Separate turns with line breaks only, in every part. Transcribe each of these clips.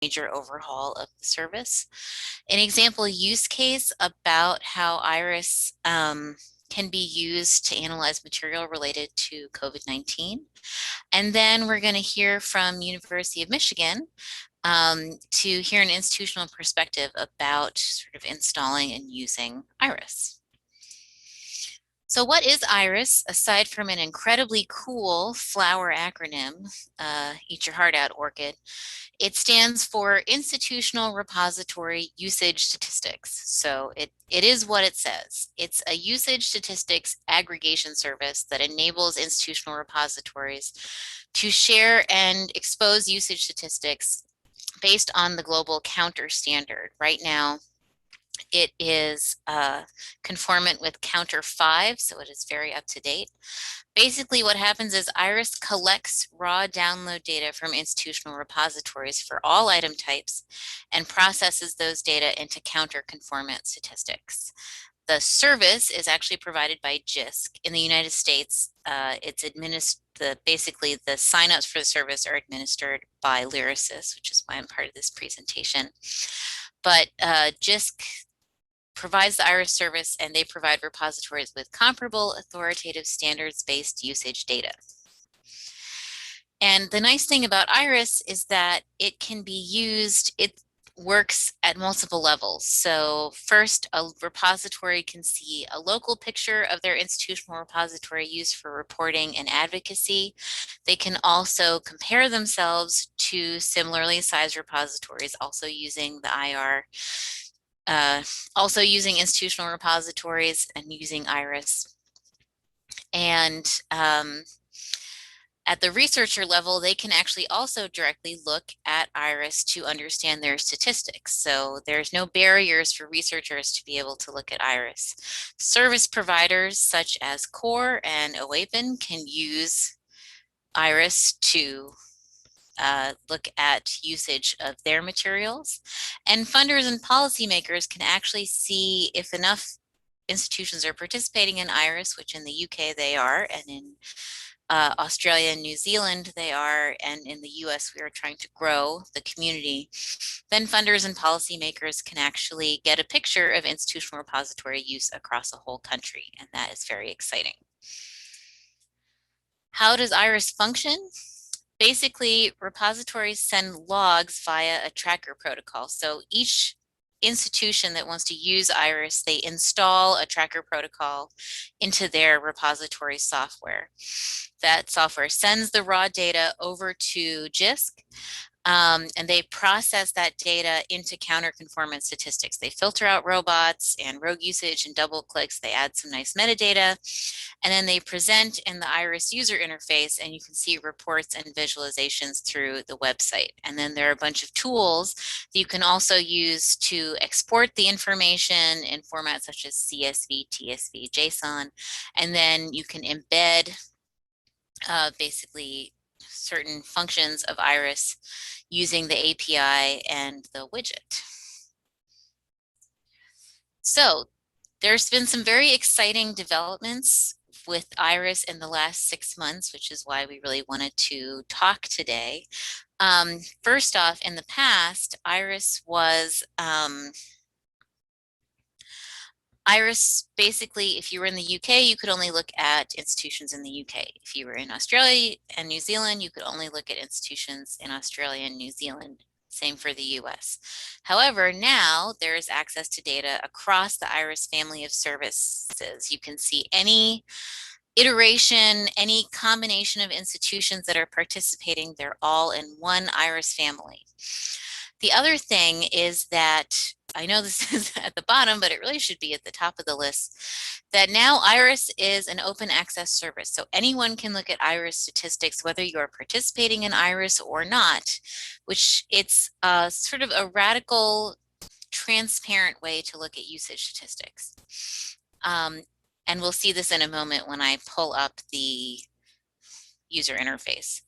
major overhaul of the service. An example use case about how IRUS can be used to analyze material related to COVID-19. And then we're going to hear from University of Michigan to hear an institutional perspective about sort of installing and using IRUS. So what is IRUS, aside from an incredibly cool flower acronym, Eat Your Heart Out, Orchid? It stands for Institutional Repository Usage Statistics. So it is what it says. It's a usage statistics aggregation service that enables institutional repositories to share and expose usage statistics based on the global counter standard. Right now, it is conformant with Counter 5, so it is very up to date. Basically, what happens is IRUS collects raw download data from institutional repositories for all item types and processes those data into counter-conformant statistics. The service is actually provided by JISC. In the United States, basically the signups for the service are administered by Lyrasis, which is why I'm part of this presentation. But JISC provides the IRUS service, and they provide repositories with comparable, authoritative, standards-based usage data. And the nice thing about IRUS is that it can be used, it works at multiple levels. So first, a repository can see a local picture of their institutional repository used for reporting and advocacy. They can also compare themselves to similarly sized repositories, also using the IR, also using institutional repositories and using IRUS. And at the researcher level, they can actually also directly look at IRUS to understand their statistics. So there's no barriers for researchers to be able to look at IRUS. Service providers such as CORE and OAPN can use IRUS to look at usage of their materials. And funders and policymakers can actually see if enough institutions are participating in IRUS, which in the UK they are, and in Australia and New Zealand they are, and in the US we are trying to grow the community. Then funders and policymakers can actually get a picture of institutional repository use across a whole country, and that is very exciting. How does IRUS function? Basically, repositories send logs via a tracker protocol. So each institution that wants to use IRUS, they install a tracker protocol into their repository software. That software sends the raw data over to JISC, and they process that data into counter-conformant statistics. They filter out robots and rogue usage and double clicks. They add some nice metadata, and then they present in the IRUS user interface, and you can see reports and visualizations through the website. And then there are a bunch of tools that you can also use to export the information in formats such as CSV, TSV, JSON, and then you can embed basically certain functions of IRUS using the API and the widget. So there's been some very exciting developments with IRUS in the last 6 months, which is why we really wanted to talk today. First off, in the past, IRUS basically, if you were in the UK, you could only look at institutions in the UK. If you were in Australia and New Zealand, you could only look at institutions in Australia and New Zealand. Same for the US. However, now there is access to data across the IRUS family of services. You can see any iteration, any combination of institutions that are participating, they're all in one IRUS family. The other thing is that, I know this is at the bottom, but it really should be at the top of the list, that now IRUS is an open access service. So anyone can look at IRUS statistics, whether you're participating in IRUS or not, which it's sort of a radical, transparent way to look at usage statistics. And we'll see this in a moment when I pull up the user interface.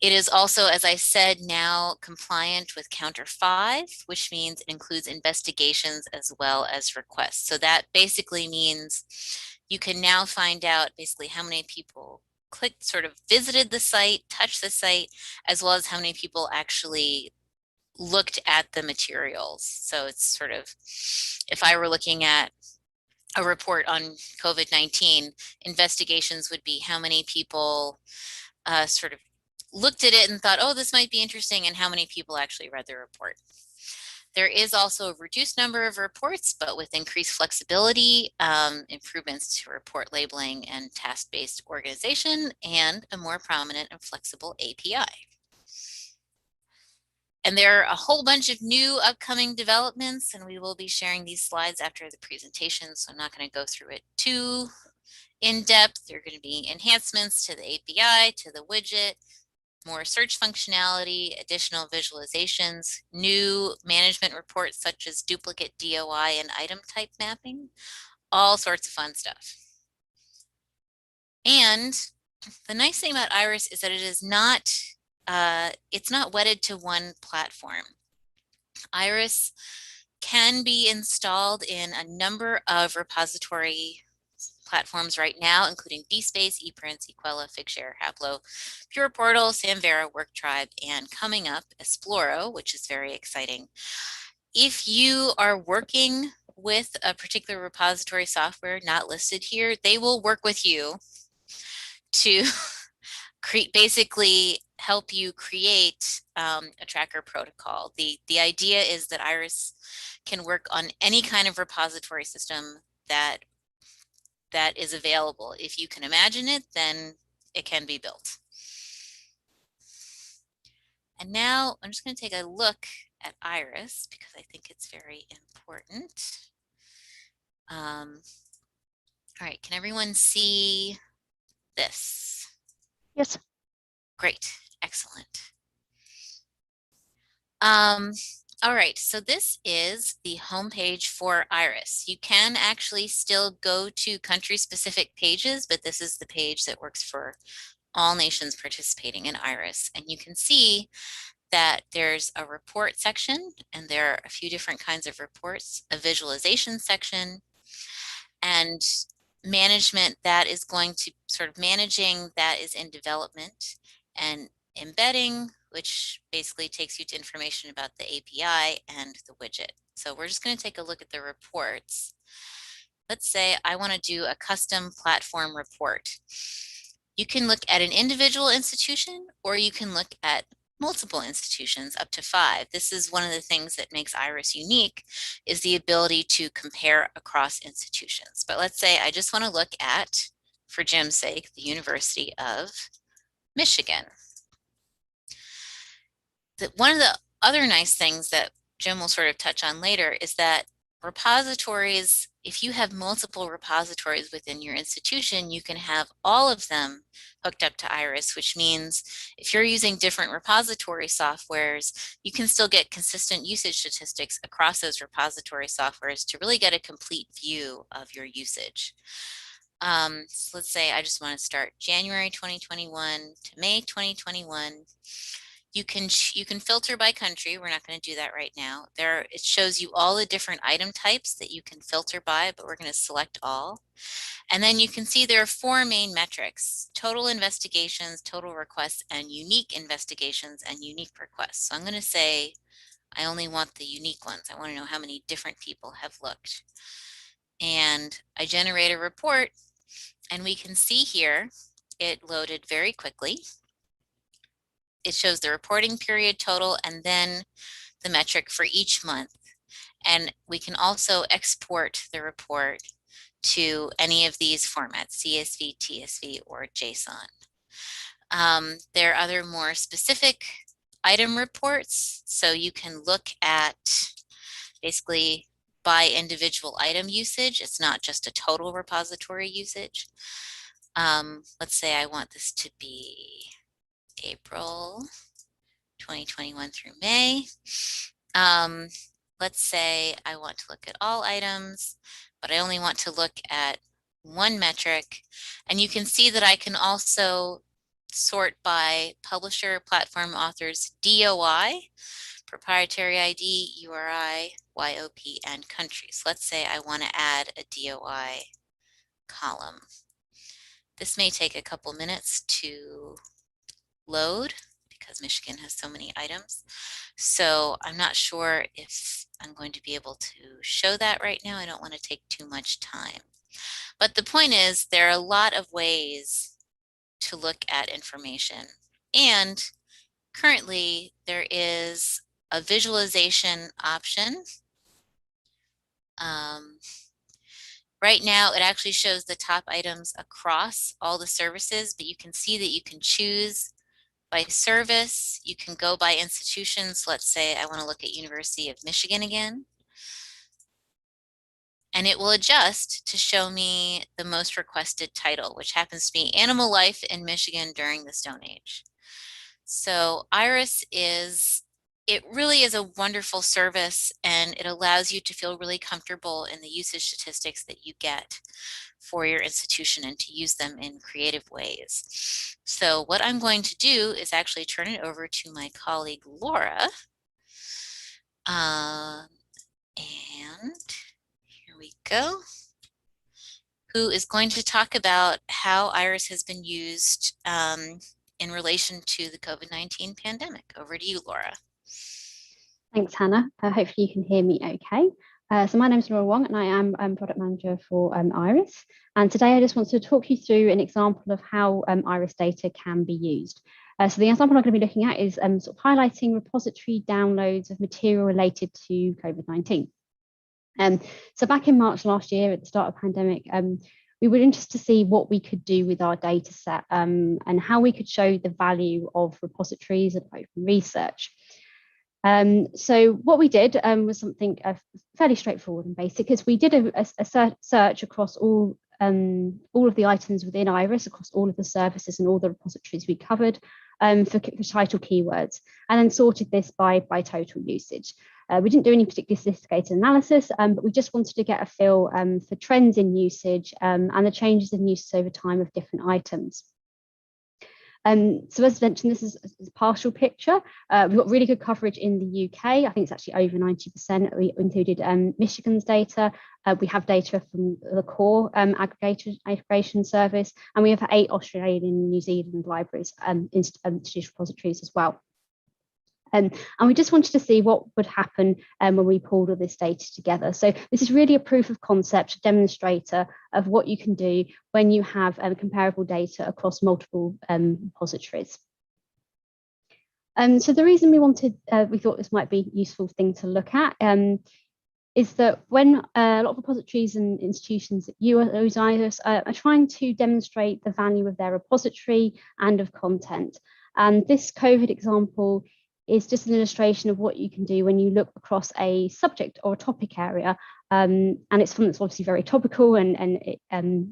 It is also, as I said, now compliant with Counter 5, which means it includes investigations as well as requests. So that basically means you can now find out basically how many people visited the site, touched the site, as well as how many people actually looked at the materials. So it's sort of, if I were looking at a report on COVID-19, investigations would be how many people sort of looked at it and thought, oh, this might be interesting, and how many people actually read the report. There is also a reduced number of reports, but with increased flexibility, improvements to report labeling and task-based organization, and a more prominent and flexible API. And there are a whole bunch of new upcoming developments, and we will be sharing these slides after the presentation, so I'm not going to go through it too in depth. There are going to be enhancements to the API, to the widget, more search functionality, additional visualizations, new management reports such as duplicate DOI and item type mapping, all sorts of fun stuff. And the nice thing about IRUS is that it is not, it's not wedded to one platform. IRUS can be installed in a number of repository platforms right now, including DSpace, ePrints, Equella, Figshare, Haplo, Pure Portal, Samvera, WorkTribe, and coming up, Esploro, which is very exciting. If you are working with a particular repository software not listed here, they will work with you to basically help you create a tracker protocol. The idea is that IRUS can work on any kind of repository system that is available. If you can imagine it, then it can be built. And now I'm just going to take a look at IRUS because I think it's very important. All right, can everyone see this?
Yes.
Great, excellent. All right, so this is the homepage for IRUS. You can actually still go to country-specific pages, but this is the page that works for all nations participating in IRUS. And you can see that there's a report section, and there are a few different kinds of reports, a visualization section, and management that is going to sort of managing that is in development, and embedding, which basically takes you to information about the API and the widget. So we're just going to take a look at the reports. Let's say I want to do a custom platform report. You can look at an individual institution, or you can look at multiple institutions, up to 5. This is one of the things that makes IRUS unique, is the ability to compare across institutions. But let's say I just want to look at, for Jim's sake, the University of Michigan. One of the other nice things that Jim will sort of touch on later is that repositories, if you have multiple repositories within your institution, you can have all of them hooked up to IRUS, which means if you're using different repository softwares, you can still get consistent usage statistics across those repository softwares to really get a complete view of your usage. So let's say I just want to start January 2021 to May 2021. You can filter by country. We're not going to do that right now. It shows you all the different item types that you can filter by, but we're going to select all. And then you can see there are 4 main metrics: total investigations, total requests, and unique investigations and unique requests. So I'm going to say I only want the unique ones. I want to know how many different people have looked. And I generate a report, and we can see here it loaded very quickly. It shows the reporting period total and then the metric for each month. And we can also export the report to any of these formats: CSV, TSV, or JSON. There are other more specific item reports. So you can look at basically by individual item usage. It's not just a total repository usage. Let's say I want this to be April 2021 through May. Let's say I want to look at all items, but I only want to look at one metric. And you can see that I can also sort by publisher, platform, authors, DOI, proprietary ID, URI, YOP, and countries. Let's say I want to add a DOI column. This may take a couple minutes to load because Michigan has so many items. So I'm not sure if I'm going to be able to show that right now. I don't want to take too much time. But the point is, there are a lot of ways to look at information. And currently, there is a visualization option. Right now, it actually shows the top items across all the services, but you can see that you can choose by service. You can go by institutions. Let's say I want to look at University of Michigan again. And it will adjust to show me the most requested title, which happens to be Animal Life in Michigan during the Stone Age. So IRUS it really is a wonderful service, and it allows you to feel really comfortable in the usage statistics that you get for your institution and to use them in creative ways. So what I'm going to do is actually turn it over to my colleague Laura. And here we go, who is going to talk about how IRUS has been used in relation to the COVID-19 pandemic. Over to you, Laura.
Thanks, Hannah. Hopefully you can hear me okay. So my name is Laura Wong, and I am product manager for IRUS. And today I just want to talk you through an example of how IRUS data can be used. So the example I'm going to be looking at is sort of highlighting repository downloads of material related to COVID-19. So back in March last year, at the start of the pandemic, we were interested to see what we could do with our data set and how we could show the value of repositories and open research. So what we did was something fairly straightforward and basic, is we did a search across all of the items within IRUS, across all of the services and all the repositories we covered for title keywords, and then sorted this by total usage. We didn't do any particularly sophisticated analysis, but we just wanted to get a feel for trends in usage and the changes in usage over time of different items. So as mentioned, this is a partial picture. We've got really good coverage in the UK. I think it's actually over 90%. We included Michigan's data. We have data from the core aggregation service, and we have 8 Australian and New Zealand libraries and institutional repositories as well. And we just wanted to see what would happen when we pulled all this data together. So this is really a proof of concept demonstrator of what you can do when you have comparable data across multiple repositories. So the reason we thought this might be a useful thing to look at is that when a lot of repositories and institutions that use IRUS are trying to demonstrate the value of their repository and of content. And this COVID example is just an illustration of what you can do when you look across a subject or a topic area, and it's something that's obviously very topical and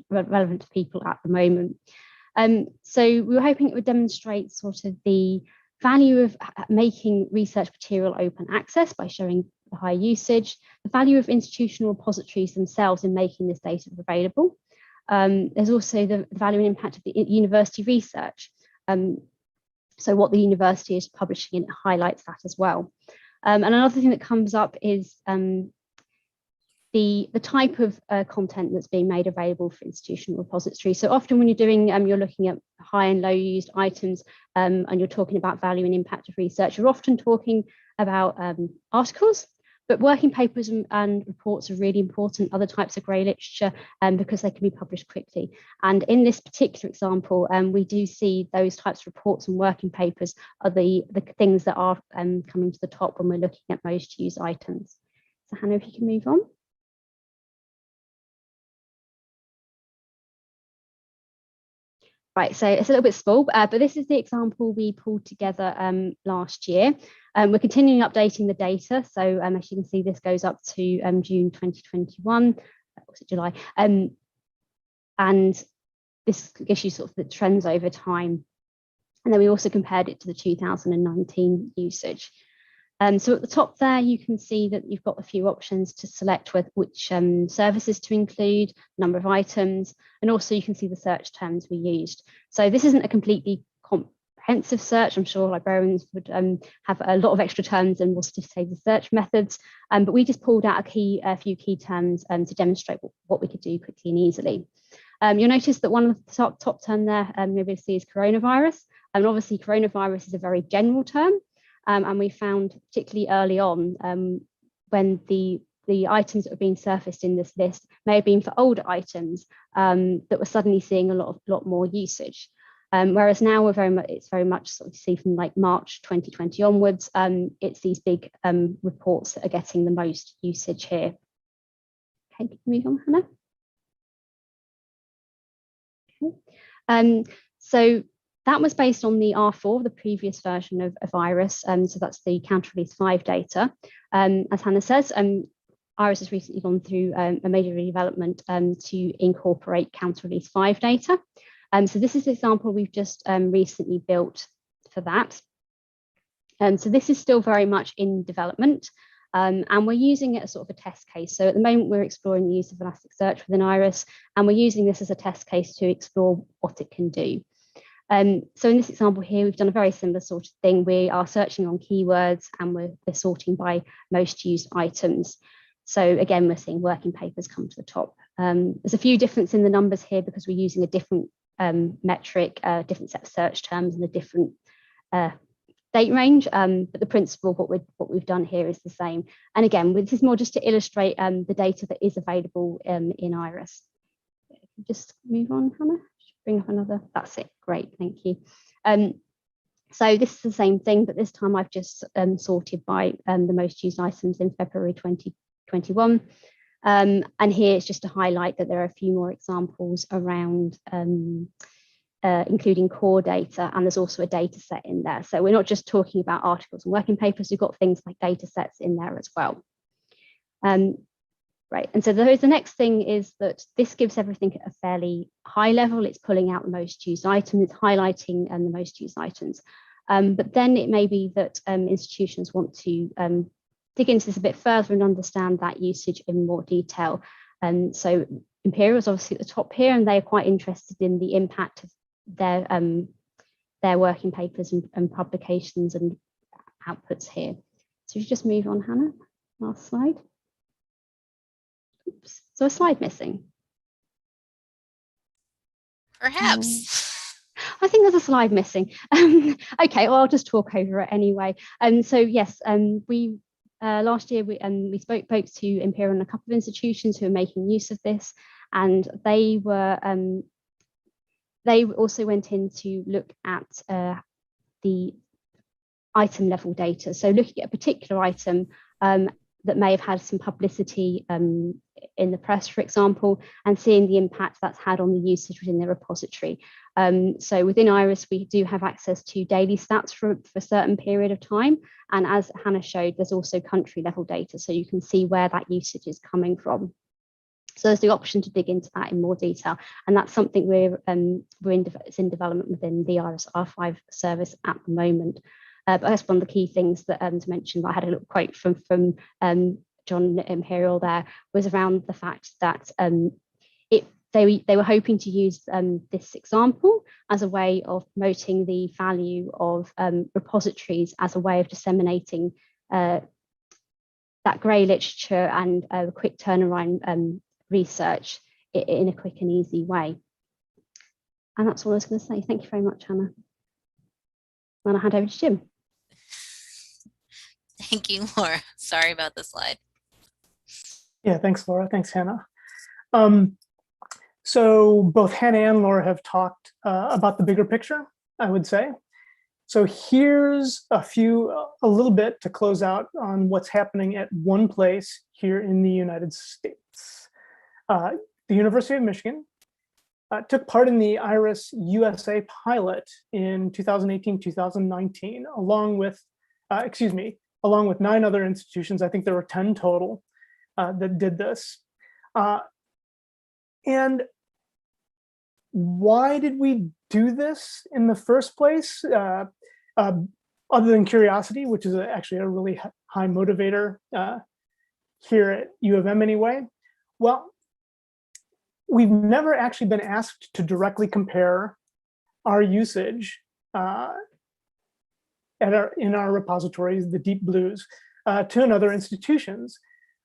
relevant to people at the moment. So we were hoping it would demonstrate sort of the value of making research material open access by showing the high usage, the value of institutional repositories themselves in making this data available. There's also the value and impact of the university research. So what the university is publishing, and it highlights that as well. And another thing that comes up is the type of content that's being made available for institutional repositories. So often when you're doing, you're looking at high and low used items and you're talking about value and impact of research, you're often talking about articles, but working papers and reports are really important, other types of grey literature, because they can be published quickly. And in this particular example, we do see those types of reports and working papers are the things that are coming to the top when we're looking at most used items. So Hannah, if you can move on. Right, so it's a little bit small, but this is the example we pulled together last year. We're continuing updating the data. So as you can see, this goes up to June 2021, was it July? And this gives you sort of the trends over time. And then we also compared it to the 2019 usage. So at the top there, you can see that you've got a few options to select which services to include, number of items, and also you can see the search terms we used. So this isn't a completely comprehensive search. I'm sure librarians would have a lot of extra terms and more sophisticated search methods, but we just pulled out a few key terms to demonstrate what we could do quickly and easily. You'll notice that one of the top term there, maybe see, is coronavirus. And obviously, coronavirus is a very general term. And we found particularly early on when the items that were being surfaced in this list may have been for older items that were suddenly seeing a lot more usage. Whereas now it's very much sort of see from like March 2020 onwards, it's these big reports that are getting the most usage here. Okay, can we move on, Hannah? Okay. So that was based on the R4, the previous version of IRUS. So that's the counter release 5 data. As Hannah says, IRUS has recently gone through a major redevelopment to incorporate counter release 5 data. So this is the example we've just recently built for that. So this is still very much in development, and we're using it as sort of a test case. So at the moment, we're exploring the use of Elasticsearch within IRUS, and we're using this as a test case to explore what it can do. So in this example here, we've done a very similar sort of thing. We are searching on keywords, and we're sorting by most used items. So again, we're seeing working papers come to the top. There's a few differences in the numbers here because we're using a different metric, different set of search terms and a different date range, but the principle of what we've done here is the same. And again, this is more just to illustrate the data that is available in IRUS. Just move on, Hannah. Bring up another. That's it. Great, thank you. So this is the same thing, but this time I've just sorted by the most used items in February 2021. And here it's just to highlight that there are a few more examples around including core data, and there's also a data set in there. So we're not just talking about articles and working papers, we've got things like data sets in there as well. Right, and so the next thing is that this gives everything at a fairly high level. It's pulling out the most used items, it's highlighting the most used items. But then it may be that institutions want to dig into this a bit further and understand that usage in more detail. And so Imperial is obviously at the top here, and they are quite interested in the impact of their working papers and publications and outputs here. So if you just move on, Hannah, last slide. Oops, so a slide missing.
Perhaps.
I think there's a slide missing. Okay, well, I'll just talk over it anyway. So yes, we last year we spoke to Imperial and a couple of institutions who are making use of this, and they also went in to look at the item level data. So looking at a particular item that may have had some publicity in the press, for example, and seeing the impact that's had on the usage within the repository. So within IRUS, we do have access to daily stats for a certain period of time. And as Hannah showed, there's also country level data, so you can see where that usage is coming from. So there's the option to dig into that in more detail. And that's something it's in development within the IRUS R5 service at the moment. But that's one of the key things that to mention. I had a little quote from John Imperial there, was around the fact that they were hoping to use this example as a way of promoting the value of repositories as a way of disseminating that grey literature and quick turnaround research in a quick and easy way. And that's all I was going to say. Thank you very much, Hannah. And I'll hand over to Jim.
Thank you, Laura. Sorry about the slide.
Yeah, thanks, Laura. Thanks, Hannah. So both Hannah and Laura have talked about the bigger picture, I would say. So here's a little bit to close out on what's happening at one place here in the United States. The University of Michigan took part in the IRUS USA pilot in 2018-2019, along with 9 other institutions. I think there were 10 total that did this. And why did we do this in the first place? Other than curiosity, which is actually a really high motivator here at U of M anyway. Well, we've never actually been asked to directly compare our usage in our repositories, the deep blues, to another institutions.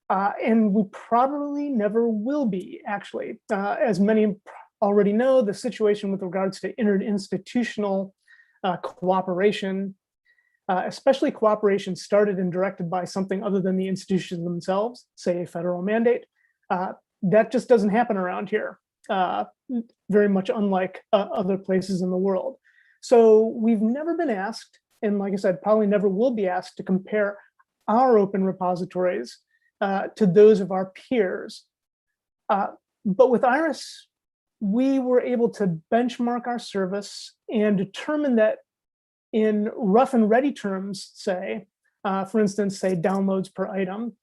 And we probably never will be, actually. As many already know, the situation with regards to interinstitutional cooperation, especially cooperation started and directed by something other than the institutions themselves, say a federal mandate. That just doesn't happen around here, very much unlike other places in the world. So we've never been asked, and like I said, probably never will be asked, to compare our open repositories to those of our peers. But with IRUS, we were able to benchmark our service and determine that in rough and ready terms, say, for instance, say downloads per item,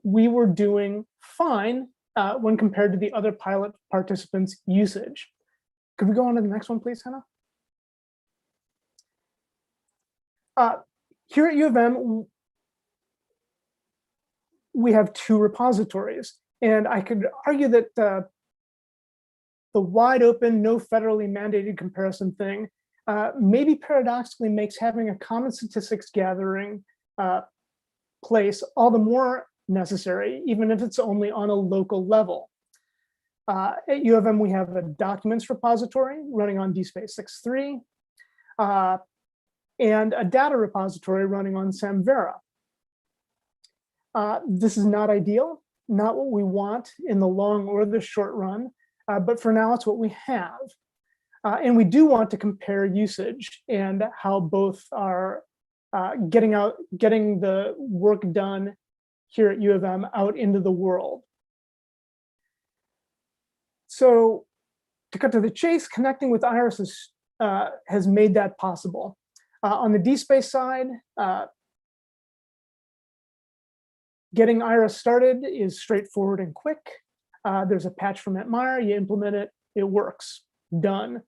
we were doing fine when compared to the other pilot participants' usage. Could we go on to the next one, please, Hannah? Here at U of M, we have 2 repositories, and I could argue that the wide open, no federally mandated comparison thing maybe paradoxically makes having a common statistics gathering place all the more necessary, even if it's only on a local level. At U of M, we have a documents repository running on DSpace 6.3 and a data repository running on Samvera. This is not ideal, not what we want in the long or the short run, but for now, it's what we have. And we do want to compare usage and how both are getting the work done here at U of M out into the world. So to cut to the chase, connecting with IRUS has made that possible. On the DSpace side, getting IRUS started is straightforward and quick. There's a patch from Meyer, you implement it, it works, done.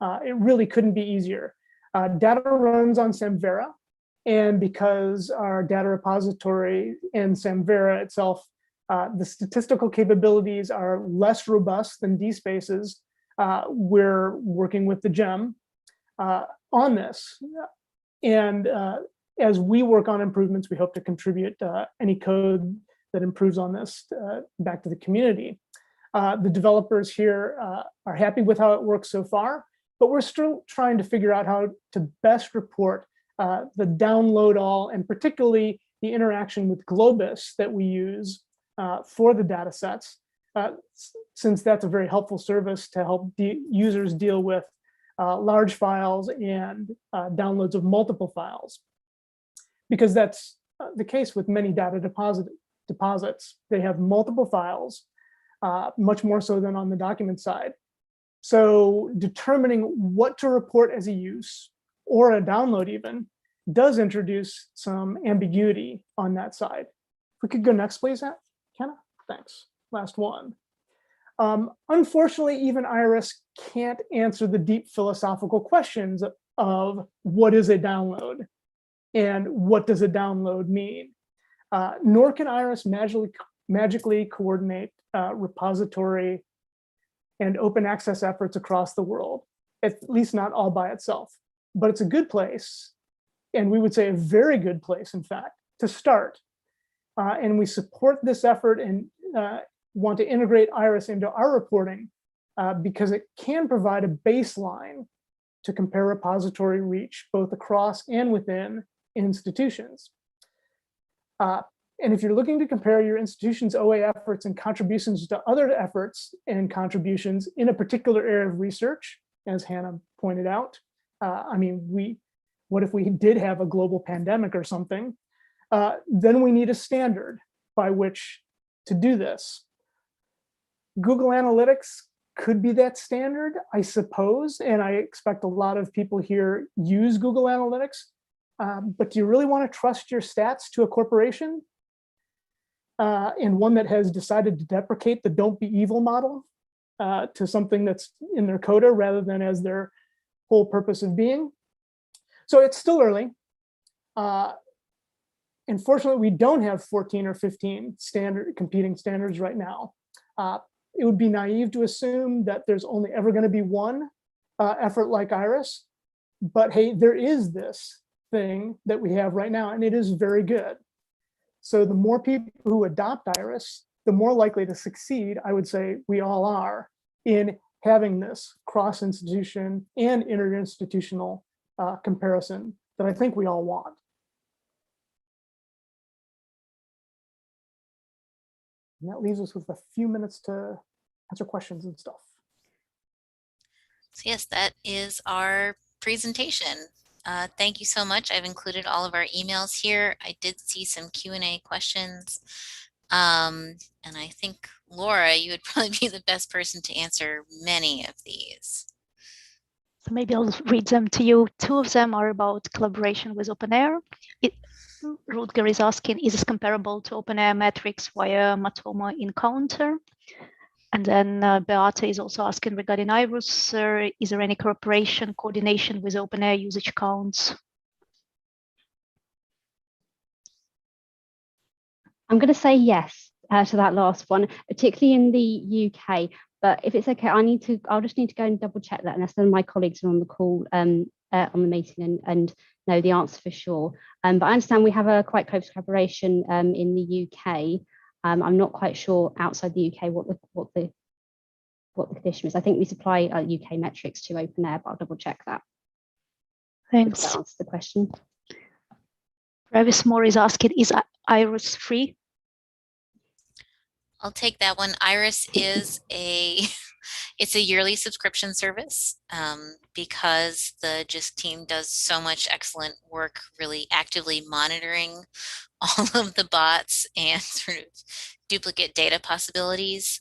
It really couldn't be easier. Data runs on Samvera, and because our data repository and Samvera itself, the statistical capabilities are less robust than DSpace's, we're working with the GEM on this. And as we work on improvements, we hope to contribute any code that improves on this back to the community. The developers here are happy with how it works so far, but we're still trying to figure out how to best report the download all, and particularly the interaction with Globus that we use for the data sets, since that's a very helpful service to help users deal with large files and downloads of multiple files. Because that's the case with many data deposits. They have multiple files, much more so than on the document side. So determining what to report as a use or a download even does introduce some ambiguity on that side. If we could go next, please, Kenna. Thanks. Last one. Unfortunately, even IRUS can't answer the deep philosophical questions of what is a download and what does a download mean. Nor can IRUS magically coordinate repository and open access efforts across the world, at least not all by itself. But it's a good place, and we would say a very good place, in fact, to start. And we support this effort and want to integrate IRUS into our reporting because it can provide a baseline to compare repository reach both across and within institutions. And if you're looking to compare your institution's OA efforts and contributions to other efforts and contributions in a particular area of research, as Hannah pointed out, I mean, what if we did have a global pandemic or something? Then we need a standard by which to do this. Google Analytics could be that standard, I suppose, and I expect a lot of people here use Google Analytics, but do you really want to trust your stats to a corporation? And one that has decided to deprecate the don't be evil model to something that's in their coda rather than as their whole purpose of being. So it's still early. Unfortunately, we don't have 14 or 15 competing standards right now. It would be naive to assume that there's only ever going to be one effort like IRUS. But hey, there is this thing that we have right now, and it is very good. So the more people who adopt IRUS, the more likely to succeed, I would say we all are, in having this cross-institution and interinstitutional comparison that I think we all want. And that leaves us with a few minutes to answer questions and stuff.
So yes, that is our presentation. Thank you so much. I've included all of our emails here. I did see some Q&A questions. And I think, Laura, you would probably be the best person to answer many of these.
So maybe I'll read them to you. Two of them are about collaboration with OpenAir. Rutger is asking, is this comparable to OpenAir metrics via Matoma Encounter? And then Beata is also asking regarding IRUS, is there any cooperation, coordination with OpenAir usage counts?
I'm going to say yes to that last one, particularly in the UK. But if it's okay, I'll just need to go and double check that, unless none of my colleagues are on the call on the meeting and know the answer for sure. But I understand we have a quite close collaboration in the UK. I'm not quite sure outside the UK what the condition is. I think we supply UK metrics to OpenAir, but I'll double check that.
Thanks.
That answers the question.
Travis Moore is asking, is IRUS free?
I'll take that one. IRUS is it's a yearly subscription service because the JISC team does so much excellent work really actively monitoring all of the bots and sort of duplicate data possibilities.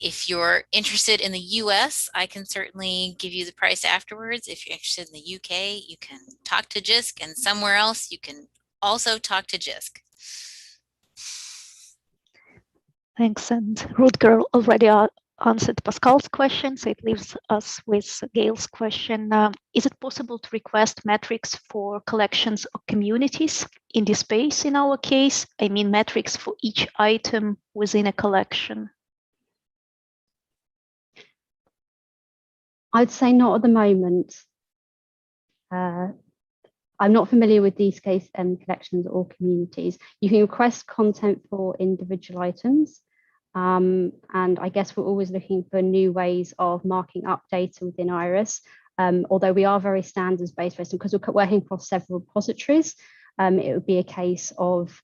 If you're interested in the US, I can certainly give you the price afterwards. If you're interested in the UK, you can talk to JISC, and somewhere else you can also talk to JISC.
Thanks. And Rutger already answered Pascal's question, so it leaves us with Gail's question. Is it possible to request metrics for collections or communities in this space in our case? I mean metrics for each item within a collection.
I'd say not at the moment. I'm not familiar with these case collections or communities. You can request content for individual items. And I guess we're always looking for new ways of marking up data within IRUS. Although we are very standards based, because we're working across several repositories, it would be a case of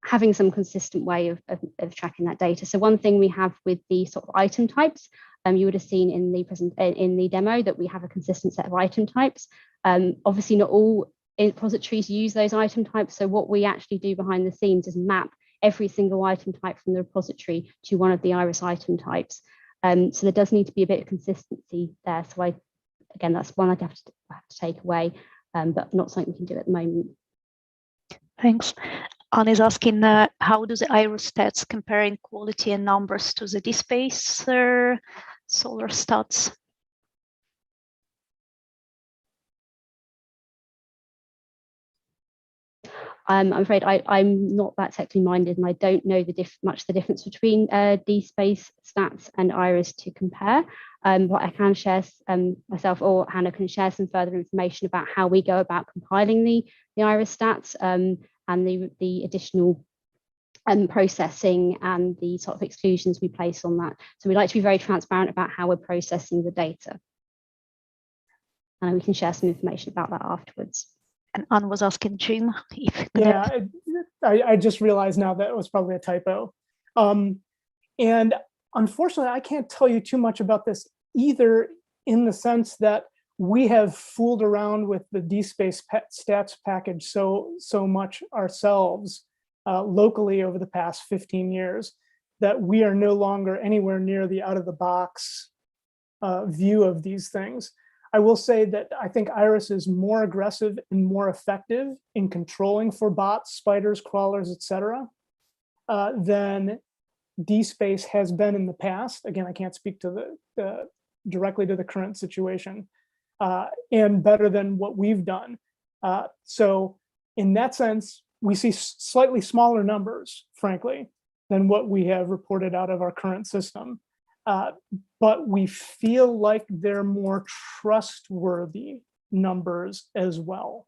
having some consistent way of tracking that data. So one thing we have with the sort of item types, you would have seen in the demo that we have a consistent set of item types. Obviously, not all repositories use those item types. So what we actually do behind the scenes is map every single item type from the repository to one of the IRUS item types. So there does need to be a bit of consistency there. So again, that's one I'd have to take away, but not something we can do at the moment.
Thanks. Anne is asking, how do the IRUS stats compare in quality and numbers to the DSpace solar stats?
I'm afraid I'm not that technically minded, and I don't know much the difference between DSpace stats and IRUS to compare. But I can share myself, or Hannah can share some further information about how we go about compiling the IRUS stats and the additional processing and the sort of exclusions we place on that. So we like to be very transparent about how we're processing the data. And we can share some information about that afterwards.
And Anne was asking Jim if you could.
Yeah, I just realized now that it was probably a typo. And unfortunately, I can't tell you too much about this either, in the sense that we have fooled around with the DSpace stats package so much ourselves locally over the past 15 years that we are no longer anywhere near the out-of-the-box view of these things. I will say that I think IRUS is more aggressive and more effective in controlling for bots, spiders, crawlers, etc., than DSpace has been in the past. Again, I can't speak to directly to the current situation, and better than what we've done. So in that sense, we see slightly smaller numbers, frankly, than what we have reported out of our current system. But we feel like they're more trustworthy numbers as well.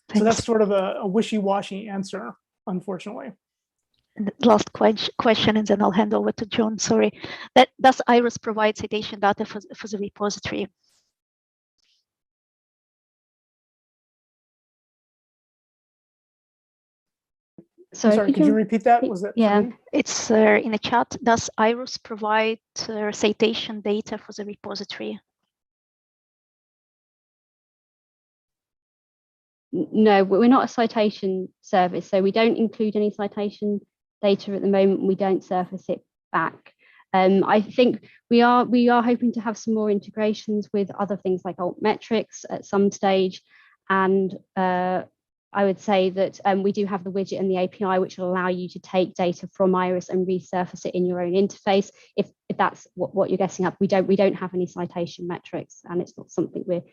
Thanks.
So that's sort of a wishy-washy answer, unfortunately.
And the last question, and then I'll hand over to John. Sorry. Does IRUS provide citation data for the repository?
Sorry, could you repeat that? Was that
yeah?
for me?
It's in the chat. Does IRUS provide citation data for the repository?
No, we're not a citation service, so we don't include any citation data at the moment. We don't surface it back. I think we are hoping to have some more integrations with other things like altmetrics at some stage, and I would say that we do have the widget and the API which will allow you to take data from IRUS and resurface it in your own interface. If that's what you're guessing up, we don't have any citation metrics, and it's not something we're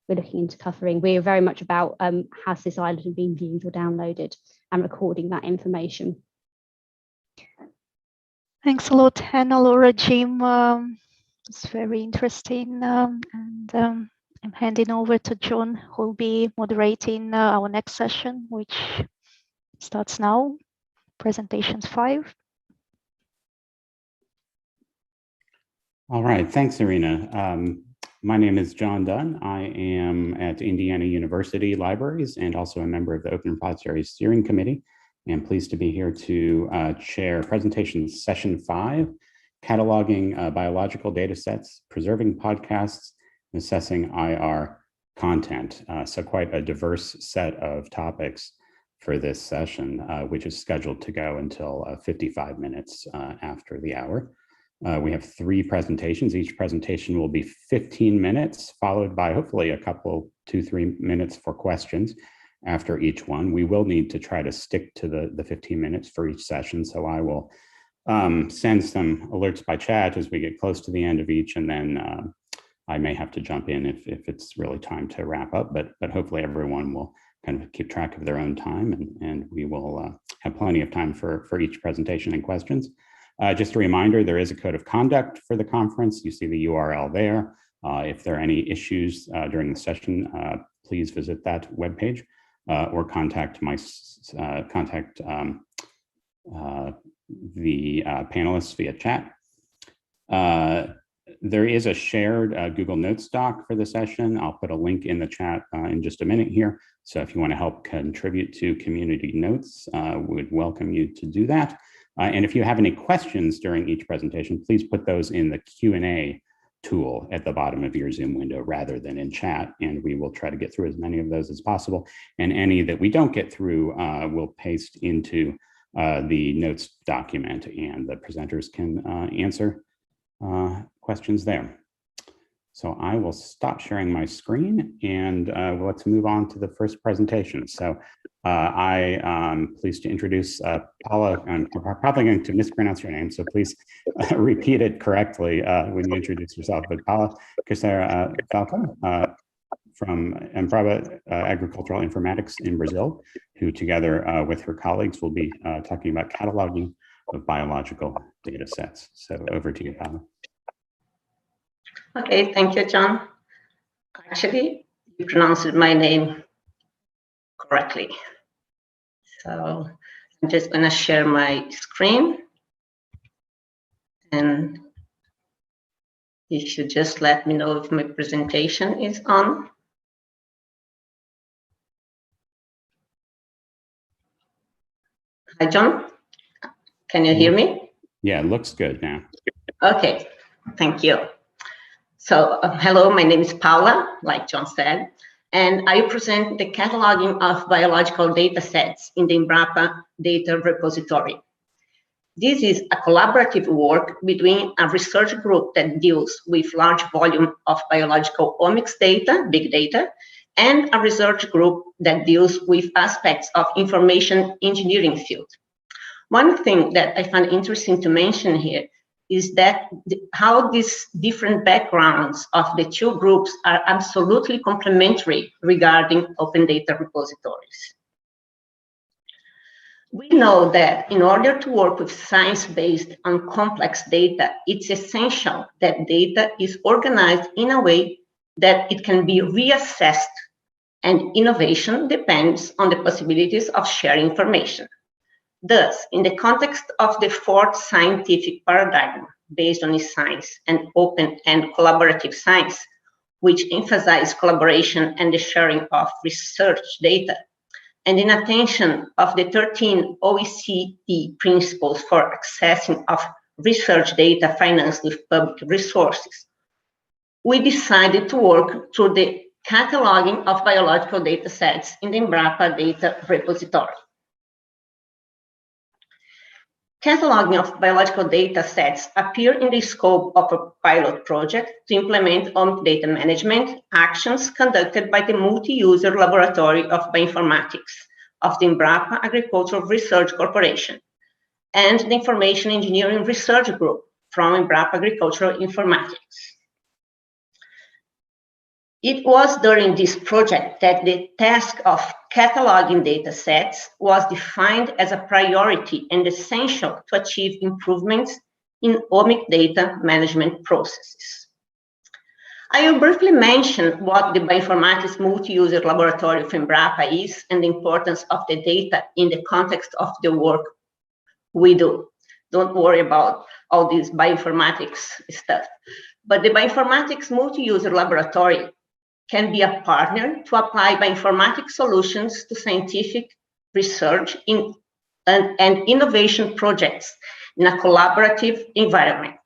looking into covering. We are very much about has this item been viewed or downloaded and recording that information.
Thanks a lot, Hannah, Laura, Jim. It's very interesting. I'm handing over to John, who will be moderating our next session, which starts now, presentations 5.
All right, thanks, Irina. My name is John Dunn. I am at Indiana University Libraries and also a member of the Open Repositories Steering Committee. I'm pleased to be here to chair presentation session 5, cataloging biological data sets, preserving podcasts, and assessing IR content. So quite a diverse set of topics for this session, which is scheduled to go until 55 minutes after the hour. We have 3 presentations. Each presentation will be 15 minutes, followed by hopefully a couple, 2-3 minutes for questions after each one. We will need to try to stick to the 15 minutes for each session. So I will send some alerts by chat as we get close to the end of each, and then I may have to jump in if it's really time to wrap up, but hopefully everyone will kind of keep track of their own time, and we will have plenty of time for each presentation and questions. Just a reminder, there is a code of conduct for the conference. You see the URL there. If there are any issues during the session, please visit that webpage or contact the panelists via chat. There is a shared Google Notes doc for the session. I'll put a link in the chat in just a minute here. So if you want to help contribute to community notes, would welcome you to do that. And if you have any questions during each presentation, please put those in the Q&A tool at the bottom of your Zoom window rather than in chat, and we will try to get through as many of those as possible. And any that we don't get through, we'll paste into the notes document, and the presenters can answer questions there. So I will stop sharing my screen, and let's move on to the first presentation. So I am pleased to introduce Paula. I'm probably going to mispronounce your name, so please repeat it correctly when you introduce yourself. But Paula Crisera Falcão from Embrapa Agricultural Informatics in Brazil, who together with her colleagues will be talking about cataloging of biological data sets. So over to you, Paula.
Okay, thank you, John. Actually, you pronounced my name correctly. So I'm just going to share my screen, and you should just let me know if my presentation is on. Hi, John. Can you hear me?
Yeah, it looks good now.
Okay, thank you. So hello, my name is Paula, like John said, and I present the cataloging of biological data sets in the Embrapa data repository. This is a collaborative work between a research group that deals with large volume of biological omics data, big data, and a research group that deals with aspects of information engineering field. One thing that I find interesting to mention here is that how these different backgrounds of the two groups are absolutely complementary regarding open data repositories. We know that in order to work with science-based and complex data, it's essential that data is organized in a way that it can be reassessed, and innovation depends on the possibilities of sharing information. Thus, in the context of the fourth scientific paradigm based on science and open and collaborative science, which emphasize collaboration and the sharing of research data, and in attention of the 13 OECD principles for accessing of research data financed with public resources, we decided to work through the cataloging of biological data sets in the Embrapa data repository. Cataloging of biological data sets appear in the scope of a pilot project to implement omic data management actions conducted by the multi-user laboratory of bioinformatics of the Embrapa Agricultural Research Corporation and the Information Engineering Research Group from Embrapa Agricultural Informatics. It was during this project that the task of cataloging data sets was defined as a priority and essential to achieve improvements in omic data management processes. I will briefly mention what the Bioinformatics Multi-User Laboratory of Embrapa is and the importance of the data in the context of the work we do. Don't worry about all this bioinformatics stuff. But the Bioinformatics Multi-User Laboratory can be a partner to apply bioinformatics solutions to scientific research and innovation projects in a collaborative environment.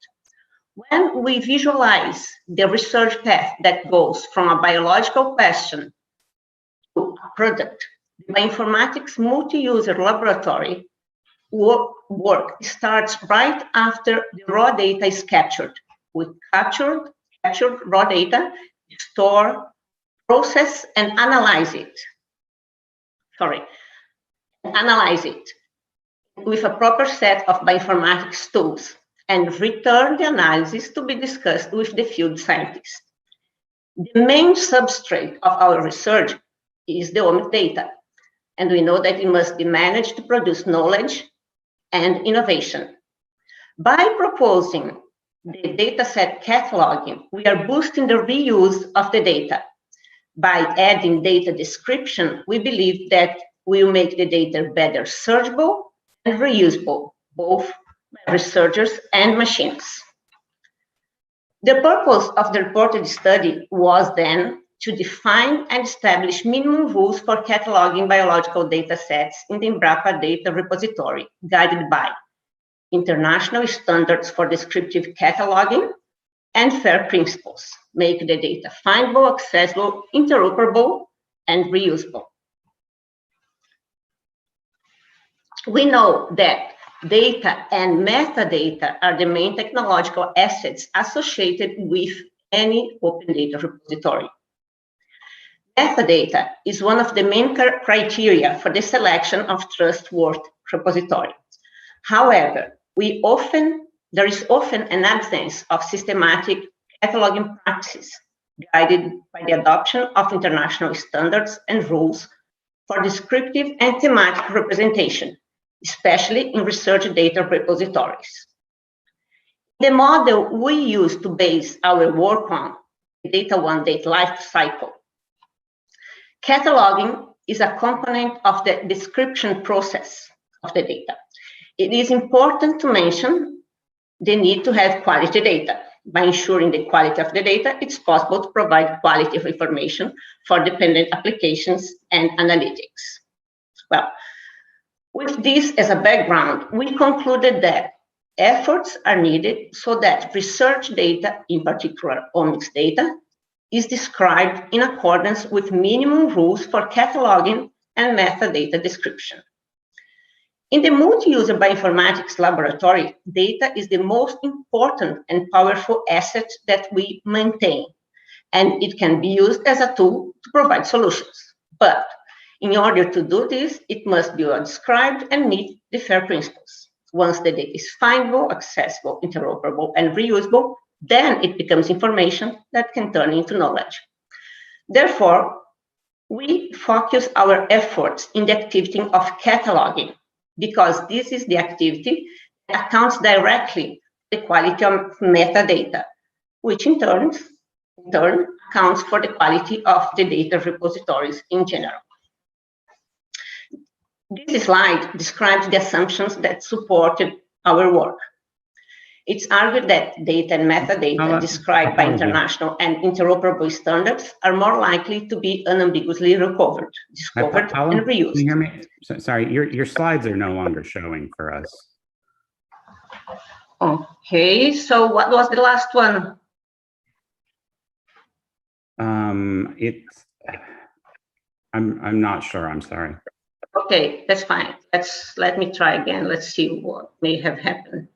When we visualize the research path that goes from a biological question to a product, the Bioinformatics Multi-User Laboratory work starts right after the raw data is captured. We captured raw data, store, process, and analyze it. Analyze it with a proper set of bioinformatics tools and return the analysis to be discussed with the field scientists. The main substrate of our research is the omic data, and we know that it must be managed to produce knowledge and innovation. By proposing the dataset cataloging, we are boosting the reuse of the data. By adding data description, we believe that we will make the data better searchable and reusable, both by researchers and machines. The purpose of the reported study was then to define and establish minimum rules for cataloging biological data sets in the Embrapa data repository, guided by international standards for descriptive cataloging and FAIR principles, make the data findable, accessible, interoperable, and reusable. We know that data and metadata are the main technological assets associated with any open data repository. Metadata is one of the main criteria for the selection of trustworthy repository. However, there is often an absence of systematic cataloging practices guided by the adoption of international standards and rules for descriptive and thematic representation, especially in research data repositories. The model we use to base our work on, the data one data life cycle, cataloging is a component of the description process of the data. It is important to mention the need to have quality data. By ensuring the quality of the data, it's possible to provide quality of information for dependent applications and analytics. Well, with this as a background, we concluded that efforts are needed so that research data, in particular omics data, is described in accordance with minimum rules for cataloging and metadata description. In the multi-user bioinformatics laboratory, data is the most important and powerful asset that we maintain, and it can be used as a tool to provide solutions. But in order to do this, it must be well described and meet the FAIR principles. Once the data is findable, accessible, interoperable, and reusable, then it becomes information that can turn into knowledge. Therefore, we focus our efforts in the activity of cataloging, because this is the activity that accounts directly for the quality of metadata, which in turn accounts for the quality of the data repositories in general. This slide describes the assumptions that supported our work. It's argued that data and metadata described by international and interoperable standards are more likely to be unambiguously recovered, discovered, and reused.
Can you hear me? Sorry, your slides are no longer showing for us.
Okay, so what was the last one?
I'm not sure. I'm sorry.
Okay, that's fine. Let me try again. Let's see what may have happened.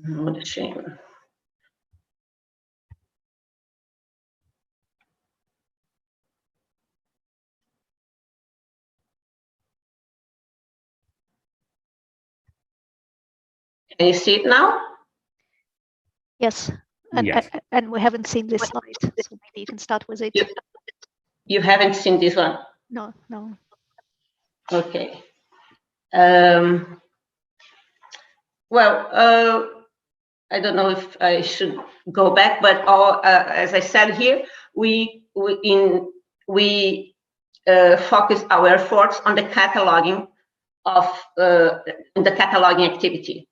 What a shame. Can you see it now?
Yes. And we haven't seen this slide, so maybe you can start with it.
You haven't seen this one?
No, no.
Okay. I don't know if I should go back, but as I said here, we focus our efforts on the cataloging of the cataloging activity,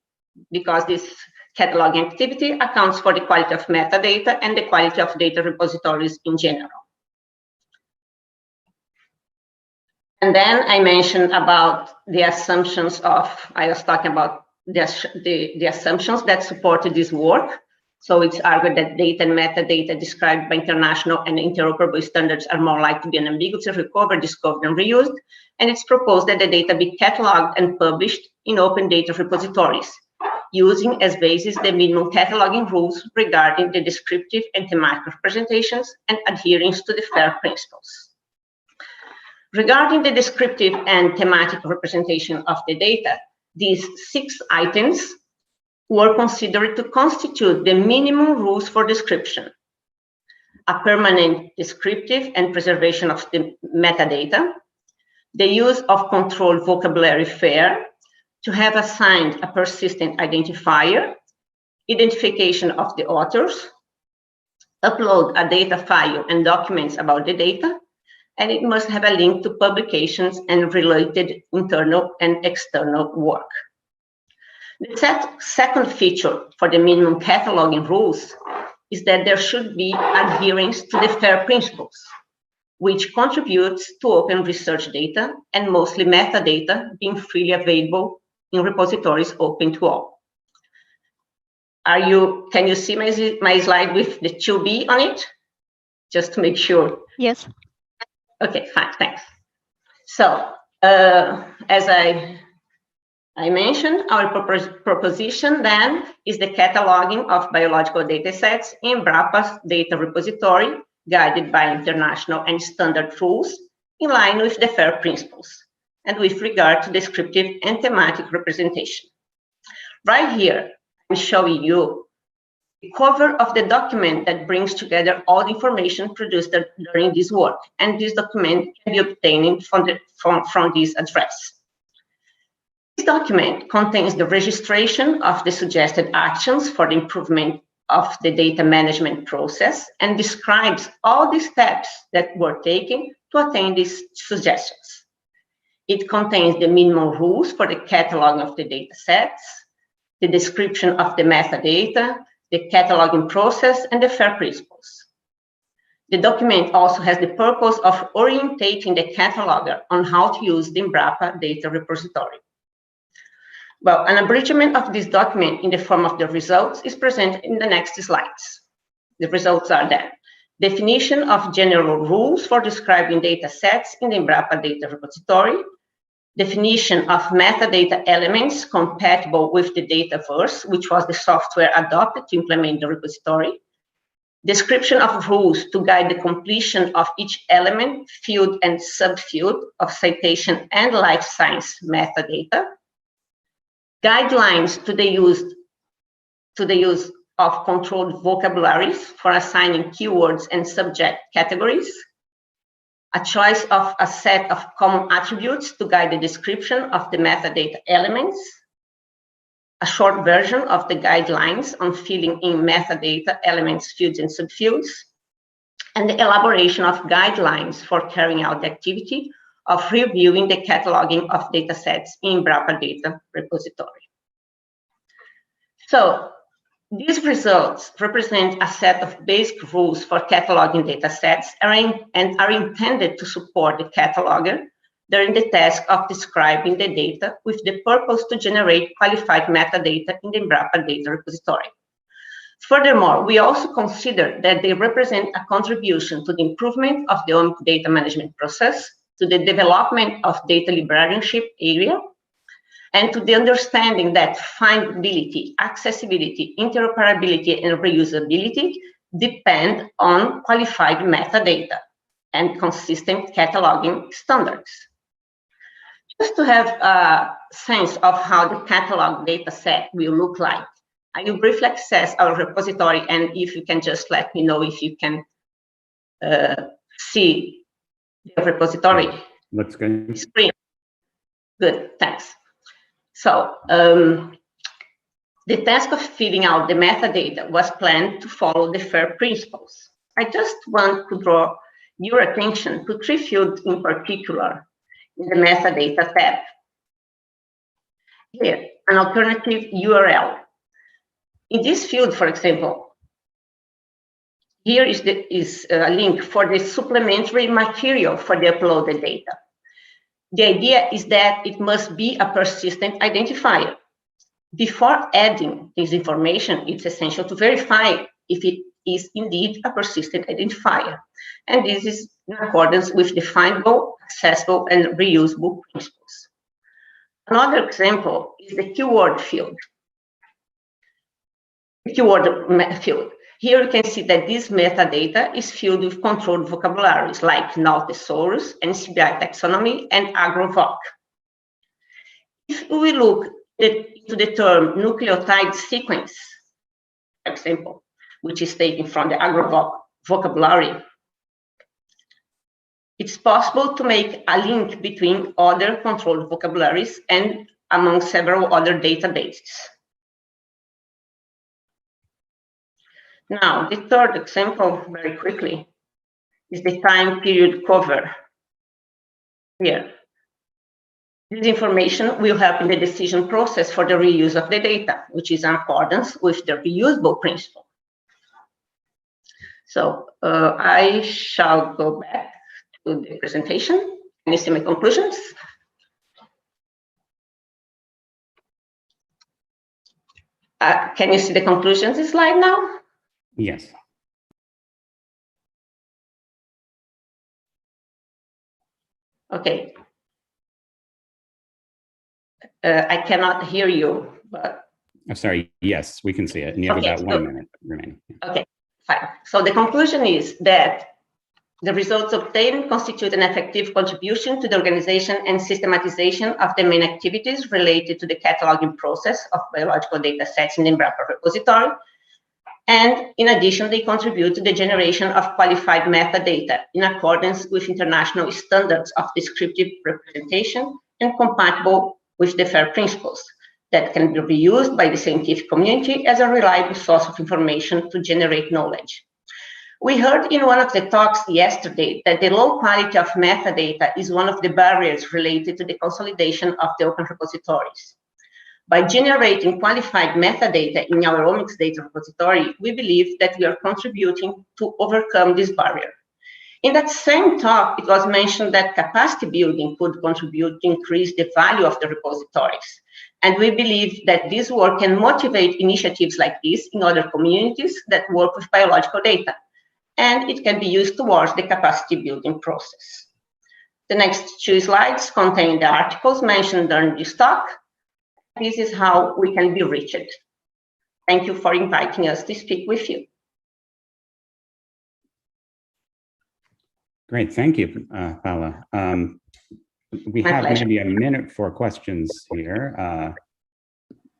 because this cataloging activity accounts for the quality of metadata and the quality of data repositories in general. And then I mentioned about the assumptions I was talking about the assumptions that supported this work. So it's argued that data and metadata described by international and interoperable standards are more likely to be unambiguously recovered, discovered, and reused. And it's proposed that the data be cataloged and published in open data repositories, using as basis the minimum cataloging rules regarding the descriptive and thematic representations and adherence to the FAIR principles. Regarding the descriptive and thematic representation of the data, these 6 items were considered to constitute the minimum rules for description: a permanent descriptive and preservation of the metadata, the use of controlled vocabulary FAIR, to have assigned a persistent identifier, identification of the authors, upload a data file and documents about the data, and it must have a link to publications and related internal and external work. The second feature for the minimum cataloging rules is that there should be adherence to the FAIR principles, which contributes to open research data and mostly metadata being freely available in repositories open to all. Can you see my slide with the 2B on it? Just to make sure.
Yes.
Okay, fine, thanks. So, as I mentioned, our proposition then is the cataloging of biological data sets in BRAPA's data repository, guided by international and standard rules, in line with the FAIR principles, and with regard to descriptive and thematic representation. Right here, I'm showing you the cover of the document that brings together all the information produced during this work, and this document can be obtained from this address. This document contains the registration of the suggested actions for the improvement of the data management process and describes all the steps that were taken to attain these suggestions. It contains the minimum rules for the cataloging of the data sets, the description of the metadata, the cataloging process, and the FAIR principles. The document also has the purpose of orientating the cataloger on how to use the BRAPA data repository. Well, an abridgment of this document in the form of the results is presented in the next slides. The results are then: definition of general rules for describing data sets in the BRAPA data repository, definition of metadata elements compatible with the Dataverse, which was the software adopted to implement the repository, description of rules to guide the completion of each element, field, and subfield of citation and life science metadata, guidelines to the use of controlled vocabularies for assigning keywords and subject categories, a choice of a set of common attributes to guide the description of the metadata elements, a short version of the guidelines on filling in metadata elements, fields, and subfields, and the elaboration of guidelines for carrying out the activity of reviewing the cataloging of datasets in BRAPA data repository. So these results represent a set of basic rules for cataloging data sets and are intended to support the cataloger during the task of describing the data with the purpose to generate qualified metadata in the Embrapa data repository. Furthermore, we also consider that they represent a contribution to the improvement of the OMIC data management process, to the development of data librarianship area, and to the understanding that findability, accessibility, interoperability, and reusability depend on qualified metadata and consistent cataloging standards. Just to have a sense of how the catalog data set will look like, I will briefly access our repository, and if you can just let me know if you can see the repository.
Looks good.
Screen. Good, thanks. So the task of filling out the metadata was planned to follow the FAIR principles. I just want to draw your attention to 3 fields in particular in the metadata tab. Here, an alternative URL. In this field, for example, here is a link for the supplementary material for the uploaded data. The idea is that it must be a persistent identifier. Before adding this information, it's essential to verify if it is indeed a persistent identifier. And this is in accordance with the findable, accessible, and reusable principles. Another example is the keyword field. Here you can see that this metadata is filled with controlled vocabularies like now thesaurus, NCBI taxonomy, and agrovoc. If we look into the term nucleotide sequence, for example, which is taken from the agrovoc vocabulary, it's possible to make a link between other controlled vocabularies and among several other databases. Now, the third example, very quickly, is the time period cover. Here. This information will help in the decision process for the reuse of the data, which is in accordance with the reusable principle. So I shall go back to the presentation. Can you see my conclusions? Can you see the conclusions slide now?
Yes.
Okay. I cannot hear you, but.
I'm sorry. Yes, we can see it. And you have about 1 minute remaining.
Okay, fine. So the conclusion is that the results obtained constitute an effective contribution to the organization and systematization of the main activities related to the cataloging process of biological data sets in the Embrapa repository. And in addition, they contribute to the generation of qualified metadata in accordance with international standards of descriptive representation and compatible with the FAIR principles that can be reused by the scientific community as a reliable source of information to generate knowledge. We heard in one of the talks yesterday that the low quality of metadata is one of the barriers related to the consolidation of the open repositories. By generating qualified metadata in our omics data repository, we believe that we are contributing to overcome this barrier. In that same talk, it was mentioned that capacity building could contribute to increase the value of the repositories. And we believe that this work can motivate initiatives like this in other communities that work with biological data. And it can be used towards the capacity building process. The next 2 slides contain the articles mentioned during this talk. This is how we can be reached. Thank you for inviting us to speak with you.
Great, thank you, Paula. We have maybe a minute for questions here.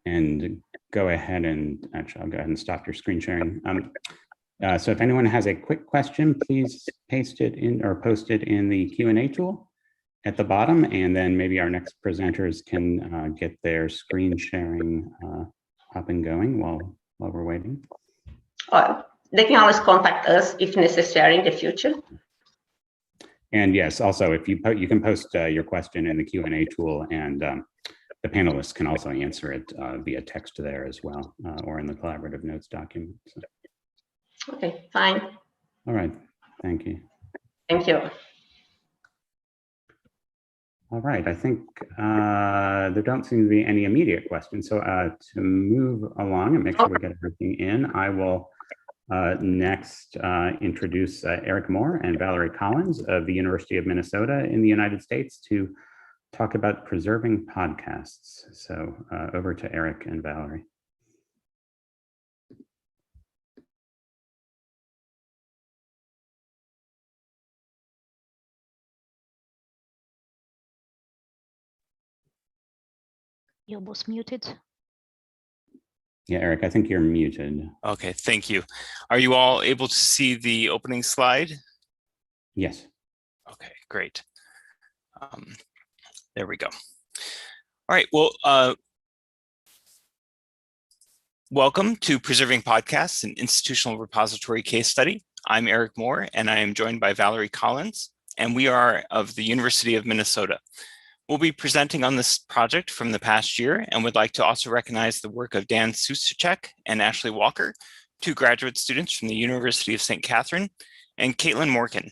And go ahead and, actually, I'll go ahead and stop your screen sharing. So if anyone has a quick question, please paste it in or post it in the Q&A tool at the bottom, and then maybe our next presenters can get their screen sharing up and going while we're waiting.
They can always contact us if necessary in the future.
And yes, also if you can post your question in the Q&A tool, and the panelists can also answer it via text there as well, or in the collaborative notes document. So.
Okay, fine.
All right, thank you.
Thank you.
All right, I think there don't seem to be any immediate questions. So to move along and make sure we get everything in, I will next introduce Eric Moore and Valerie Collins of the University of Minnesota in the United States to talk about preserving podcasts. So over to Eric and Valerie.
You're both muted.
Yeah, Eric, I think you're muted.
Okay, thank you. Are you all able to see the opening slide?
Yes.
Okay, great. There we go. All right, well, welcome to Preserving Podcasts, an institutional repository case study. I'm Eric Moore, and I am joined by Valerie Collins, and we are of the University of Minnesota. We'll be presenting on this project from the past year and would like to also recognize the work of Dan Susacek and Ashley Walker, two graduate students from the University of St. Catherine, and Caitlin Morgan,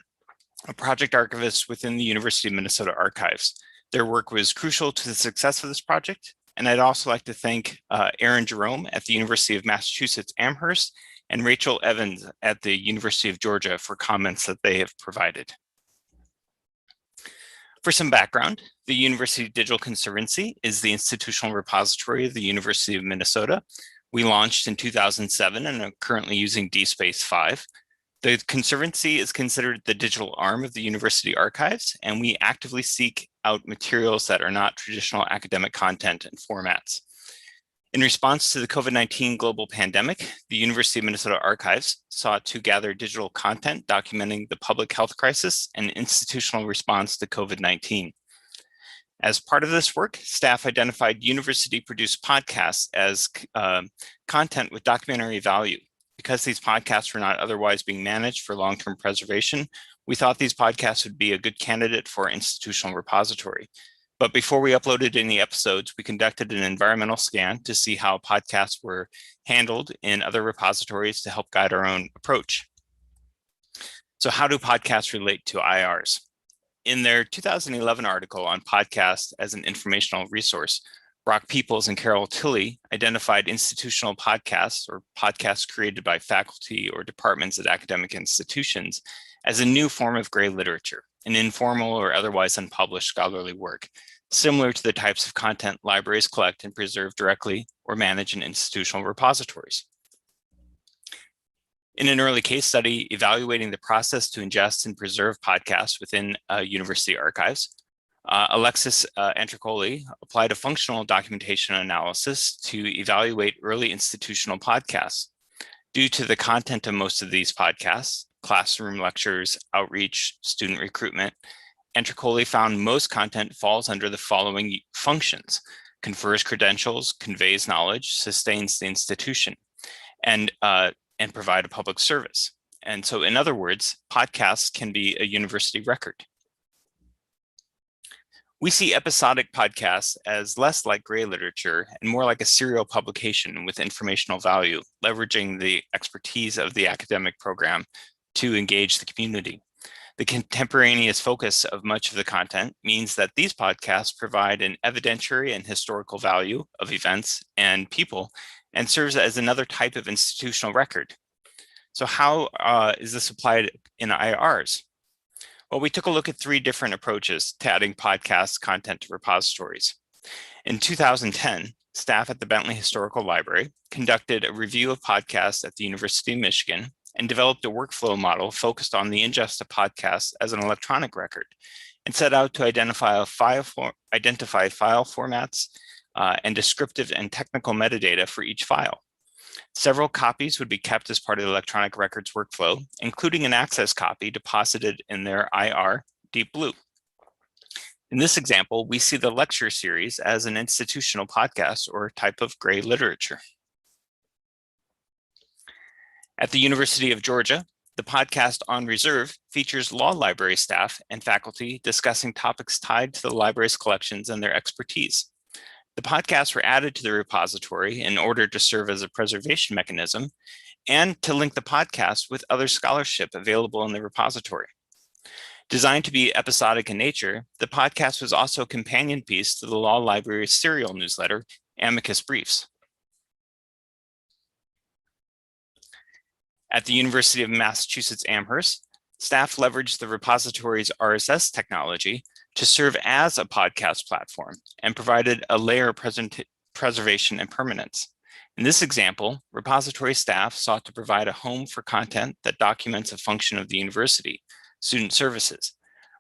a project archivist within the University of Minnesota Archives. Their work was crucial to the success of this project, and I'd also like to thank Aaron Jerome at the University of Massachusetts Amherst and Rachel Evans at the University of Georgia for comments that they have provided. For some background, the University Digital Conservancy is the institutional repository of the University of Minnesota. We launched in 2007 and are currently using DSpace 5. The Conservancy is considered the digital arm of the university archives, and we actively seek out materials that are not traditional academic content and formats. In response to the COVID-19 global pandemic, the University of Minnesota Archives sought to gather digital content documenting the public health crisis and institutional response to COVID-19. As part of this work, staff identified university-produced podcasts as content with documentary value. Because these podcasts were not otherwise being managed for long-term preservation, we thought these podcasts would be a good candidate for an institutional repository. But before we uploaded any episodes, we conducted an environmental scan to see how podcasts were handled in other repositories to help guide our own approach. So how do podcasts relate to IRs? In their 2011 article on podcasts as an informational resource, Brock Peoples and Carol Tilley identified institutional podcasts or podcasts created by faculty or departments at academic institutions as a new form of gray literature, an informal or otherwise unpublished scholarly work, similar to the types of content libraries collect and preserve directly or manage in institutional repositories. In an early case study evaluating the process to ingest and preserve podcasts within university archives, Alexis Antricoli applied a functional documentation analysis to evaluate early institutional podcasts. Due to the content of most of these podcasts, classroom lectures, outreach, student recruitment, Antricoli found most content falls under the following functions: confers credentials, conveys knowledge, sustains the institution, and provide a public service. And so in other words, podcasts can be a university record. We see episodic podcasts as less like gray literature and more like a serial publication with informational value, leveraging the expertise of the academic program to engage the community. The contemporaneous focus of much of the content means that these podcasts provide an evidentiary and historical value of events and people and serves as another type of institutional record. So how is this applied in IRs? Well, we took a look at 3 different approaches to adding podcast content to repositories. In 2010, staff at the Bentley Historical Library conducted a review of podcasts at the University of Michigan and developed a workflow model focused on the ingest of podcasts as an electronic record and set out to identify file formats and descriptive and technical metadata for each file. Several copies would be kept as part of the electronic records workflow, including an access copy deposited in their IR Deep Blue. In this example, we see the lecture series as an institutional podcast or type of gray literature. At the University of Georgia, the podcast On Reserve features law library staff and faculty discussing topics tied to the library's collections and their expertise. The podcasts were added to the repository in order to serve as a preservation mechanism and to link the podcast with other scholarship available in the repository. Designed to be episodic in nature, the podcast was also a companion piece to the Law Library's serial newsletter, Amicus Briefs. At the University of Massachusetts Amherst, staff leveraged the repository's RSS technology to serve as a podcast platform and provided a layer of preservation and permanence. In this example, repository staff sought to provide a home for content that documents a function of the university, student services.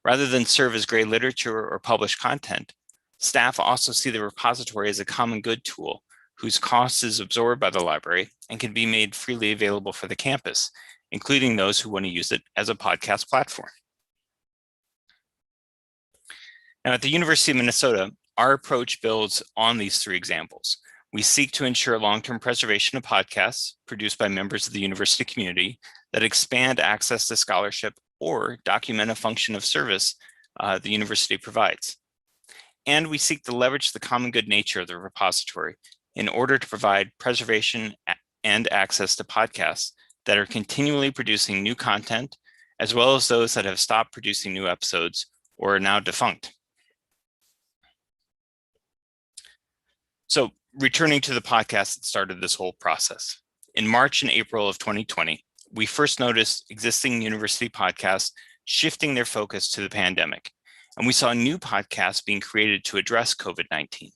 Rather than serve as gray literature or published content, staff also see the repository as a common good tool whose cost is absorbed by the library and can be made freely available for the campus, including those who want to use it as a podcast platform. Now, at the University of Minnesota, our approach builds on these three examples. We seek to ensure long-term preservation of podcasts produced by members of the university community that expand access to scholarship or document a function of service the university provides. And we seek to leverage the common good nature of the repository in order to provide preservation and access to podcasts that are continually producing new content, as well as those that have stopped producing new episodes or are now defunct. So returning to the podcast that started this whole process. In March and April of 2020, we first noticed existing university podcasts shifting their focus to the pandemic, and we saw new podcasts being created to address COVID-19.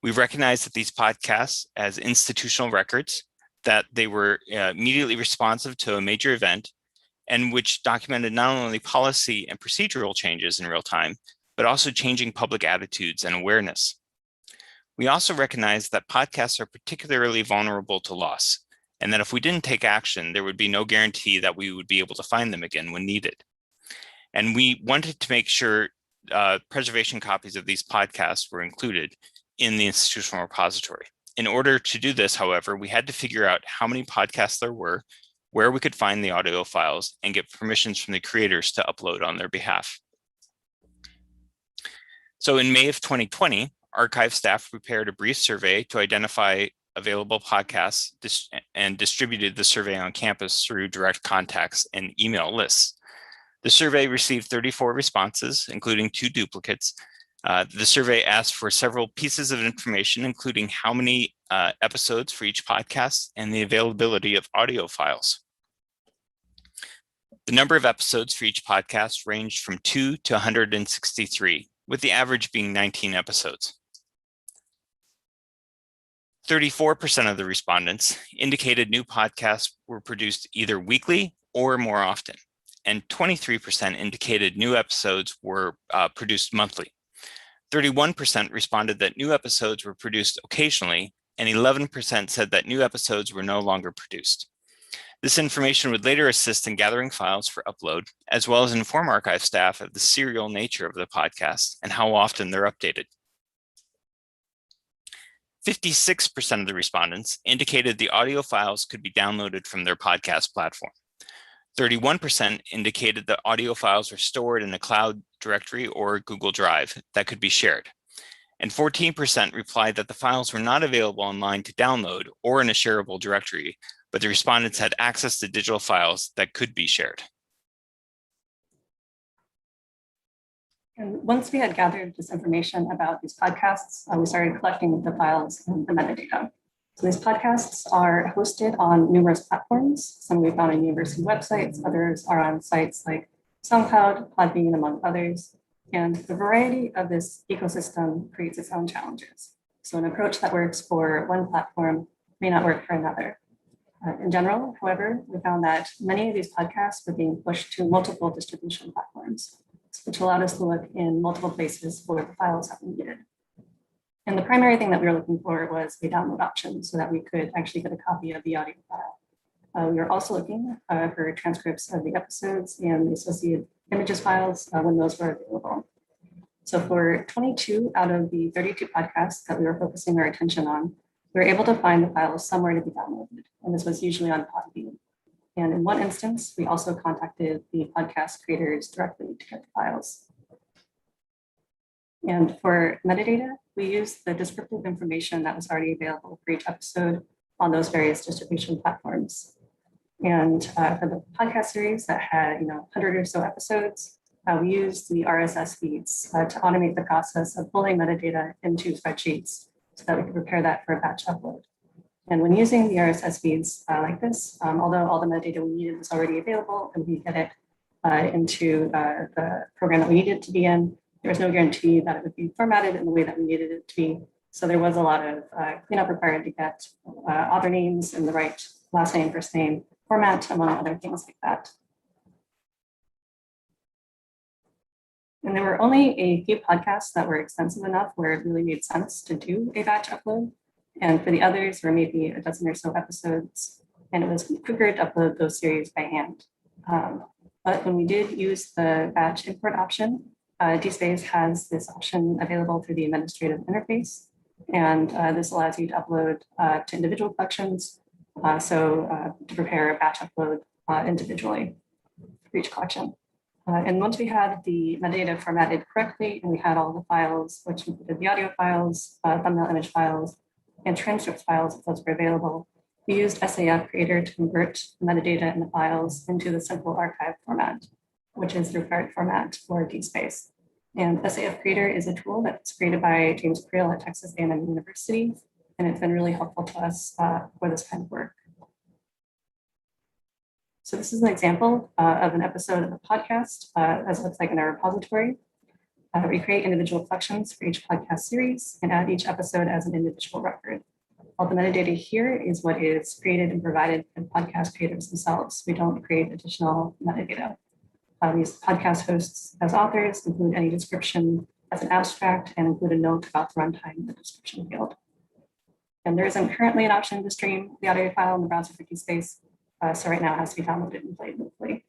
We recognized that these podcasts as institutional records, that they were immediately responsive to a major event, and which documented not only policy and procedural changes in real time, but also changing public attitudes and awareness. We also recognized that podcasts are particularly vulnerable to loss, and that if we didn't take action, there would be no guarantee that we would be able to find them again when needed. And we wanted to make sure preservation copies of these podcasts were included in the institutional repository. In order to do this, however, we had to figure out how many podcasts there were, where we could find the audio files, and get permissions from the creators to upload on their behalf. So in May of 2020, archive staff prepared a brief survey to identify available podcasts and distributed the survey on campus through direct contacts and email lists. The survey received 34 responses, including 2 duplicates. The survey asked for several pieces of information, including how many episodes for each podcast and the availability of audio files. The number of episodes for each podcast ranged from 2 to 163, with the average being 19 episodes. 34% of the respondents indicated new podcasts were produced either weekly or more often, and 23% indicated new episodes were produced monthly. 31% responded that new episodes were produced occasionally, and 11% said that new episodes were no longer produced. This information would later assist in gathering files for upload, as well as inform archive staff of the serial nature of the podcast and how often they're updated. 56% of the respondents indicated the audio files could be downloaded from their podcast platform. 31% indicated that audio files were stored in a cloud directory or Google Drive that could be shared. And 14% replied that the files were not available online to download or in a shareable directory, but the respondents had access to digital files that could be shared.
And once we had gathered this information about these podcasts, we started collecting the files and the metadata. So these podcasts are hosted on numerous platforms. Some we found on university websites, others are on sites like SoundCloud, Podbean, among others. And the variety of this ecosystem creates its own challenges. So an approach that works for one platform may not work for another. In general, however, we found that many of these podcasts were being pushed to multiple distribution platforms, which allowed us to look in multiple places for the files that we needed. And the primary thing that we were looking for was a download option so that we could actually get a copy of the audio file. We were also looking for transcripts of the episodes and the associated images files when those were available. So for 22 out of the 32 podcasts that we were focusing our attention on, we were able to find the files somewhere to be downloaded. And this was usually on Podbean. And in one instance, we also contacted the podcast creators directly to get the files. And for metadata, we used the descriptive information that was already available for each episode on those various distribution platforms. And for the podcast series that had 100 or so episodes, we used the RSS feeds to automate the process of pulling metadata into spreadsheets so that we could prepare that for a batch upload. And when using the RSS feeds like this, although all the metadata we needed was already available and we get it into the program that we needed it to be in, there was no guarantee that it would be formatted in the way that we needed it to be. So there was a lot of cleanup required to get author names in the right last name, first name format, among other things like that. And there were only a few podcasts that were extensive enough where it really made sense to do a batch upload. And for the others, there were maybe a dozen or so episodes, and it was quicker to upload those series by hand. But when we did use the batch import option, DSpace has this option available through the administrative interface. And this allows you to upload to individual collections. To prepare a batch upload individually for each collection. And once we had the metadata formatted correctly and we had all the files, which included the audio files, thumbnail image files, and transcript files, if those were available, we used SAF Creator to convert the metadata and the files into the simple archive format, which is the required format for DSpace. And SAF Creator is a tool that's created by James Creel at Texas A&M University, and it's been really helpful to us for this kind of work. So this is an example of an episode of a podcast, as it looks like in our repository. We create individual collections for each podcast series and add each episode as an individual record. All the metadata here is what is created and provided by the podcast creators themselves. We don't create additional metadata. These podcast hosts as authors include any description as an abstract and include a note about the runtime in the description field. And there isn't currently an option to stream the audio file in the browser for DSpace, so right now it has to be downloaded and played locally.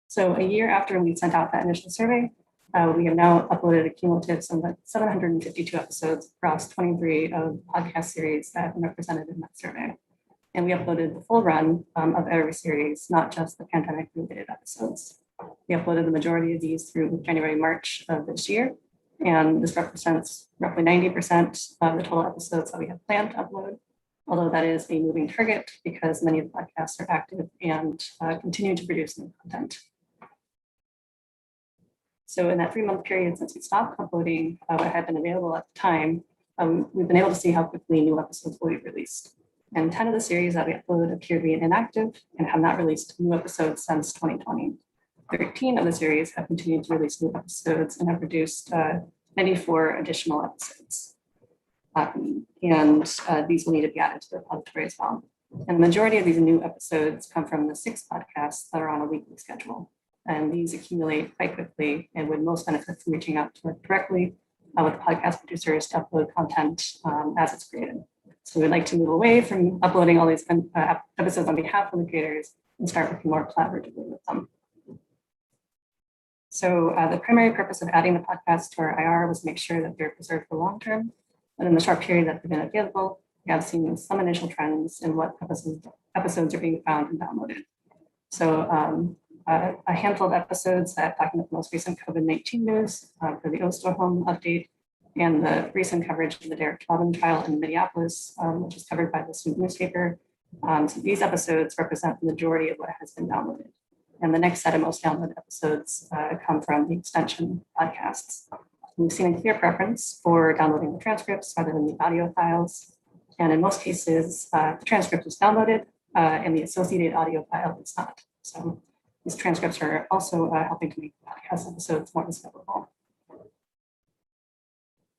So a year after we sent out that initial survey, we have now uploaded a cumulative 752 episodes across 23 of podcast series that have been represented in that survey. And we uploaded the full run of every series, not just the pandemic-related episodes. We uploaded the majority of these through January, March of this year. And this represents roughly 90% of the total episodes that we have planned to upload, although that is a moving target because many of the podcasts are active and continue to produce new content. So in that 3-month period since we stopped uploading what had been available at the time, we've been able to see how quickly new episodes will be released. And 10 of the series that we uploaded appear to be inactive and have not released new episodes since 2020. 13 of the series have continued to release new episodes and have produced 94 additional episodes. These will need to be added to the repository as well. And the majority of these new episodes come from the 6 podcasts that are on a weekly schedule. And these accumulate quite quickly and would most benefit from reaching out to work directly with podcast producers to upload content as it's created. So we'd like to move away from uploading all these episodes on behalf of the creators and start working more collaboratively with them. So the primary purpose of adding the podcast to our IR was to make sure that they're preserved for long term. And in the short period that they've been available, we have seen some initial trends in what episodes are being found and downloaded. So a handful of episodes that document the most recent COVID-19 news for the Osterholm update and the recent coverage of the Derek Chauvin trial in Minneapolis, which is covered by the student newspaper. So these episodes represent the majority of what has been downloaded. And the next set of most downloaded episodes come from the extension podcasts. We've seen a clear preference for downloading the transcripts rather than the audio files. And in most cases, the transcript is downloaded and the associated audio file is not. So these transcripts are also helping to make podcast episodes more discoverable.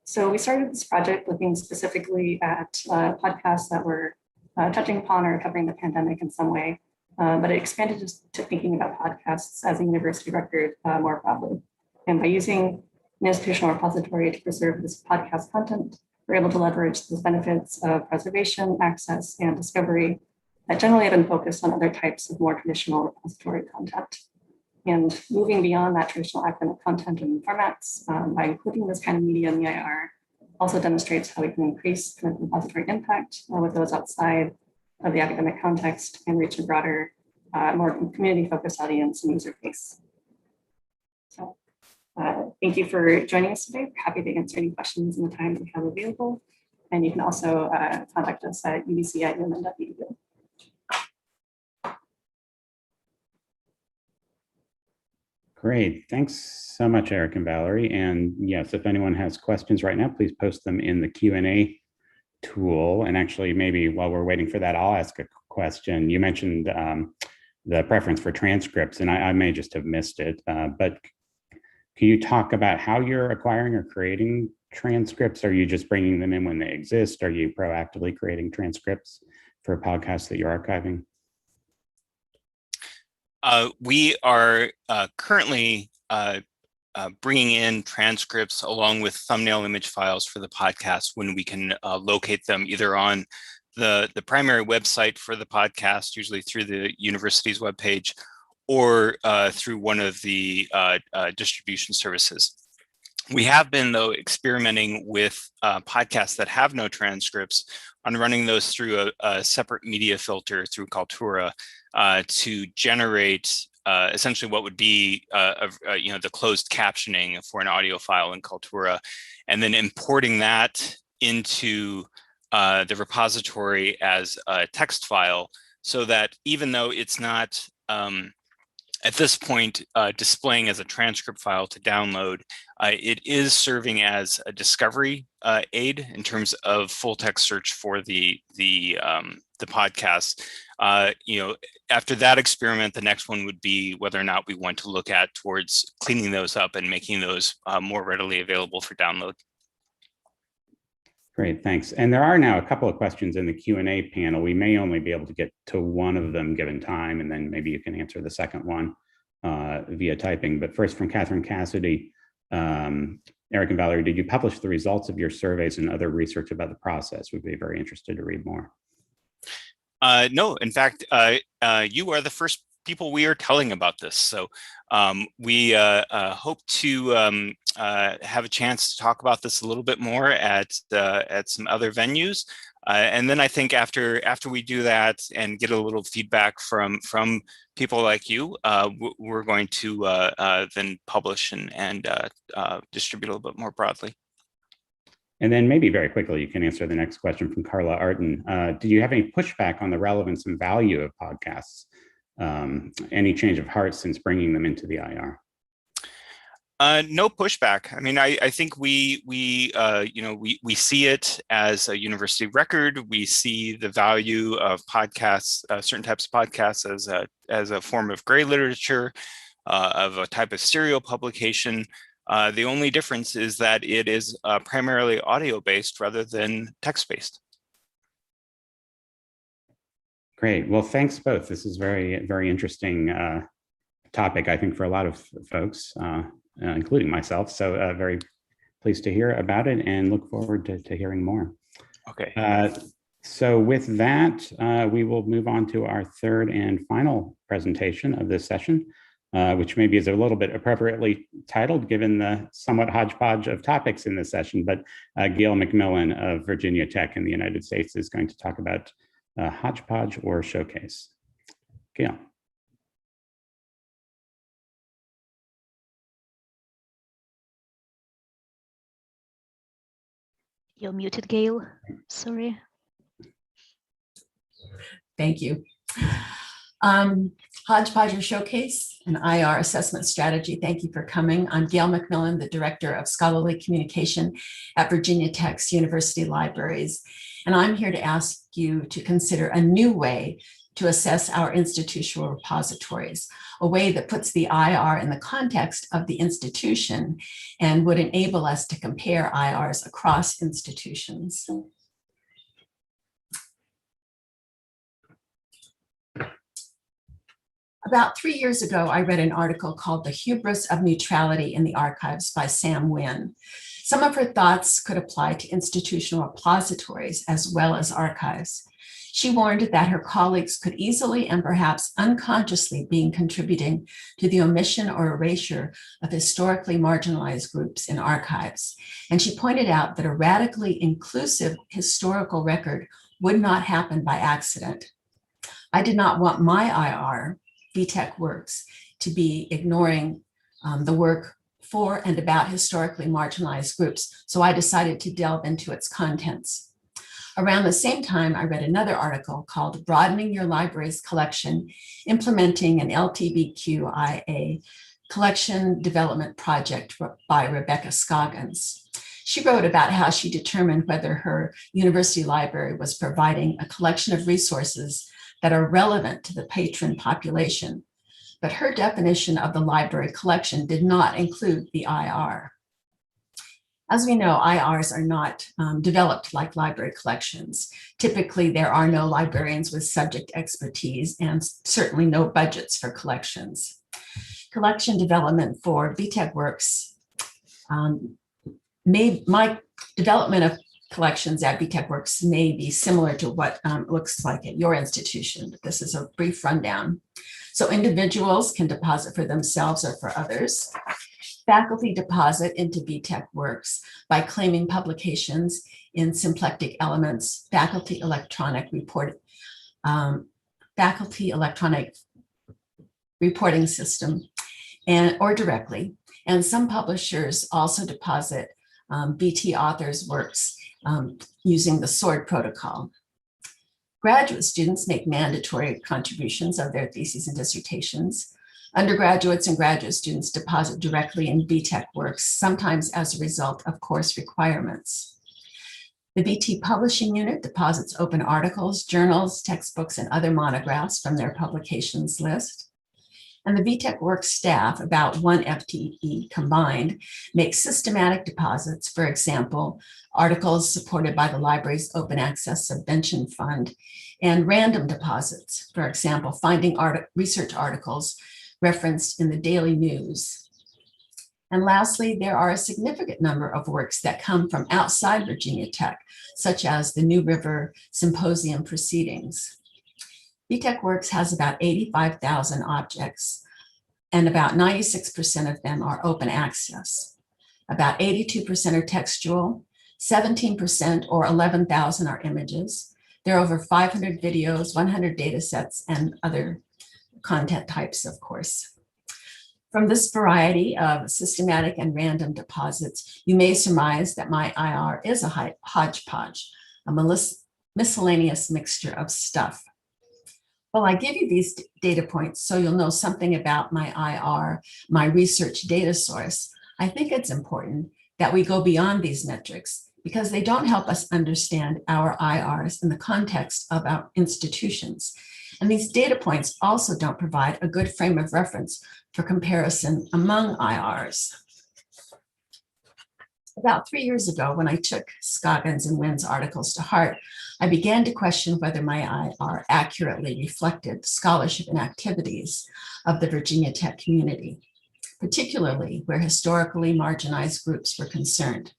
So we started this project looking specifically at podcasts that were touching upon or covering the pandemic in some way, but it expanded to thinking about podcasts as a university record more broadly. And by using an institutional repository to preserve this podcast content, we're able to leverage the benefits of preservation, access, and discovery that generally have been focused on other types of more traditional repository content. And moving beyond that traditional academic content and formats by including this kind of media in the IR also demonstrates how we can increase kind of repository impact with those outside of the academic context and reach a broader, more community-focused audience and user base. So Thank you for joining us today. We're happy to answer any questions in the time that we have available. And you can also contact us at udc@umn.edu.
Great. Thanks so much, Eric and Valerie. And yes, if anyone has questions right now, please post them in the Q&A tool. And actually, maybe while we're waiting for that, I'll ask a question. You mentioned the preference for transcripts, and I may just have missed it, but can you talk about how you're acquiring or creating transcripts? Are you just bringing them in when they exist? Are you proactively creating transcripts for podcasts that you're archiving?
We are currently bringing in transcripts along with thumbnail image files for the podcast when we can locate them either on the primary website for the podcast, usually through the university's webpage, or through one of the distribution services. We have been, though, experimenting with podcasts that have no transcripts on running those through a separate media filter through Kaltura to generate essentially what would be the closed captioning for an audio file in Kaltura, and then importing that into the repository as a text file, so that even though it's not at this point displaying as a transcript file to download, it is serving as a discovery aid in terms of full text search for the podcast. After that experiment, the next one would be whether or not we want to look at towards cleaning those up and making those more readily available for download.
Great, thanks. And there are now a couple of questions in the Q&A panel. We may only be able to get to one of them given time, and then maybe you can answer the second one via typing. But first, from Catherine Cassidy, Eric and Valerie, did you publish the results of your surveys and other research about the process? We'd be very interested to read more.
No, in fact, you are the first people we are telling about this. So we hope to have a chance to talk about this a little bit more at some other venues. And then I think after we do that and get a little feedback from people like you, we're going to then publish and distribute a little bit more broadly.
And then maybe very quickly, you can answer the next question from Carla Arden. Do you have any pushback on the relevance and value of podcasts? Any change of heart since bringing them into the IR?
No pushback. I mean, I think we see it as a university record. We see the value of podcasts, certain types of podcasts, as a form of gray literature, of a type of serial publication. The only difference is that it is primarily audio-based rather than text-based.
Great. Well, thanks both. This is very, very interesting topic, I think, for a lot of folks, including myself. So very pleased to hear about it and look forward to hearing more.
Okay.
So with that, we will move on to our third and final presentation of this session, which maybe is a little bit appropriately titled given the somewhat hodgepodge of topics in this session. But Gail McMillan of Virginia Tech in the United States is going to talk about hodgepodge or showcase. Gail.
You're muted, Gail. Sorry.
Thank you. Hodgepodge or Showcase, an IR assessment strategy. Thank you for coming. I'm Gail McMillan, the Director of Scholarly Communication at Virginia Tech's University Libraries. And I'm here to ask you to consider a new way to assess our institutional repositories, a way that puts the IR in the context of the institution and would enable us to compare IRs across institutions. About 3 years ago, I read an article called The Hubris of Neutrality in the Archives by Sam Wynn. Some of her thoughts could apply to institutional repositories as well as archives. She warned that her colleagues could easily and perhaps unconsciously be contributing to the omission or erasure of historically marginalized groups in archives. And she pointed out that a radically inclusive historical record would not happen by accident. I did not want my IR, VTech Works, to be ignoring the work for and about historically marginalized groups, so I decided to delve into its contents. Around the same time, I read another article called Broadening Your Library's Collection, Implementing an LGBTQIA Collection Development Project by Rebecca Scoggins. She wrote about how she determined whether her university library was providing a collection of resources that are relevant to the patron population. But her definition of the library collection did not include the IR. As we know, IRs are not developed like library collections. Typically, there are no librarians with subject expertise and certainly no budgets for collections. Collection development for BTEC works, my development of collections at BTEC Works may be similar to what it looks like at your institution, but this is a brief rundown. So individuals can deposit for themselves or for others. Faculty deposit into BTEC Works by claiming publications in symplectic elements, faculty electronic reporting system, or directly. And some publishers also deposit BT authors' works using the SWORD protocol. Graduate students make mandatory contributions of their theses and dissertations. Undergraduates and graduate students deposit directly in BTEC Works, sometimes as a result of course requirements. The BT Publishing Unit deposits open articles, journals, textbooks, and other monographs from their publications list. And the BTEC Works staff, about 1 FTE combined, make systematic deposits, for example, articles supported by the library's Open Access Subvention Fund, and random deposits, for example, finding research articles referenced in the daily news. And lastly, there are a significant number of works that come from outside Virginia Tech, such as the New River Symposium proceedings. BTEC Works has about 85,000 objects, and about 96% of them are open access. About 82% are textual, 17% or 11,000 are images. There are over 500 videos, 100 data sets, and other content types, of course. From this variety of systematic and random deposits, you may surmise that my IR is a hodgepodge, a miscellaneous mixture of stuff. Well, I give you these data points so you'll know something about my IR, my research data source. I think it's important that we go beyond these metrics because they don't help us understand our IRs in the context of our institutions. And these data points also don't provide a good frame of reference for comparison among IRs. About 3 years ago, when I took Scoggins and Wynn's articles to heart, I began to question whether my IR accurately reflected the scholarship and activities of the Virginia Tech community, particularly where historically marginalized groups were concerned.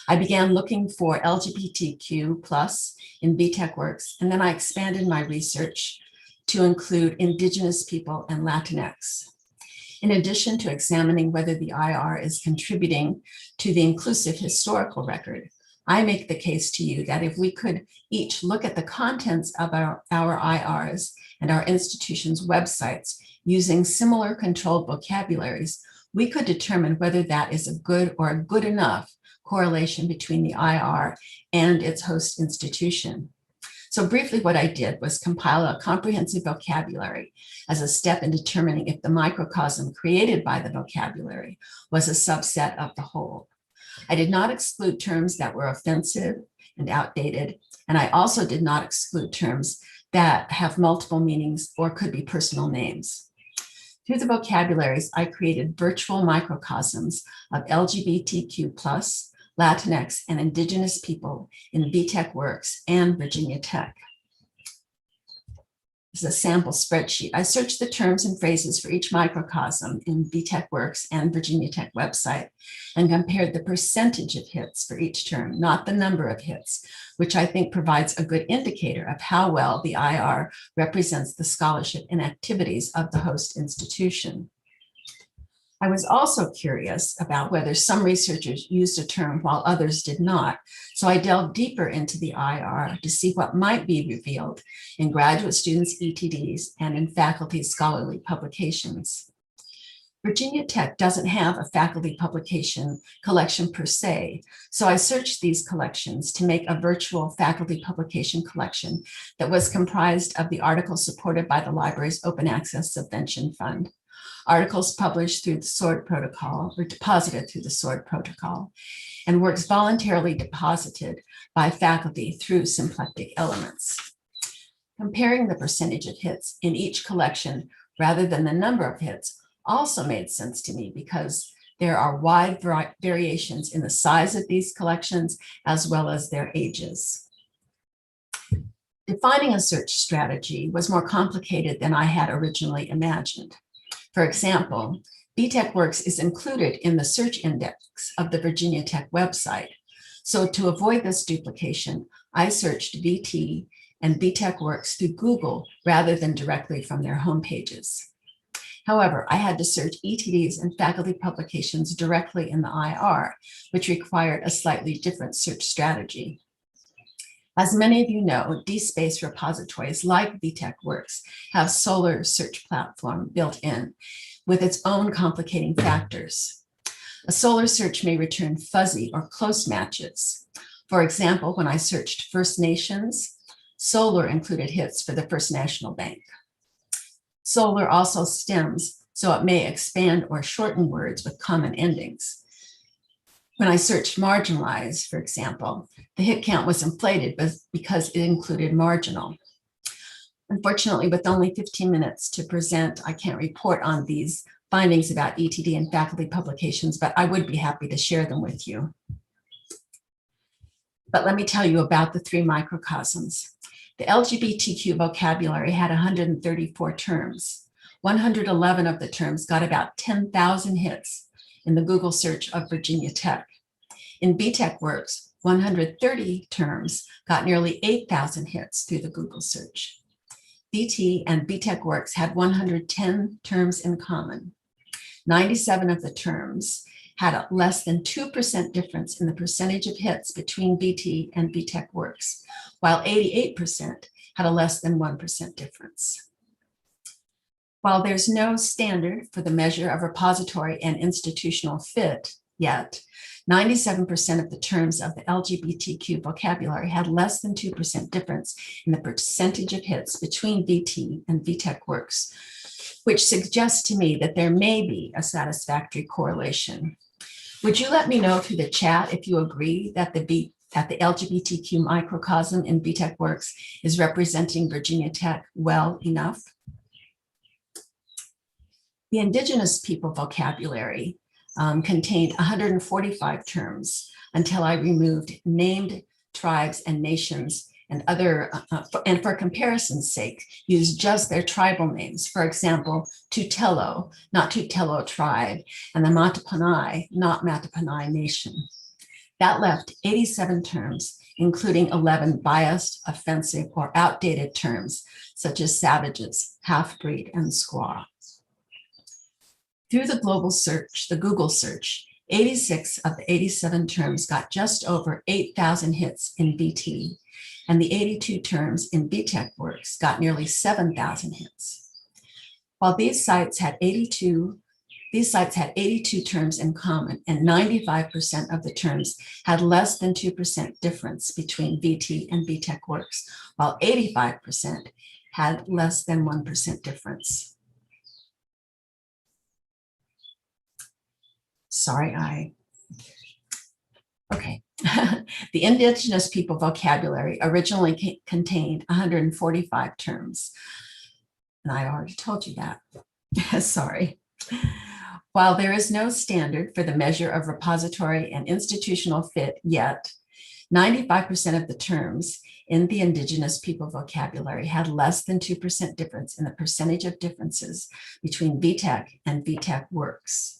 I began looking for LGBTQ+ in BTEC Works, and then I expanded my research to include Indigenous people and Latinx. In addition to examining whether the IR is contributing to the inclusive historical record, I make the case to you that if we could each look at the contents of our IRs and our institution's websites using similar controlled vocabularies, we could determine whether that is a good or a good enough correlation between the IR and its host institution. So briefly, what I did was compile a comprehensive vocabulary as a step in determining if the microcosm created by the vocabulary was a subset of the whole. I did not exclude terms that were offensive and outdated, and I also did not exclude terms that have multiple meanings or could be personal names. Through the vocabularies, I created virtual microcosms of LGBTQ+, Latinx, and Indigenous people in BTEC Works and Virginia Tech. This is a sample spreadsheet. I searched the terms and phrases for each microcosm in BTEC Works and Virginia Tech website and compared the percentage of hits for each term, not the number of hits, which I think provides a good indicator of how well the IR represents the scholarship and activities of the host institution. I was also curious about whether some researchers used a term while others did not, so I delved deeper into the IR to see what might be revealed in graduate students' ETDs and in faculty scholarly publications. Virginia Tech doesn't have a faculty publication collection per se, so I searched these collections to make a virtual faculty publication collection that was comprised of the articles supported by the library's Open Access Subvention Fund, articles published through the SWORD protocol or deposited through the SWORD protocol, and works voluntarily deposited by faculty through symplectic elements. Comparing the percentage of hits in each collection rather than the number of hits also made sense to me because there are wide variations in the size of these collections as well as their ages. Defining a search strategy was more complicated than I had originally imagined. For example, VTech Works is included in the search index of the Virginia Tech website. So to avoid this duplication, I searched VT and VTech Works through Google rather than directly from their homepages. However, I had to search ETDs and faculty publications directly in the IR, which required a slightly different search strategy. As many of you know, DSpace repositories like VTech Works have Solr search platform built in with its own complicating factors. A Solr search may return fuzzy or close matches. For example, when I searched First Nations, Solr included hits for the First National Bank. Solr also stems, so it may expand or shorten words with common endings. When I searched marginalized, for example, the hit count was inflated because it included marginal. Unfortunately, with only 15 minutes to present, I can't report on these findings about ETD and faculty publications, but I would be happy to share them with you. But let me tell you about the 3 microcosms. The LGBTQ vocabulary had 134 terms. 111 of the terms got about 10,000 hits in the Google search of Virginia Tech. In VTech Works, 130 terms got nearly 8,000 hits through the Google search. VT and VTech Works had 110 terms in common. 97 of the terms had a less than 2% difference in the percentage of hits between VT and VTech Works, while 88% had a less than 1% difference. While there's no standard for the measure of repository and institutional fit yet, 97% of the terms of the LGBTQ vocabulary had less than 2% difference in the percentage of hits between VT and VTech Works, which suggests to me that there may be a satisfactory correlation. Would you let me know through the chat if you agree that the LGBTQ microcosm in VTech Works is representing Virginia Tech well enough? The Indigenous people vocabulary contained 145 terms until I removed named tribes and nations and other, and for comparison's sake, use just their tribal names. For example, Tutelo, not Tutelo tribe, and the Mattapanai, not Mattapanai nation. That left 87 terms, including 11 biased, offensive, or outdated terms, such as savages, half-breed, and squaw. Through the global search, the Google search, 86 of the 87 terms got just over 8,000 hits in VT, and the 82 terms in VTech Works got nearly 7,000 hits. While these sites had 82 terms in common, and 95% of the terms had less than 2% difference between VT and VTech Works, while 85% had less than 1% difference. Okay. The Indigenous people vocabulary originally contained 145 terms. And I already told you that. Sorry. While there is no standard for the measure of repository and institutional fit yet, 95% of the terms in the Indigenous people vocabulary had less than 2% difference in the percentage of differences between VTech and VTech Works.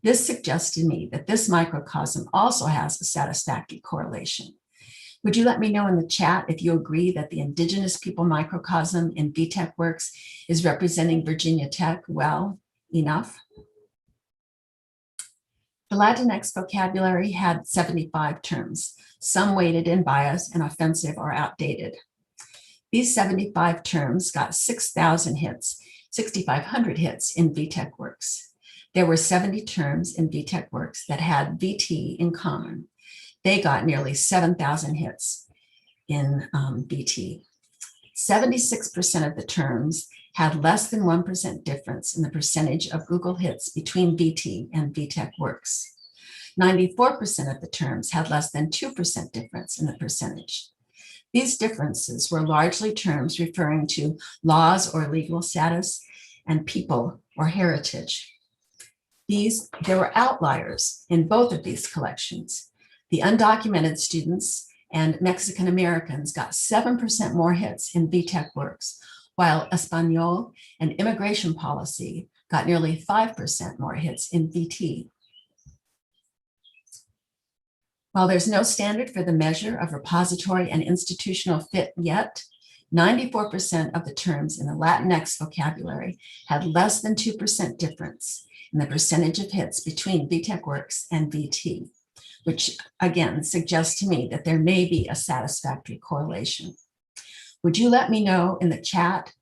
This suggests to me that this microcosm also has a satisfactory correlation. Would you let me know in the chat if you agree that the Indigenous people microcosm in VTech Works is representing Virginia Tech well enough? The Latinx vocabulary had 75 terms, some weighted in bias and offensive or outdated. These 75 terms got 6,000 hits, 6,500 hits in VTech Works. There were 70 terms in VTech Works that had VT in common. They got nearly 7,000 hits in VT. 76% of the terms had less than 1% difference in the percentage of Google hits between VT and VTech Works. 94% of the terms had less than 2% difference in the percentage. These differences were largely terms referring to laws or legal status and people or heritage. There were outliers in both of these collections. The undocumented students and Mexican Americans got 7% more hits in VTech Works, while Espanol and immigration policy got nearly 5% more hits in VT. While there's no standard for the measure of repository and institutional fit yet, 94% of the terms in the Latinx vocabulary had less than 2% difference in the percentage of hits between VTech Works and VT, which again suggests to me that there may be a satisfactory correlation. Would you let me know in the chat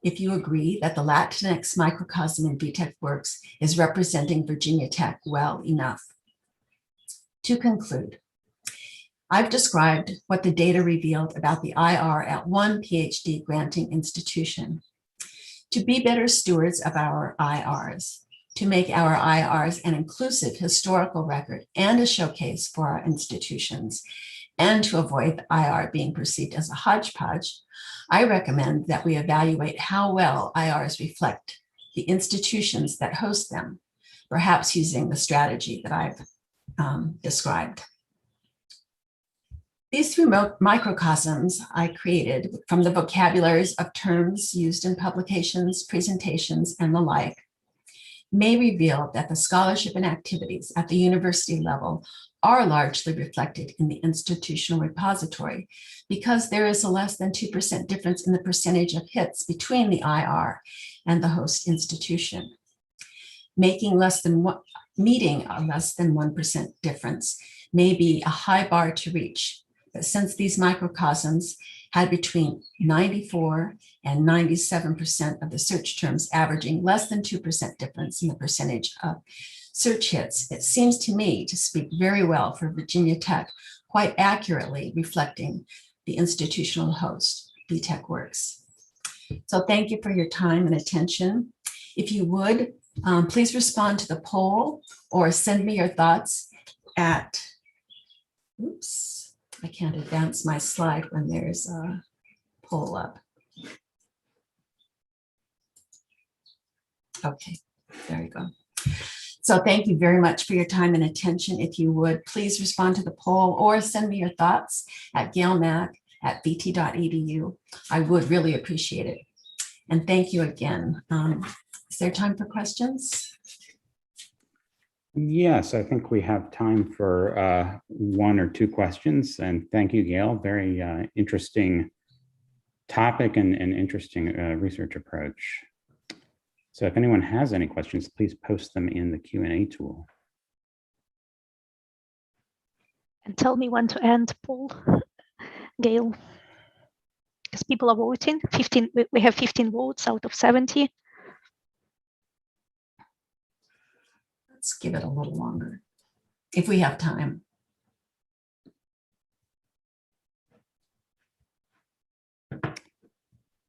if you agree that the Latinx microcosm in VTech Works is representing Virginia Tech well enough? To conclude, I've described what the data revealed about the IR at one PhD granting institution. To be better stewards of our IRs, to make our IRs an inclusive historical record and a showcase for our institutions, and to avoid the IR being perceived as a hodgepodge, I recommend that we evaluate how well IRs reflect the institutions that host them, perhaps using the strategy that I've described. These three microcosms I created from the vocabularies of terms used in publications, presentations, and the like may reveal that the scholarship and activities at the university level are largely reflected in the institutional repository because there is a less than 2% difference in the percentage of hits between the IR and the host institution. Meeting a less than 1% difference may be a high bar to reach, but since these microcosms had between 94 and 97% of the search terms averaging less than 2% difference in the percentage of search hits, it seems to me to speak very well for Virginia Tech, quite accurately reflecting the institutional host, VTech Works. So thank you for your time and attention. If you would, please respond to the poll or send me your thoughts at, oops, I can't advance my slide when there's a poll up. Okay, there you go. So thank you very much for your time and attention. If you would, please respond to the poll or send me your thoughts at gailmack@vt.edu. I would really appreciate it. And thank you again. Is there time for questions?
Yes, I think we have time for one or two questions. And thank you, Gail. Very interesting topic and interesting research approach. So if anyone has any questions, please post them in the Q&A tool.
And tell me when to end, Paul, Gail, because people are voting. 15. We have 15 votes out of 70.
Let's give it a little longer, if we have time.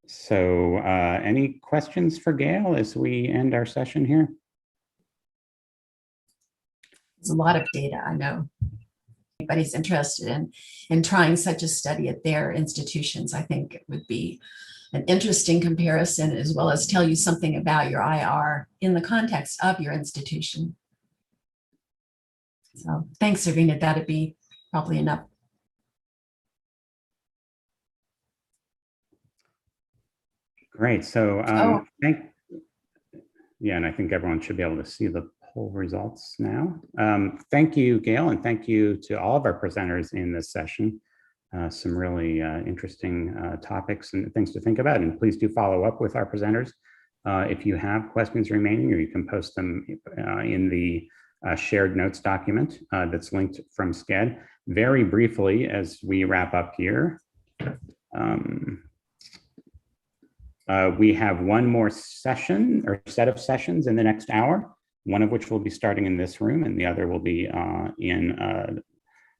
So any questions for Gail as we end our session here?
There's a lot of data, I know. Anybody's interested in trying such a study at their institutions, I think it would be an interesting comparison, as well as tell you something about your IR in the context of your institution. So thanks, Serena. That'd be probably enough.
Great. So yeah, and I think everyone should be able to see the poll results now. Thank you, Gail, and thank you to all of our presenters in this session. Some really interesting topics and things to think about. And please do follow up with our presenters if you have questions remaining, or you can post them in the shared notes document that's linked from SCED. Very briefly, as we wrap up here, we have one more session or set of sessions in the next hour. one of which will be starting in this room, and the other will be in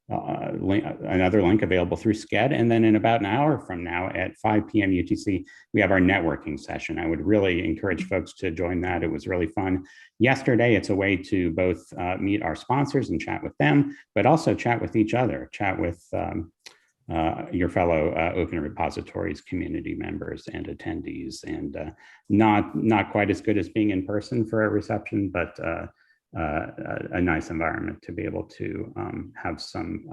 another link available through Sched. And then in about an hour from now at 5 p.m. UTC, we have our networking session. I would really encourage folks to join that. It was really fun yesterday. It's a way to both meet our sponsors and chat with them, but also chat with each other, chat with your fellow Open Repositories community members and attendees, and not quite as good as being in person for a reception, but a nice environment to be able to have some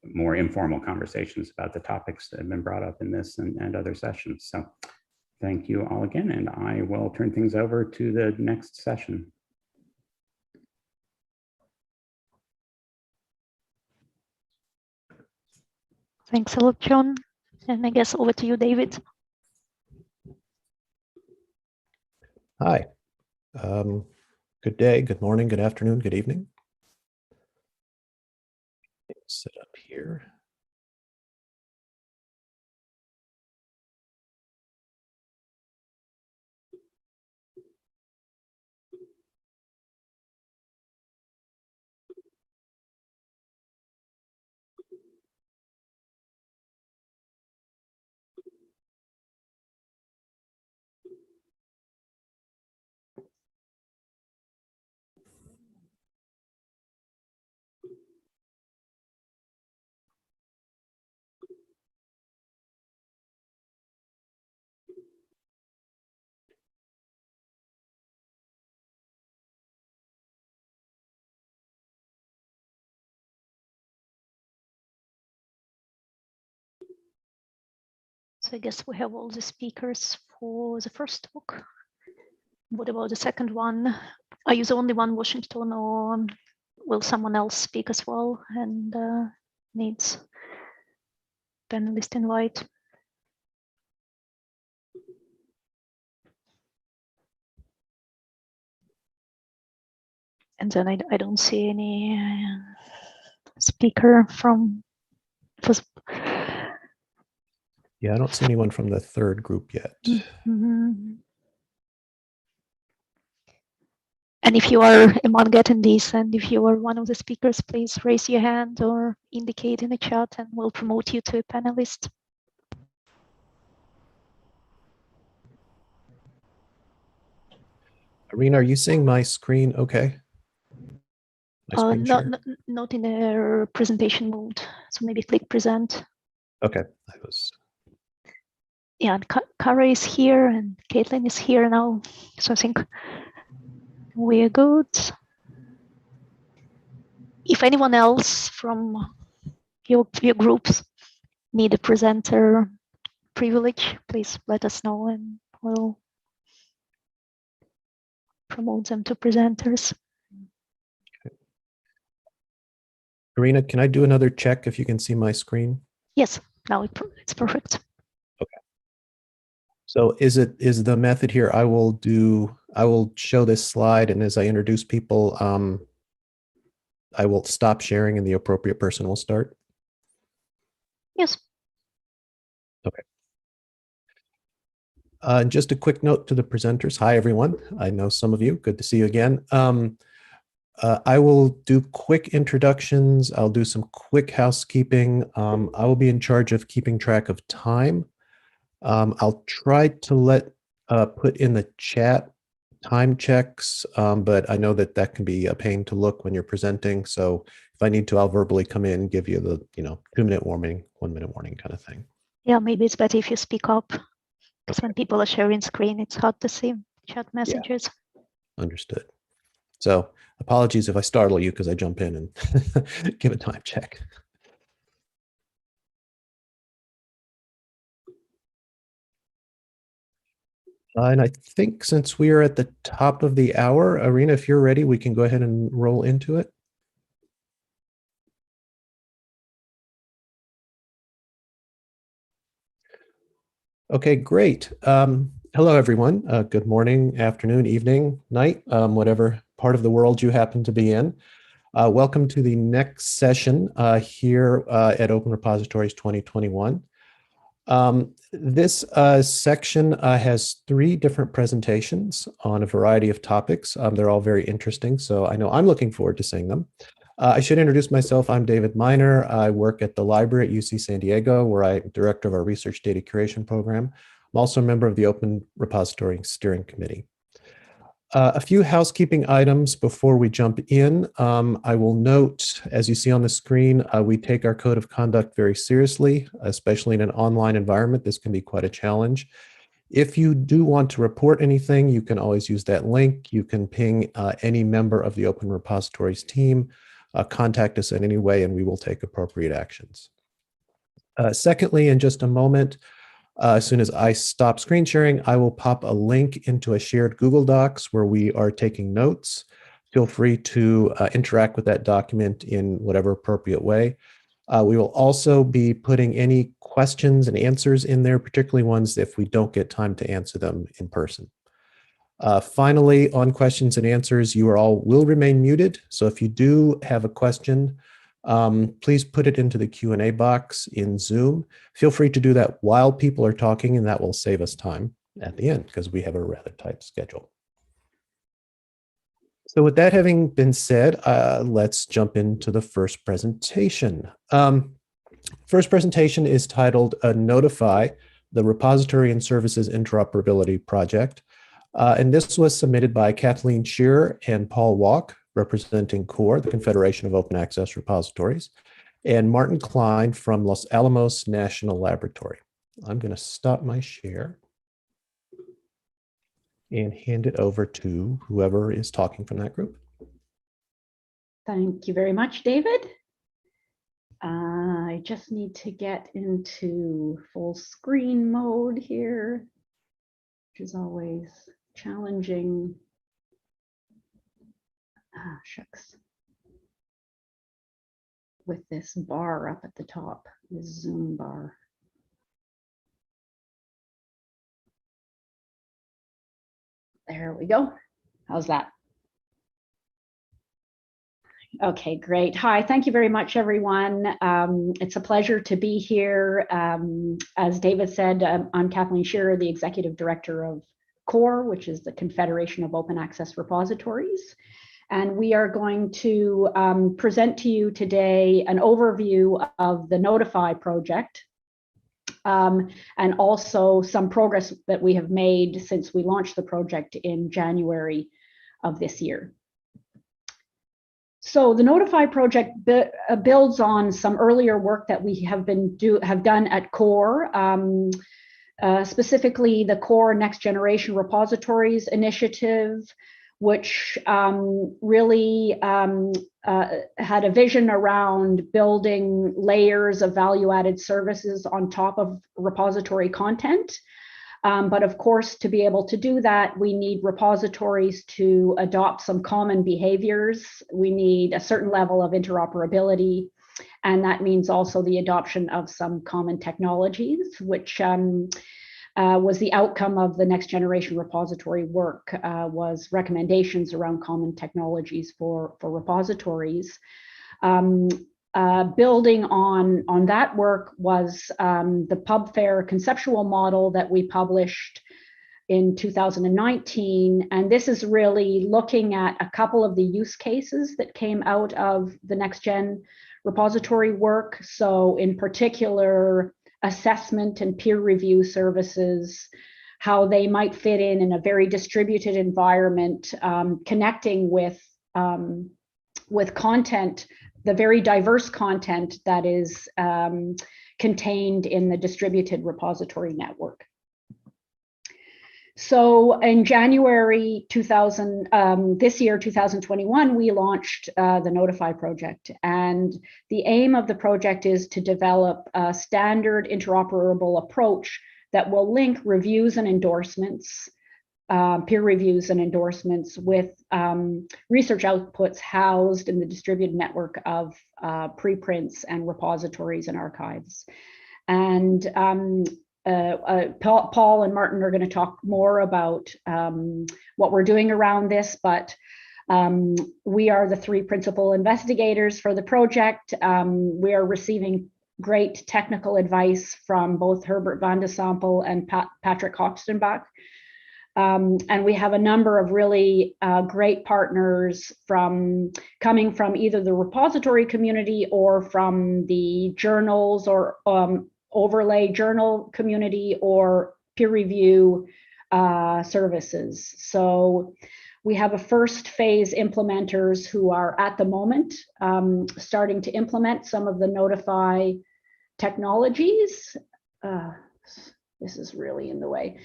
more informal conversations about the topics that have been brought up in this and other sessions. So thank you all again, and I will turn things over to the next session.
Thanks a lot, John. And I guess over to you, David.
Hi. Good day, good morning, good afternoon, good evening. Sit up here.
So I guess we have all the speakers for the first talk. What about the second one? Are you the only one Washington, or will someone else speak as well and needs panelist invite? And then I don't see any speaker from first.
Yeah, I don't see anyone from the third group yet.
Mm-hmm. And if you are among attendees and if you are one of the speakers, please raise your hand or indicate in the chat and we'll promote you to a panelist.
Irina, are you seeing my screen okay?
Not in a presentation mode. So maybe click present.
Okay, I was.
Yeah, and Kara is here and Caitlin is here now. So I think we're good. If anyone else from your groups need a presenter privilege, please let us know and we'll promote them to presenters.
Okay. Irina, can I do another check if you can see my screen?
Yes, now it's perfect.
Okay. So is the method here, I will show this slide, and as I introduce people, I will stop sharing and the appropriate person will start?
Yes.
Okay. Just a quick note to the presenters. Hi, everyone. I know some of you. Good to see you again. I will do quick introductions. I'll do some quick housekeeping. I will be in charge of keeping track of time. I'll try to put in the chat time checks, but I know that can be a pain to look when you're presenting. So if I need to, I'll verbally come in, give you the 2-minute warning, 1-minute warning kind of thing.
Yeah, maybe it's better if you speak up, because when people are sharing screen, it's hard to see chat messages.
Yeah. Understood. So apologies if I startle you because I jump in and give a time check. And I think since we are at the top of the hour, Irina, if you're ready, we can go ahead and roll into it. Okay, great. Hello, everyone. Good morning, afternoon, evening, night, whatever part of the world you happen to be in. Welcome to the next session here at Open Repositories 2021. This section has 3 different presentations on a variety of topics. They're all very interesting, so I know I'm looking forward to seeing them. I should introduce myself. I'm David Miner. I work at the library at UC San Diego, where I'm director of our research data curation program. I'm also a member of the Open Repository Steering Committee. A few housekeeping items before we jump in. I will note, as you see on the screen, we take our code of conduct very seriously, especially in an online environment. This can be quite a challenge. If you do want to report anything, you can always use that link. You can ping any member of the Open Repositories team, contact us in any way, and we will take appropriate actions. Secondly, in just a moment, as soon as I stop screen sharing, I will pop a link into a shared Google Docs where we are taking notes. Feel free to interact with that document in whatever appropriate way. We will also be putting any questions and answers in there, particularly ones if we don't get time to answer them in person. Finally, on questions and answers, you all will remain muted. So if you do have a question, please put it into the Q&A box in Zoom. Feel free to do that while people are talking, and that will save us time at the end because we have a rather tight schedule. So with that having been said, let's jump into the first presentation. First presentation is titled Notify, the Repository and Services Interoperability Project. And this was submitted by Kathleen Shearer and Paul Walk, representing CORE, the Confederation of Open Access Repositories, and Martin Klein from Los Alamos National Laboratory. I'm going to stop my share and hand it over to whoever is talking from that group.
Thank you very much, David. I just need to get into full screen mode here, which is always challenging. Shucks. With this bar up at the top, this Zoom bar. There we go. How's that? Okay, great. Hi, thank you very much, everyone. It's a pleasure to be here. As David said, I'm Kathleen Shearer, the Executive Director of CORE, which is the Confederation of Open Access Repositories. And we are going to present to you today an overview of the Notify project, and also some progress that we have made since we launched the project in January of this year. So the Notify project builds on some earlier work that we have done at CORE, specifically the CORE Next Generation Repositories initiative, which really had a vision around building layers of value-added services on top of repository content. But of course, to be able to do that, we need repositories to adopt some common behaviors. We need a certain level of interoperability, and that means also the adoption of some common technologies, which was the outcome of the next generation repository work, was recommendations around common technologies for repositories. Building on that work was the PubFair conceptual model that we published in 2019. And this is really looking at a couple of the use cases that came out of the next gen repository work. So in particular, assessment and peer review services, how they might fit in a very distributed environment, connecting with content, the very diverse content that is contained in the distributed repository network. So in January this year, 2021, we launched the Notify project. And the aim of the project is to develop a standard interoperable approach that will link reviews and endorsements, peer reviews and endorsements with research outputs housed in the distributed network of preprints and repositories and archives. And Paul and Martin are going to talk more about what we're doing around this, but we are the 3 principal investigators for the project. We are receiving great technical advice from both Herbert van de Sample and Patrick Hoxtenbach. And we have a number of really great partners coming from either the repository community or from the journals or overlay journal community or peer review services. So we have a first phase implementers who are at the moment starting to implement some of the Notify technologies. This is really in the way.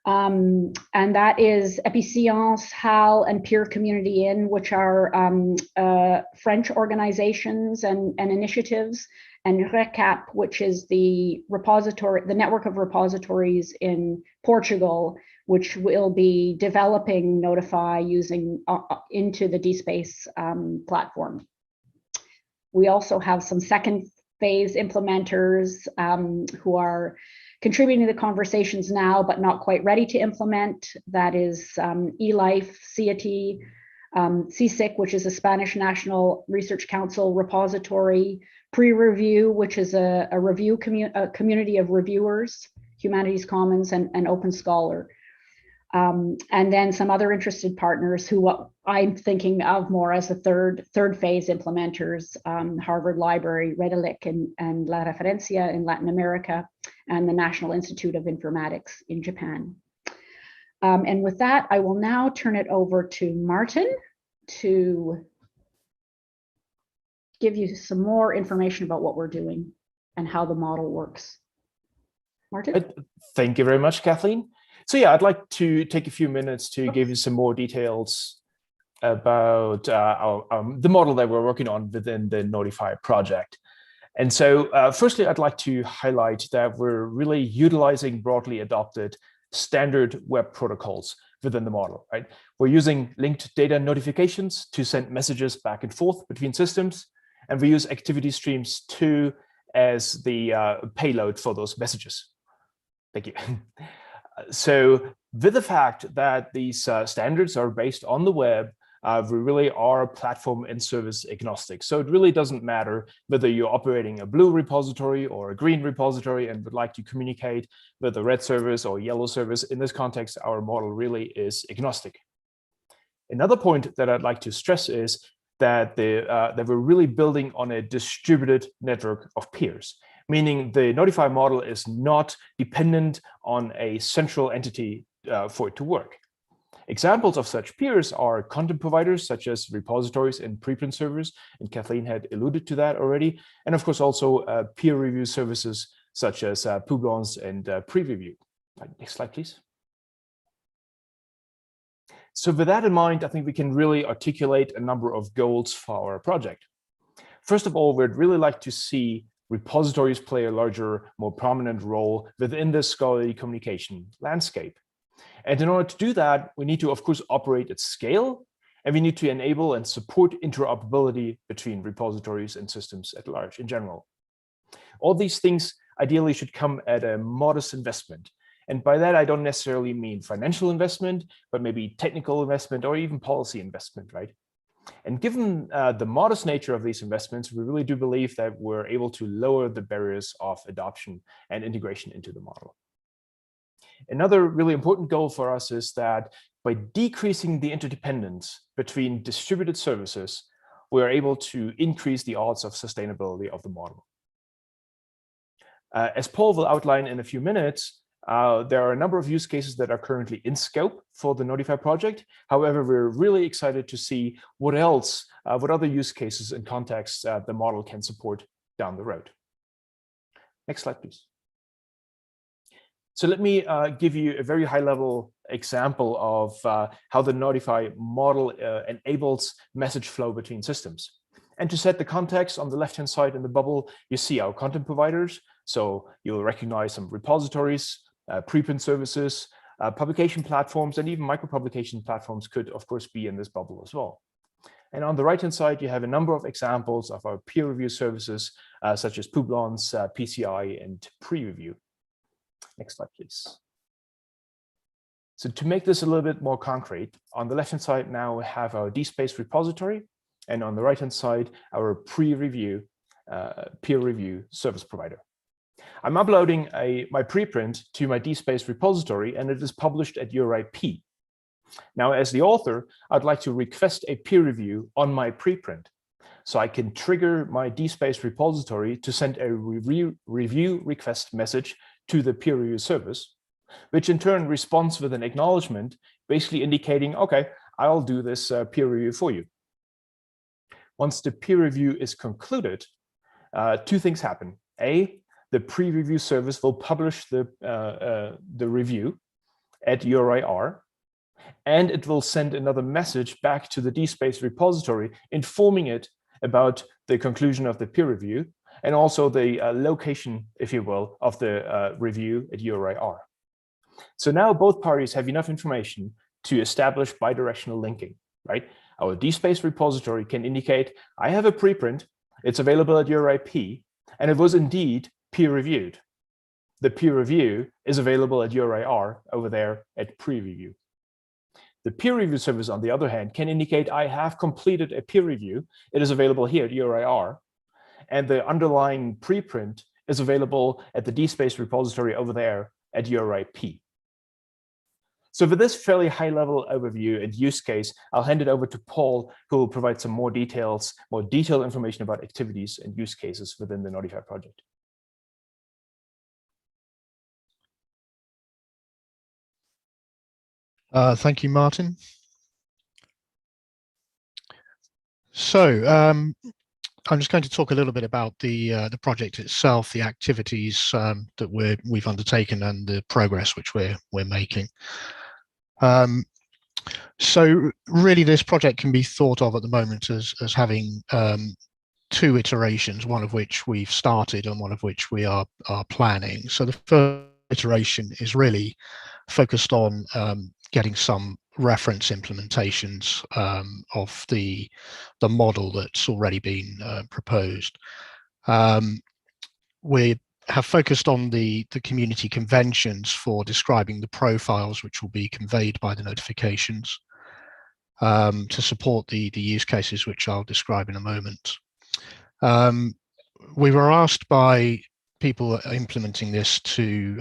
And that is Epicence, HAL, and Peer Community In, which are French organizations and initiatives, and RECAP, which is the network of repositories in Portugal, which will be developing Notify using into the DSpace platform. We also have some second phase implementers who are contributing to the conversations now, but not quite ready to implement. That is eLife, CIAT, CSIC, which is a Spanish National Research Council repository, Pre-Review, which is a review community of reviewers, Humanities Commons, and Open Scholar. And then some other interested partners who I'm thinking of more as the third phase implementers, Harvard Library, Redalyc, and La Referencia in Latin America, and the National Institute of Informatics in Japan. And with that, I will now turn it over to Martin to give you some more information about what we're doing and how the model works. Martin?
Thank you very much, Kathleen. So yeah, I'd like to take a few minutes to give you some more details about the model that we're working on within the Notify project. And so firstly, I'd like to highlight that we're really utilizing broadly adopted standard web protocols within the model, right? We're using linked data notifications to send messages back and forth between systems, and we use activity streams 2 as the payload for those messages. Thank you. So with the fact that these standards are based on the web, we really are platform and service agnostic. So it really doesn't matter whether you're operating a blue repository or a green repository and would like to communicate with a red service or yellow service. In this context, our model really is agnostic. Another point that I'd like to stress is that we're really building on a distributed network of peers, meaning the Notify model is not dependent on a central entity for it to work. Examples of such peers are content providers such as repositories and preprint servers, and Kathleen had alluded to that already, and of course also peer review services such as Publons and Pre-Review. Next slide, please. So with that in mind, I think we can really articulate a number of goals for our project. First of all, we'd really like to see repositories play a larger, more prominent role within the scholarly communication landscape. And in order to do that, we need to, of course, operate at scale, and we need to enable and support interoperability between repositories and systems at large in general. All these things ideally should come at a modest investment. And by that, I don't necessarily mean financial investment, but maybe technical investment or even policy investment, right? And given the modest nature of these investments, we really do believe that we're able to lower the barriers of adoption and integration into the model. Another really important goal for us is that by decreasing the interdependence between distributed services, we are able to increase the odds of sustainability of the model. As Paul will outline in a few minutes, there are a number of use cases that are currently in scope for the Notify project. However, we're really excited to see what other use cases and contexts the model can support down the road. Next slide, please. So let me give you a very high-level example of how the Notify model enables message flow between systems. And to set the context, on the left-hand side in the bubble, you see our content providers. So you'll recognize some repositories, preprint services, publication platforms, and even micropublication platforms could, of course, be in this bubble as well. And on the right-hand side, you have a number of examples of our peer review services, such as Publons, PCI, and Pre-Review. Next slide, please. So to make this a little bit more concrete, on the left-hand side now we have our DSpace repository, and on the right-hand side, our Pre-Review peer review service provider. I'm uploading my preprint to my DSpace repository, and it is published at URIP. Now, as the author, I'd like to request a peer review on my preprint. So I can trigger my DSpace repository to send a review request message to the peer review service, which in turn responds with an acknowledgement, basically indicating, okay, I'll do this peer review for you. Once the peer review is concluded, two things happen. A, the pre-review service will publish the review at URIR, and it will send another message back to the DSpace repository informing it about the conclusion of the peer review and also the location, if you will, of the review at URIR. So now both parties have enough information to establish bidirectional linking, right? Our DSpace repository can indicate, I have a preprint, it's available at URIP, and it was indeed peer-reviewed. The peer review is available at URIR over there at pre-review. The peer review service, on the other hand, can indicate I have completed a peer review. It is available here at URIR, and the underlying preprint is available at the DSpace repository over there at URIP. So for this fairly high-level overview and use case, I'll hand it over to Paul, who will provide some more detailed information about activities and use cases within the Notify project.
Thank you, Martin. So I'm just going to talk a little bit about the project itself, the activities that we've undertaken, and the progress which we're making. So really, this project can be thought of at the moment as having two iterations, one of which we've started and one of which we are planning. So the first iteration is really focused on getting some reference implementations of the model that's already been proposed. We have focused on the community conventions for describing the profiles which will be conveyed by the notifications to support the use cases which I'll describe in a moment. We were asked by people implementing this to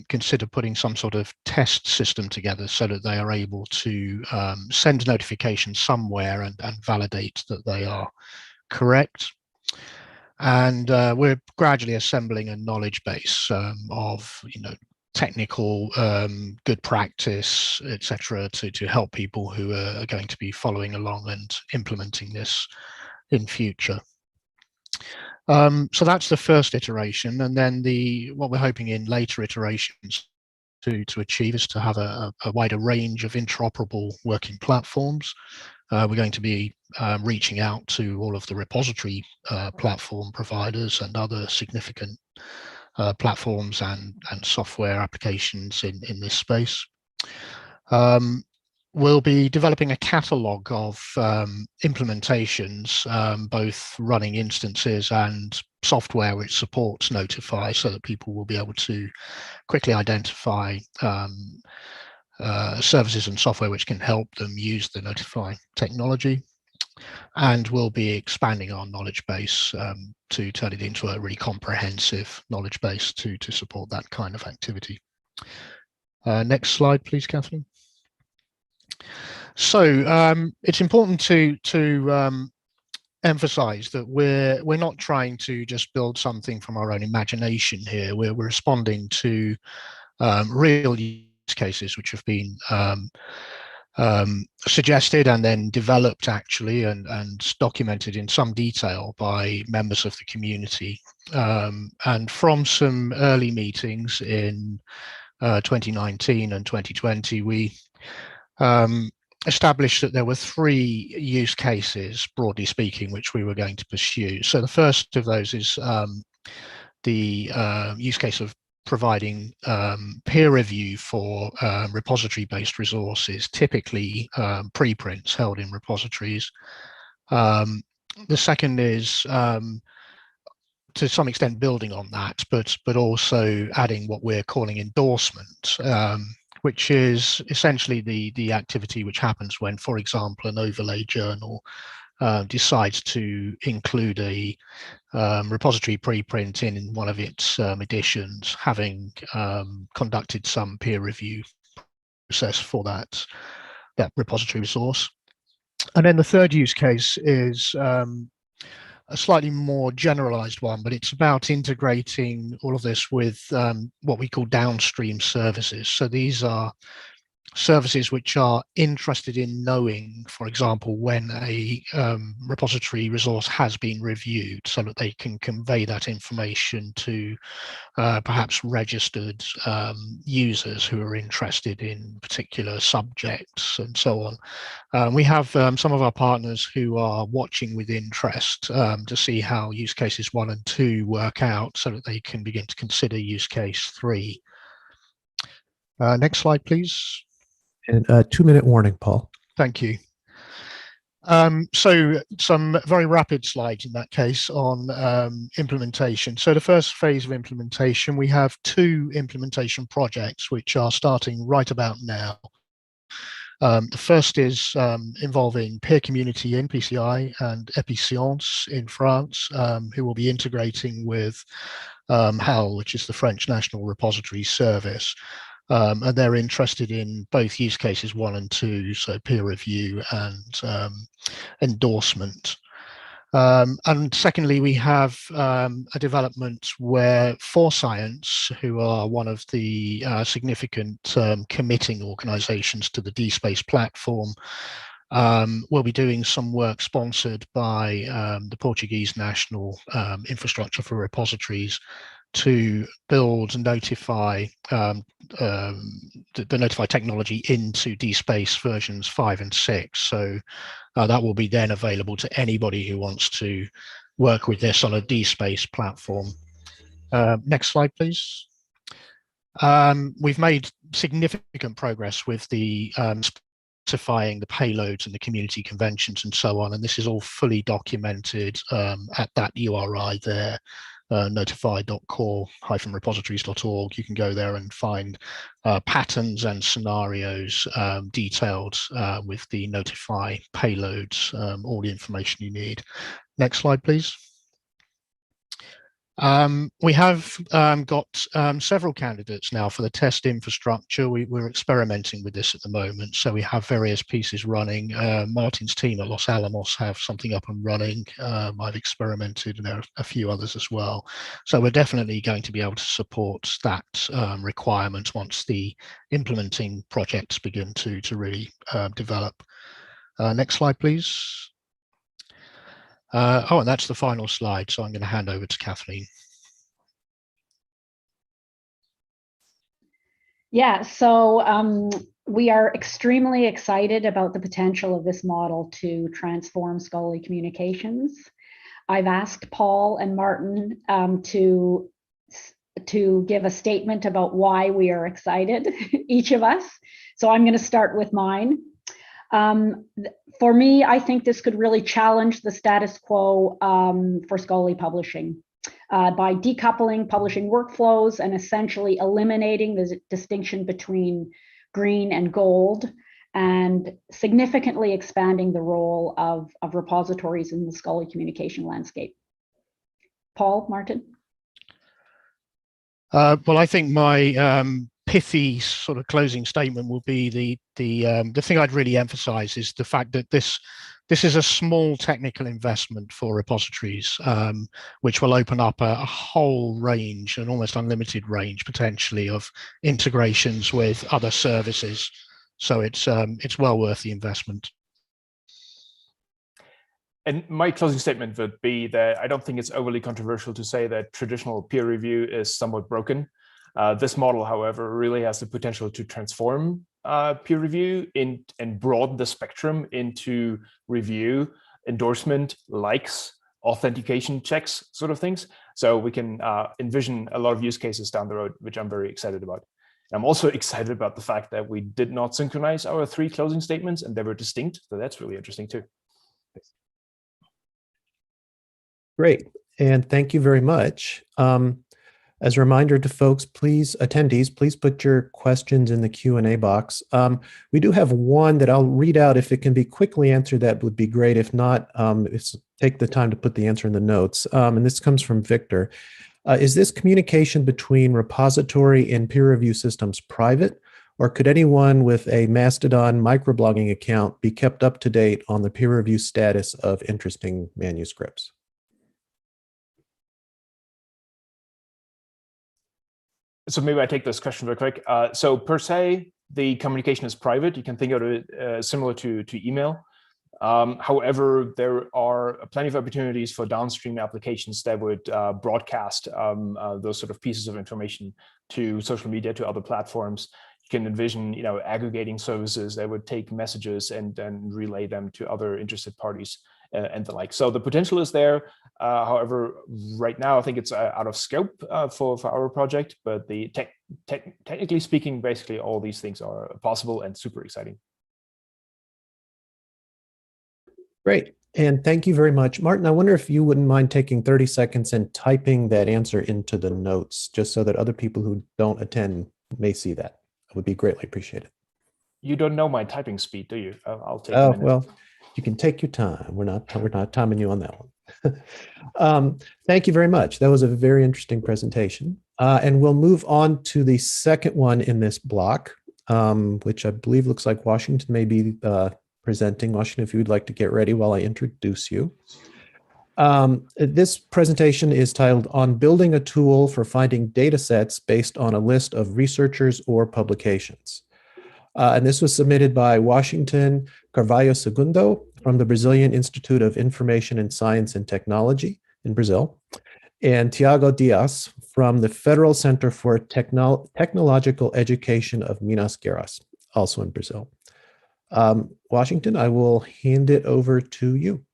consider putting some sort of test system together so that they are able to send notifications somewhere and validate that they are correct. And we're gradually assembling a knowledge base of, technical good practice, etc., to help people who are going to be following along and implementing this in future. So that's the first iteration, and then what we're hoping in later iterations to achieve is to have a wider range of interoperable working platforms. We're going to be reaching out to all of the repository platform providers and other significant platforms and software applications in this space. We'll be developing a catalog of implementations, both running instances and software which supports Notify, so that people will be able to quickly identify services and software which can help them use the Notify technology. And we'll be expanding our knowledge base to turn it into a really comprehensive knowledge base to support that kind of activity. Next slide, please, Kathleen. So it's important to emphasize that we're not trying to just build something from our own imagination here. We're responding to real use cases which have been suggested and then developed actually and documented in some detail by members of the community. And from some early meetings in 2019 and 2020, we established that there were three use cases, broadly speaking, which we were going to pursue. So the first of those is the use case of providing peer review for repository-based resources, typically preprints held in repositories. The second is to some extent building on that, but also adding what we're calling endorsement, which is essentially the activity which happens when, for example, an overlay journal decides to include a repository preprint in one of its editions, having conducted some peer review process for that repository resource. And then the third use case is a slightly more generalized one, but it's about integrating all of this with what we call downstream services. So these are services which are interested in knowing, for example, when a repository resource has been reviewed, so that they can convey that information to perhaps registered users who are interested in particular subjects and so on. We have some of our partners who are watching with interest to see how use cases 1 and 2 work out, so that they can begin to consider use case 3. Next slide, please.
And a 2-minute warning, Paul.
Thank you. So some very rapid slides in that case on implementation. So the first phase of implementation, we have 2 implementation projects which are starting right about now. The first is involving peer community in PCI and Epicence in France, who will be integrating with HAL, which is the French National Repository Service. And they're interested in both use cases 1 and 2, so peer review and endorsement. And secondly, we have a development where Science, who are one of the significant committing organizations to the DSpace platform, will be doing some work sponsored by the Portuguese National Infrastructure for Repositories to build and notify the notify technology into DSpace versions 5 and 6. So that will be then available to anybody who wants to work with this on a DSpace platform. Next slide, please. We've made significant progress with the specifying the payloads and the community conventions and so on, and this is all fully documented at that URI there. Notify.core-repositories.org. You can go there and find patterns and scenarios detailed with the Notify payloads, all the information you need. Next slide, please. We have got several candidates now for the test infrastructure. We're experimenting with this at the moment, so we have various pieces running. Martin's team at Los Alamos have something up and running. I've experimented, and there are a few others as well. So we're definitely going to be able to support that requirement once the implementing projects begin to really develop. Next slide, please. And that's the final slide, so I'm going to hand over to Kathleen.
Yeah, so we are extremely excited about the potential of this model to transform scholarly communications. I've asked Paul and Martin to give a statement about why we are excited, each of us. So I'm going to start with mine. For me, I think this could really challenge the status quo for scholarly publishing by decoupling publishing workflows and essentially eliminating the distinction between green and gold, and significantly expanding the role of repositories in the scholarly communication landscape. Paul, Martin?
Well, I think my pithy sort of closing statement will be the thing I'd really emphasize is the fact that this is a small technical investment for repositories, which will open up a whole range, an almost unlimited range potentially of integrations with other services. So it's well worth the investment.
And my closing statement would be that I don't think it's overly controversial to say that traditional peer review is somewhat broken. This model, however, really has the potential to transform peer review and broaden the spectrum into review, endorsement, likes, authentication checks, sort of things. So we can envision a lot of use cases down the road, which I'm very excited about. And I'm also excited about the fact that we did not synchronize our 3 closing statements and they were distinct. So that's really interesting too.
Great, and thank you very much. As a reminder to folks, attendees, please put your questions in the Q&A box. We do have one that I'll read out. If it can be quickly answered, that would be great. If not, take the time to put the answer in the notes. And this comes from Victor. Is this communication between repository and peer review systems private, or could anyone with a Mastodon microblogging account be kept up to date on the peer review status of interesting manuscripts?
So maybe I take this question very quick. So per se, the communication is private. You can think of it similar to email. However, there are plenty of opportunities for downstream applications that would broadcast those sort of pieces of information to social media, to other platforms. You can envision, aggregating services that would take messages and then relay them to other interested parties and the like. So the potential is there. However, right now, I think it's out of scope for our project, but technically speaking, basically all these things are possible and super exciting.
Great. And thank you very much. Martin, I wonder if you wouldn't mind taking 30 seconds and typing that answer into the notes, just so that other people who don't attend may see that. It would be greatly appreciated.
You don't know my typing speed, do you? I'll take a minute.
Well, you can take your time. We're not timing you on that one. Thank you very much. That was a very interesting presentation. And we'll move on to the second one in this block, which I believe looks like Washington may be presenting. Washington, if you would like to get ready while I introduce you. This presentation is titled On Building a Tool for Finding Data Sets Based on a List of Researchers or Publications. And this was submitted by Washington Carvalho Segundo from the Brazilian Institute of Information and Science and Technology in Brazil, and Tiago Dias from the Federal Center for Technological Education of Minas Gerais, also in Brazil. Washington, I will hand it over to you.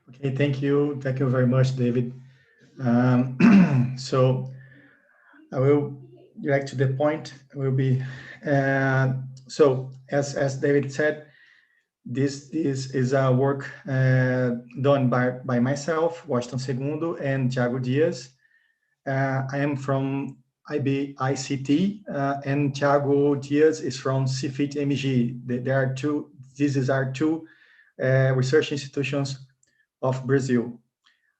Okay, thank you. Thank you very much, David. So I will direct to the point. Will be so as David said, this is a work done by myself, Washington Segundo, and Tiago Dias. I am from ICT, and Tiago Dias is from CFIT MG. There are two. These are two research institutions of Brazil.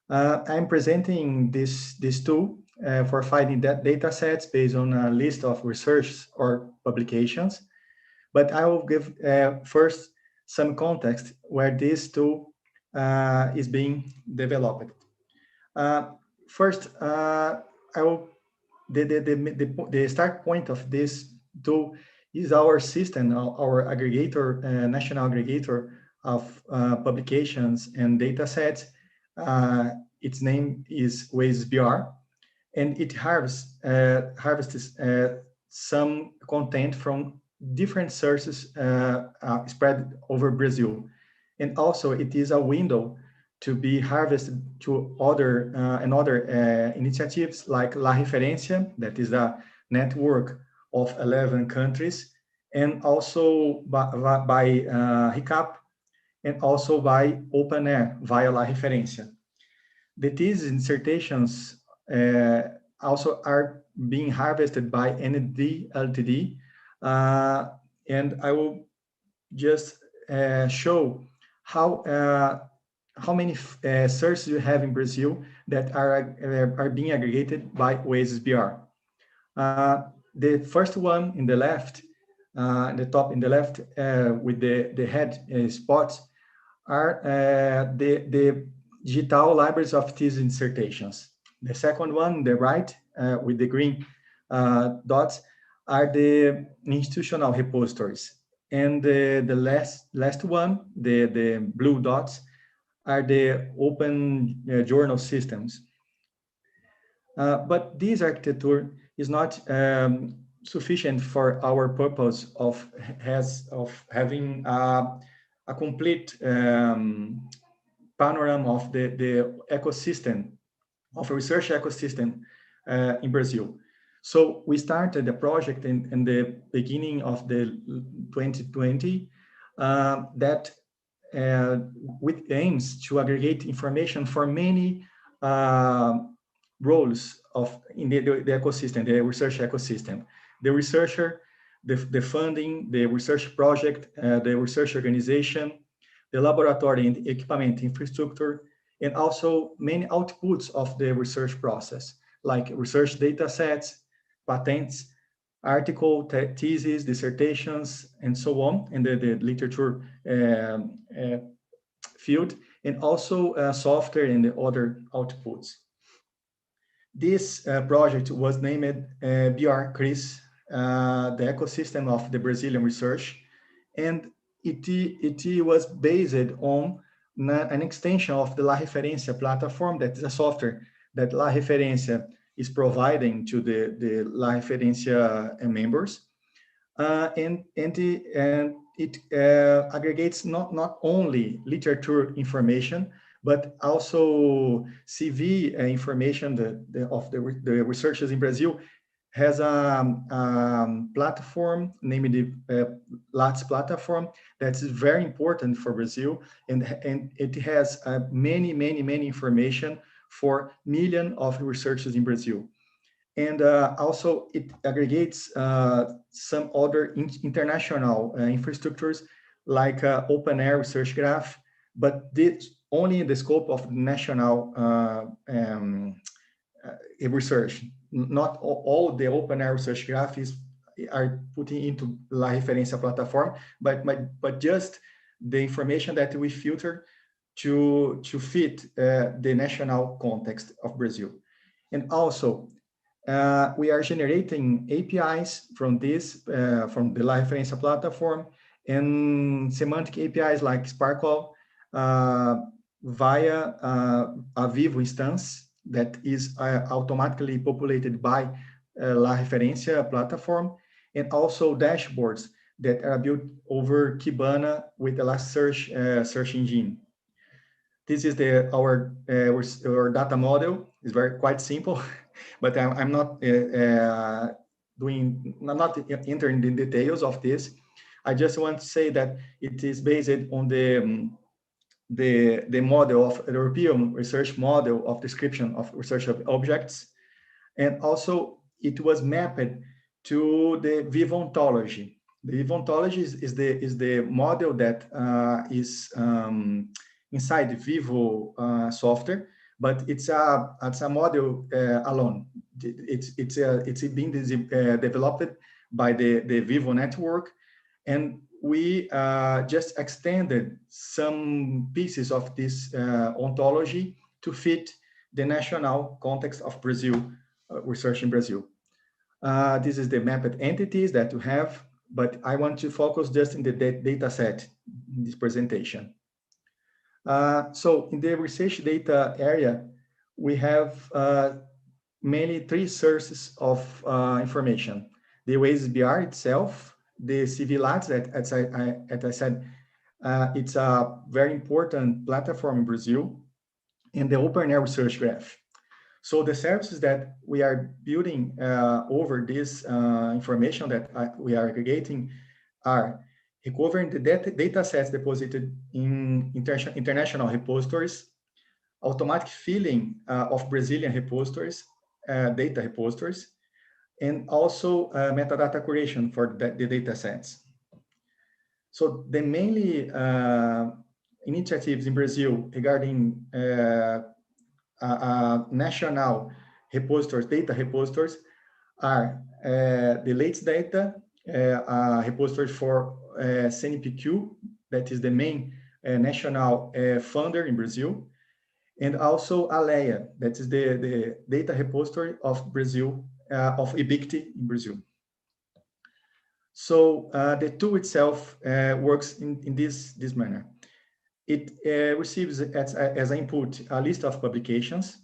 I'm presenting this tool for finding data sets based on a list of research or publications. But I will give first some context where this tool is being developed. First, the start point of this tool is our system, our aggregator, national aggregator of publications and data sets. Its name is WasBR, and it harvests some content from different sources spread over Brazil. And also it is a window to be harvested to other initiatives like La Referencia, that is a network of 11 countries, and also by RICAP, and also by OpenAir via La Referencia. The thesis dissertations also are being harvested by ND Ltd, and I will just show how many sources you have in Brazil that are being aggregated by WasBR. The first one in the left, the top in the left with the head spots are the digital libraries of thesis dissertations. The second one, the right with the green dots, are the institutional repositories. And the last one, the blue dots, are the open journal systems. But this architecture is not sufficient for our purpose of having a complete panorama of the ecosystem, of a research ecosystem in Brazil. So we started the project in the beginning of the 2020 that with aims to aggregate information for many roles in the ecosystem, the research ecosystem. The researcher, the funding, the research project, the research organization, the laboratory and equipment infrastructure, and also many outputs of the research process, like research data sets, patents, article, theses, dissertations, and so on, in the literature field, and also software and the other outputs. This project was named BR-CRIS, the ecosystem of the Brazilian research, and it was based on an extension of the La Referência platform, that is a software that La Referência is providing to the La Referência members. And it aggregates not only literature information, but also CV information of the researchers in Brazil. Has a platform named the LATS platform that's very important for Brazil, and it has many information for millions of researchers in Brazil. And also it aggregates some other international infrastructures like Open Air Research Graph, but this only in the scope of national research. Not all the Open Air Research Graph are putting into La Referência platform, but just the information that we filter to fit the national context of Brazil. And also, we are generating APIs from this, from the La Referência platform, and semantic APIs like Sparkle via a Vivo instance that is automatically populated by La Referência platform, and also dashboards that are built over Kibana with Elasticsearch search engine. This is our data model. It's quite simple, but I'm not entering the details of this. I just want to say that it is based on the model of the European research model of description of research objects, and also it was mapped to the Vivo ontology. The Vivo ontology is the model that is inside the Vivo software, but it's a model alone. It's being developed by the Vivo network, and we just extended some pieces of this ontology to fit the national context of Brazil, research in Brazil. This is the mapped entities that you have, but I want to focus just in the data set in this presentation. So in the research data area, we have mainly three sources of information. The OASIS BR itself, the CV-LATS, as I said, it's a very important platform in Brazil, and the Open Air Research Graph. So the services that we are building over this information that we are aggregating are recovering the data sets deposited in international repositories, automatic filling of Brazilian repositories, data repositories, and also metadata curation for the data sets. So the mainly initiatives in Brazil regarding national repositories, data repositories, are the latest data repository for CNPq, that is the main national funder in Brazil, and also Alea, that is the data repository of Brazil, of IBICT in Brazil. So the tool itself works in this manner. It receives as input a list of publications.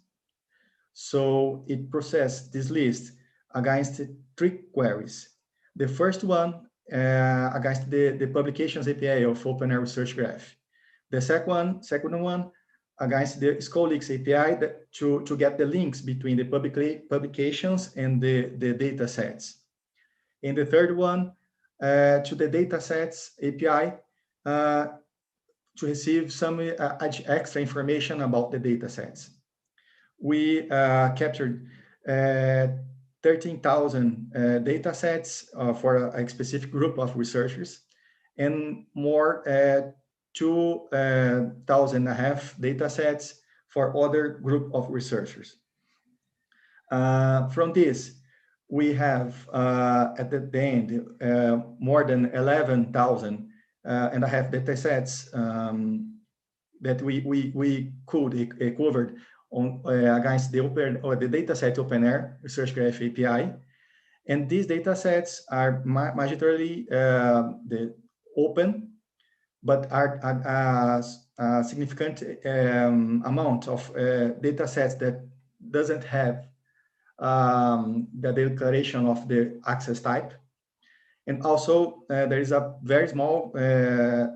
So it processes this list against 3 queries. The first one against the publications API of Open Air Research Graph. The second one against the Scholix API to get the links between the publications and the data sets. And the third one to the data sets API to receive some extra information about the data sets. we captured 13,000 data sets for a specific group of researchers, and more 2,500 data sets for other group of researchers. From this, we have at the end more than 11,000 and a half data sets that we could covered on against the open or the dataset OpenAir Research Graph API, and these data sets are majorly the open, but are a significant amount of data sets that doesn't have the declaration of the access type. And also there is a very small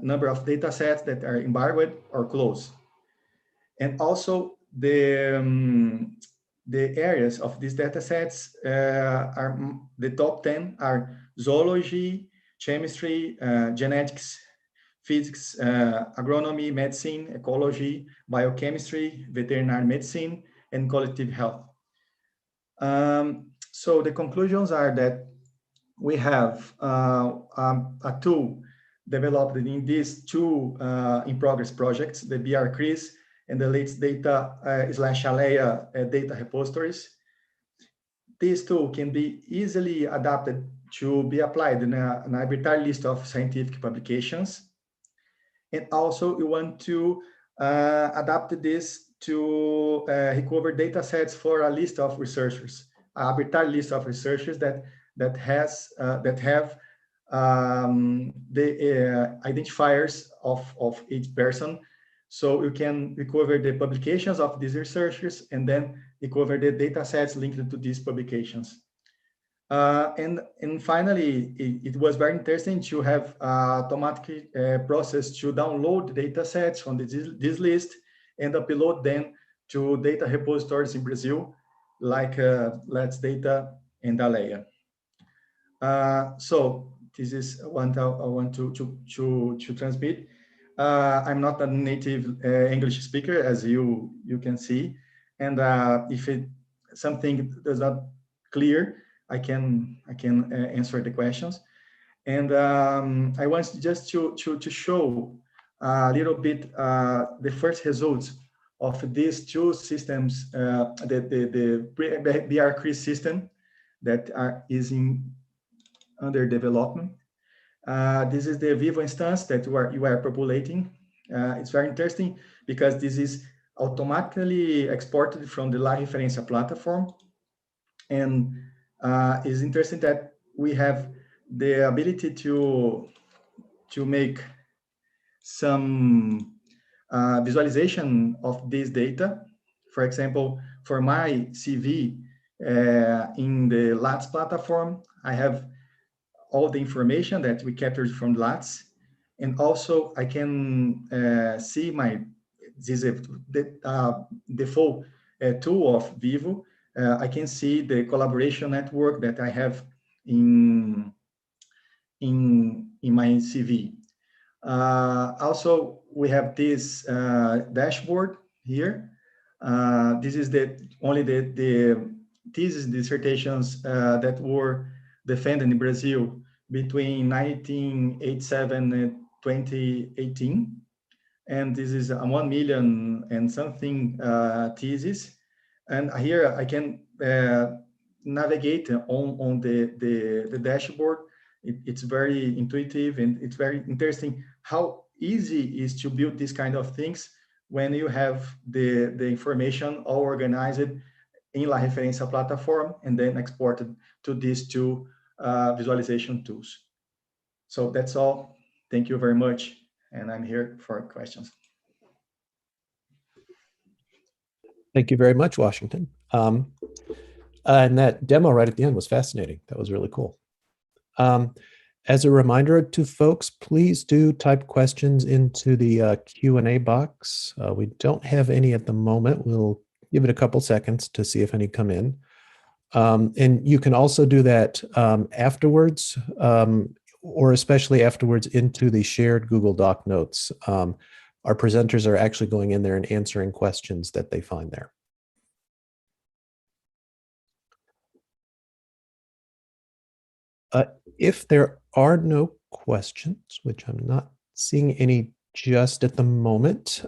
number of data sets that are embargoed or closed. And also the areas of these data sets are the top 10 are zoology, chemistry, genetics, physics, agronomy, medicine, ecology, biochemistry, veterinary medicine, and collective health. So the conclusions are that we have a tool developed in these two in-progress projects, the BR-CRIS and the latest data /ALEA data repositories. This tool can be easily adapted to be applied in an arbitrary list of scientific publications. And also we want to adapt this to recover data sets for a list of researchers, an arbitrary list of researchers that have the identifiers of each person. So you can recover the publications of these researchers and then recover the data sets linked to these publications. And finally, it was very interesting to have automatic process to download the data sets from this list and upload them to data repositories in Brazil, like Let's Data and ALEA. So this is what I want to transmit. I'm not a native English speaker, as you can see, and if something does not clear, I can answer the questions. And I want just to show a little bit the first results of these two systems, the BR-CRIS system that is under development. This is the Vivo instance that you are populating. It's very interesting because this is automatically exported from the La Referência platform. And it's interesting that we have the ability to make some visualization of this data. For example, for my CV in the LATS platform, I have all the information that we captured from LATS, and also I can see the default tool of Vivo. I can see the collaboration network that I have in my CV. Also, we have this dashboard here. This is only the thesis dissertations that were defended in Brazil between 1987 and 2018. And this is a 1 million and something thesis. And here I can navigate on the dashboard. It's very intuitive, and it's very interesting how easy it is to build these kind of things when you have the information all organized in La Referência platform and then exported to these two visualization tools. So that's all. Thank you very much. And I'm here for questions.
Thank you very much, Washington. And that demo right at the end was fascinating. That was really cool. As a reminder to folks, please do type questions into the Q&A box. We don't have any at the moment. We'll give it a couple seconds to see if any come in. And you can also do that afterwards, or especially afterwards into the shared Google Doc notes. Our presenters are actually going in there and answering questions that they find there. If there are no questions, which I'm not seeing any just at the moment,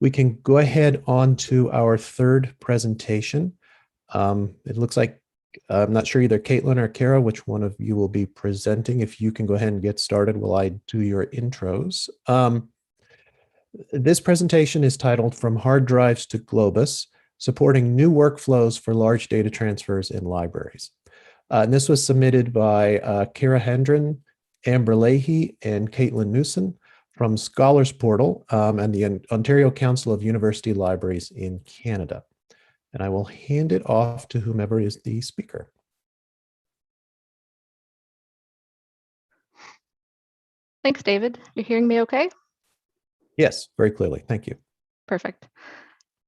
we can go ahead on to our third presentation. It looks like, I'm not sure either Caitlin or Kara, which one of you will be presenting. If you can go ahead and get started while I do your intros. This presentation is titled From Hard Drives to Globus, Supporting New Workflows for Large Data Transfers in Libraries. And this was submitted by Kara Hendren, Amber Leahy, and Caitlin Newson from Scholars Portal and the Ontario Council of University Libraries in Canada. And I will hand it off to whomever is the speaker.
Thanks, David. You're hearing me okay?
Yes, very clearly. Thank you.
Perfect.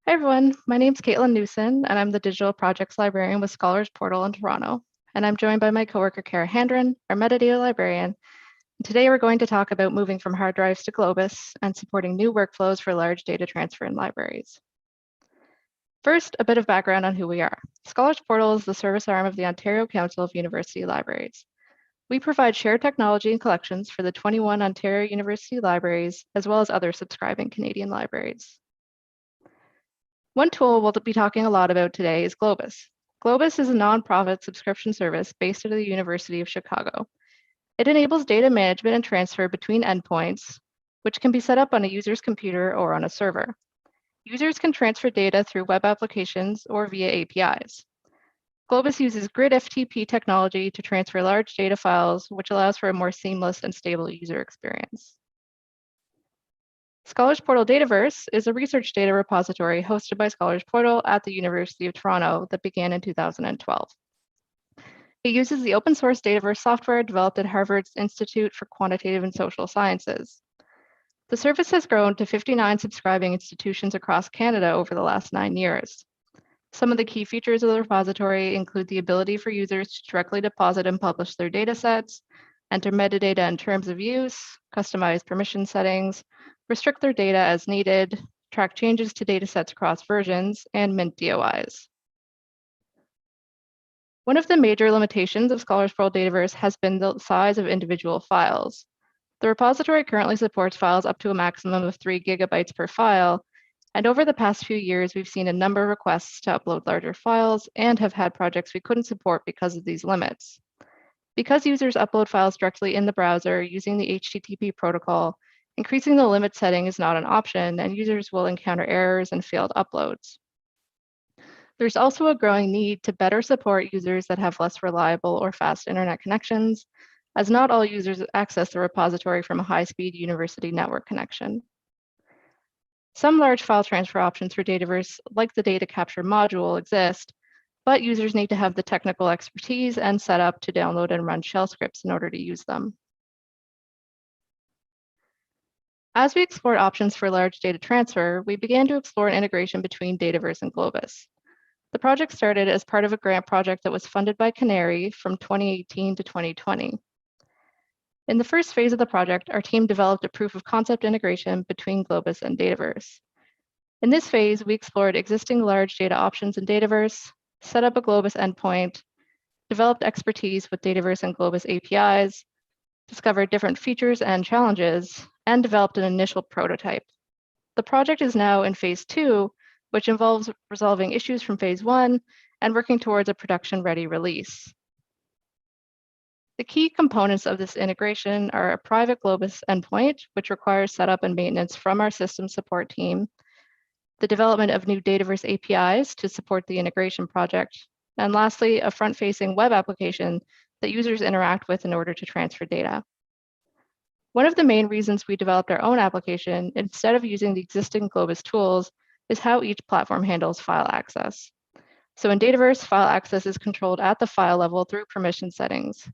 Hi, everyone. My name's Caitlin Newson, and I'm the Digital Projects Librarian with Scholars Portal in Toronto. And I'm joined by my coworker, Kara Hendren, our metadata librarian. And today, we're going to talk about moving from hard drives to Globus and supporting new workflows for large data transfer in libraries. First, a bit of background on who we are. Scholars Portal is the service arm of the Ontario Council of University Libraries. We provide shared technology and collections for the 21 Ontario University libraries, as well as other subscribing Canadian libraries. One tool we'll be talking a lot about today is Globus. Globus is a nonprofit subscription service based at the University of Chicago. It enables data management and transfer between endpoints, which can be set up on a user's computer or on a server. Users can transfer data through web applications or via APIs. Globus uses grid FTP technology to transfer large data files, which allows for a more seamless and stable user experience. Scholars Portal Dataverse is a research data repository hosted by Scholars Portal at the University of Toronto that began in 2012. It uses the open source Dataverse software developed at Harvard's Institute for Quantitative and Social Sciences. The service has grown to 59 subscribing institutions across Canada over the last 9 years. Some of the key features of the repository include the ability for users to directly deposit and publish their data sets, enter metadata and terms of use, customize permission settings, restrict their data as needed, track changes to data sets across versions, and mint DOIs. One of the major limitations of Scholars Portal Dataverse has been the size of individual files. The repository currently supports files up to a maximum of 3 gigabytes per file, and over the past few years, we've seen a number of requests to upload larger files and have had projects we couldn't support because of these limits. Because users upload files directly in the browser using the HTTP protocol, increasing the limit setting is not an option, and users will encounter errors and failed uploads. There's also a growing need to better support users that have less reliable or fast internet connections, as not all users access the repository from a high-speed university network connection. Some large file transfer options for Dataverse, like the data capture module, exist, but users need to have the technical expertise and setup to download and run shell scripts in order to use them. As we explored options for large data transfer, we began to explore an integration between Dataverse and Globus. The project started as part of a grant project that was funded by Canary from 2018 to 2020. In the first phase of the project, our team developed a proof of concept integration between Globus and Dataverse. In this phase, we explored existing large data options in Dataverse, set up a Globus endpoint, developed expertise with Dataverse and Globus APIs, discovered different features and challenges, and developed an initial prototype. The project is now in phase 2, which involves resolving issues from phase 1 and working towards a production-ready release. The key components of this integration are a private Globus endpoint, which requires setup and maintenance from our system support team, the development of new Dataverse APIs to support the integration project, and lastly, a front-facing web application that users interact with in order to transfer data. One of the main reasons we developed our own application instead of using the existing Globus tools is how each platform handles file access. So in Dataverse, file access is controlled at the file level through permission settings.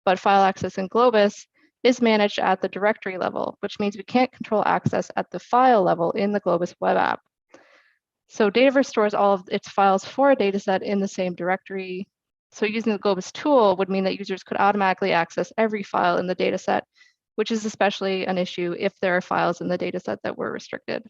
But file access in Globus is managed at the directory level, which means we can't control access at the file level in the Globus web app. So Dataverse stores all of its files for a dataset in the same directory. So using the Globus tool would mean that users could automatically access every file in the dataset, which is especially an issue if there are files in the dataset that were restricted.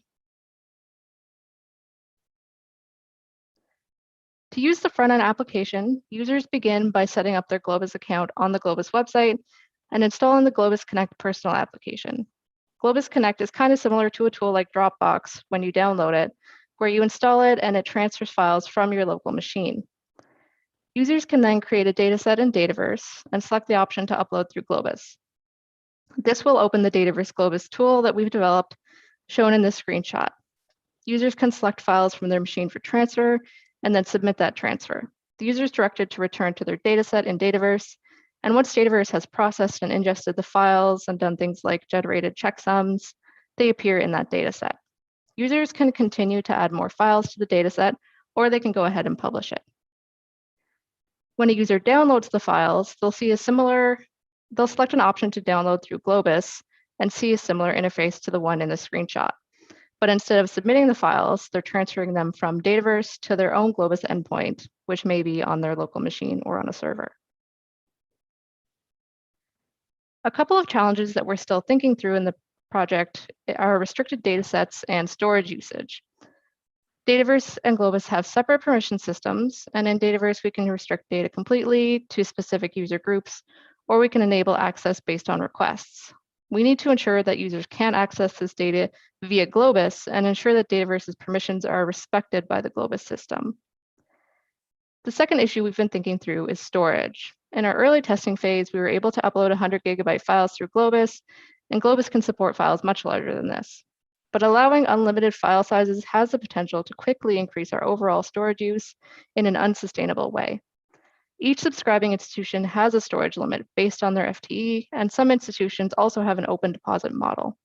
To use the front-end application, users begin by setting up their Globus account on the Globus website and installing the Globus Connect personal application. Globus Connect is kind of similar to a tool like Dropbox when you download it, where you install it and it transfers files from your local machine. Users can then create a dataset in Dataverse and select the option to upload through Globus. This will open the Dataverse Globus tool that we've developed, shown in this screenshot. Users can select files from their machine for transfer and then submit that transfer. The user is directed to return to their dataset in Dataverse, and once Dataverse has processed and ingested the files and done things like generated checksums, they appear in that dataset. Users can continue to add more files to the dataset, or they can go ahead and publish it. When a user downloads the files, they'll select an option to download through Globus and see a similar interface to the one in the screenshot. But instead of submitting the files, they're transferring them from Dataverse to their own Globus endpoint, which may be on their local machine or on a server. A couple of challenges that we're still thinking through in the project are restricted datasets and storage usage. Dataverse and Globus have separate permission systems, and in Dataverse, we can restrict data completely to specific user groups, or we can enable access based on requests. We need to ensure that users can access this data via Globus and ensure that Dataverse's permissions are respected by the Globus system. The second issue we've been thinking through is storage. In our early testing phase, we were able to upload 100 gigabyte files through Globus, and Globus can support files much larger than this. But allowing unlimited file sizes has the potential to quickly increase our overall storage use in an unsustainable way. Each subscribing institution has a storage limit based on their FTE, and some institutions also have an open deposit model.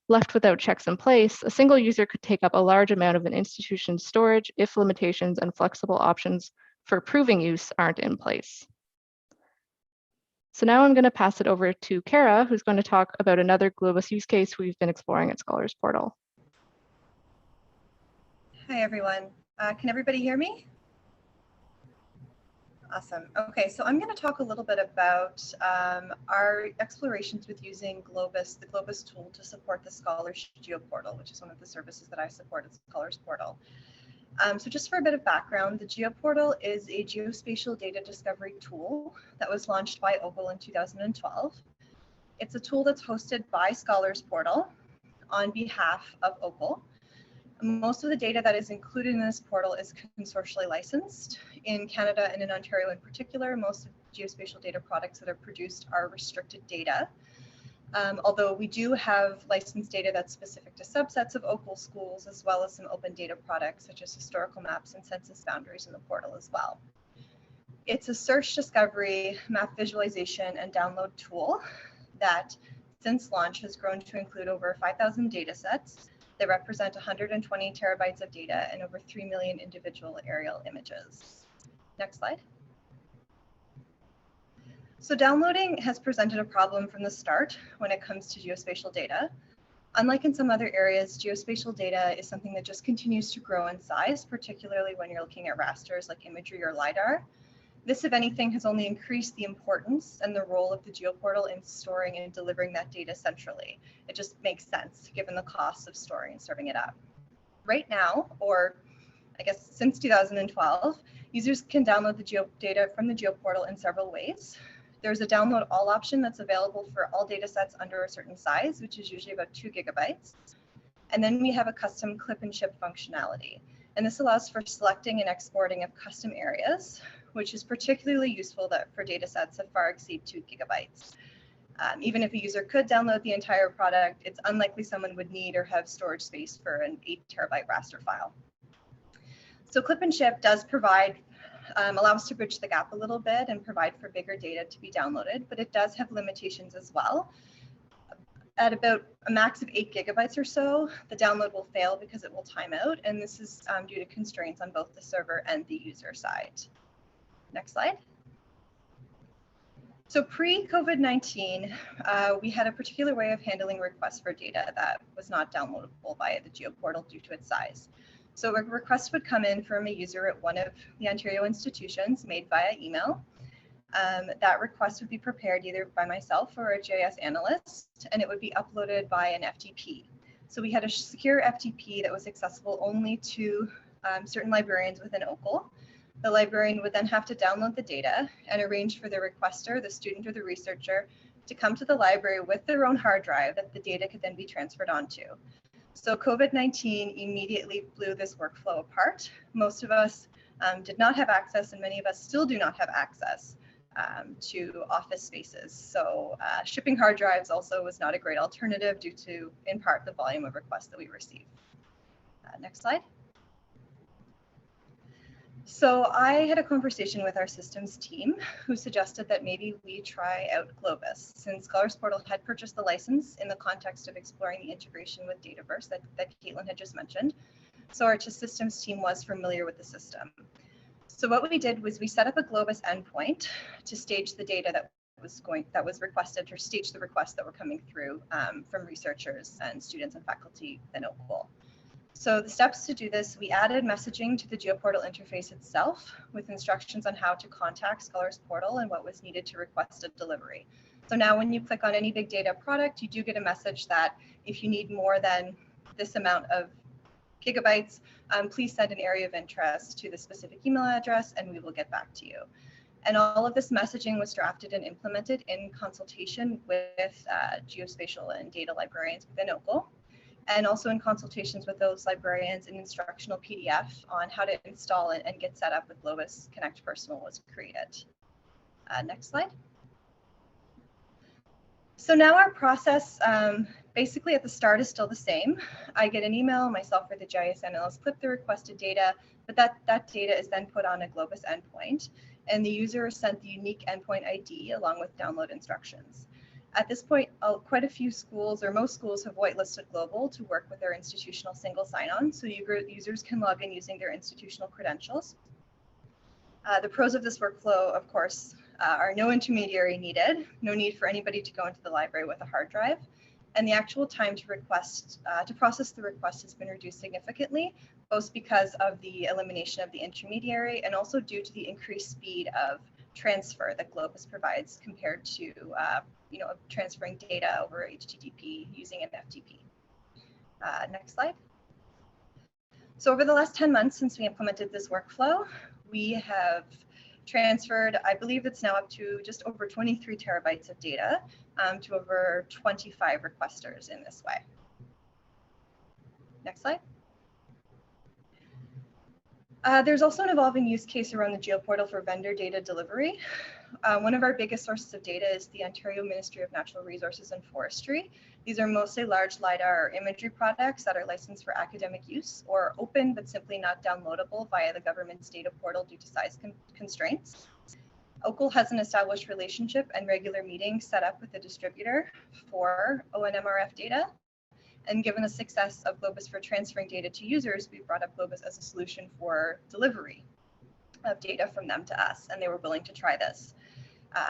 Left without checks in place, a single user could take up a large amount of an institution's storage if limitations and flexible options for approving use aren't in place. So now I'm going to pass it over to Kara, who's going to talk about another Globus use case we've been exploring at Scholars Portal.
Hi, everyone. Can everybody hear me? Awesome. Okay, so I'm going to talk a little bit about our explorations with using Globus, the Globus tool, to support the Scholars GeoPortal, which is one of the services that I support at Scholars Portal. So just for a bit of background, the GeoPortal is a geospatial data discovery tool that was launched by OPAL in 2012. It's a tool that's hosted by Scholars Portal on behalf of OPAL. Most of the data that is included in this portal is consortially licensed. In Canada and in Ontario in particular, most of geospatial data products that are produced are restricted data. Although we do have licensed data that's specific to subsets of OPAL schools, as well as some open data products such as historical maps and census boundaries in the portal as well. It's a search, discovery, map visualization, and download tool that since launch has grown to include over 5,000 data sets. They represent 120 terabytes of data and over 3 million individual aerial images. Next slide. So downloading has presented a problem from the start when it comes to geospatial data. Unlike in some other areas, geospatial data is something that just continues to grow in size, particularly when you're looking at rasters like imagery or LiDAR. This, if anything, has only increased the importance and the role of the GeoPortal in storing and delivering that data centrally. It just makes sense given the costs of storing and serving it up. Right now, or I guess since 2012, users can download the data from the GeoPortal in several ways. There's a download all option that's available for all data sets under a certain size, which is usually about 2 gigabytes. And then we have a custom clip and ship functionality. And this allows for selecting and exporting of custom areas, which is particularly useful for data sets that far exceed 2 gigabytes. Even if a user could download the entire product, it's unlikely someone would need or have storage space for an 8 terabyte raster file. So clip and ship does provide, allow us to bridge the gap a little bit and provide for bigger data to be downloaded, but it does have limitations as well. At about a max of 8 gigabytes or so, the download will fail because it will time out, and this is due to constraints on both the server and the user side. Next slide. So pre-COVID-19, we had a particular way of handling requests for data that was not downloadable via the GeoPortal due to its size. So a request would come in from a user at one of the Ontario institutions made via email. That request would be prepared either by myself or a GIS analyst, and it would be uploaded by an FTP. So we had a secure FTP that was accessible only to certain librarians within OPAL. The librarian would then have to download the data and arrange for the requester, the student or the researcher, to come to the library with their own hard drive that the data could then be transferred onto. So COVID-19 immediately blew this workflow apart. Most of us did not have access, and many of us still do not have access to office spaces. So shipping hard drives also was not a great alternative due to, in part, the volume of requests that we received. Next slide. So I had a conversation with our systems team who suggested that maybe we try out Globus, since Scholars Portal had purchased the license in the context of exploring the integration with Dataverse that Caitlin had just mentioned. So our systems team was familiar with the system. So what we did was we set up a Globus endpoint to stage the data that was requested, or stage the requests that were coming through from researchers and students and faculty within OAKL. So the steps to do this, we added messaging to the GeoPortal interface itself with instructions on how to contact Scholars Portal and what was needed to request a delivery. So now when you click on any big data product, you do get a message that if you need more than this amount of gigabytes, please send an area of interest to the specific email address and we will get back to you. And all of this messaging was drafted and implemented in consultation with geospatial and data librarians within OAKL, and also in consultations with those librarians, an instructional PDF on how to install it and get set up with Globus Connect Personal was created. Next slide. So now our process, basically at the start, is still the same. I get an email, myself or the GIS analyst clip the requested data, but that data is then put on a Globus endpoint, and the user is sent the unique endpoint ID along with download instructions. At this point, quite a few schools, or most schools, have whitelisted Global to work with their institutional single sign-on, so users can log in using their institutional credentials. The pros of this workflow, of course, are no intermediary needed, no need for anybody to go into the library with a hard drive, and the actual time to process the request has been reduced significantly, both because of the elimination of the intermediary and also due to the increased speed of transfer that Globus provides compared to transferring data over HTTP using an FTP. Next slide. So over the last 10 months since we implemented this workflow, we have transferred, I believe it's now up to just over 23 terabytes of data to over 25 requesters in this way. Next slide. There's also an evolving use case around the GeoPortal for vendor data delivery. One of our biggest sources of data is the Ontario Ministry of Natural Resources and Forestry. These are mostly large LiDAR imagery products that are licensed for academic use or open but simply not downloadable via the government's data portal due to size constraints. OAKL has an established relationship and regular meetings set up with the distributor for ONMRF data. And given the success of Globus for transferring data to users, we brought up Globus as a solution for delivery of data from them to us, and they were willing to try this.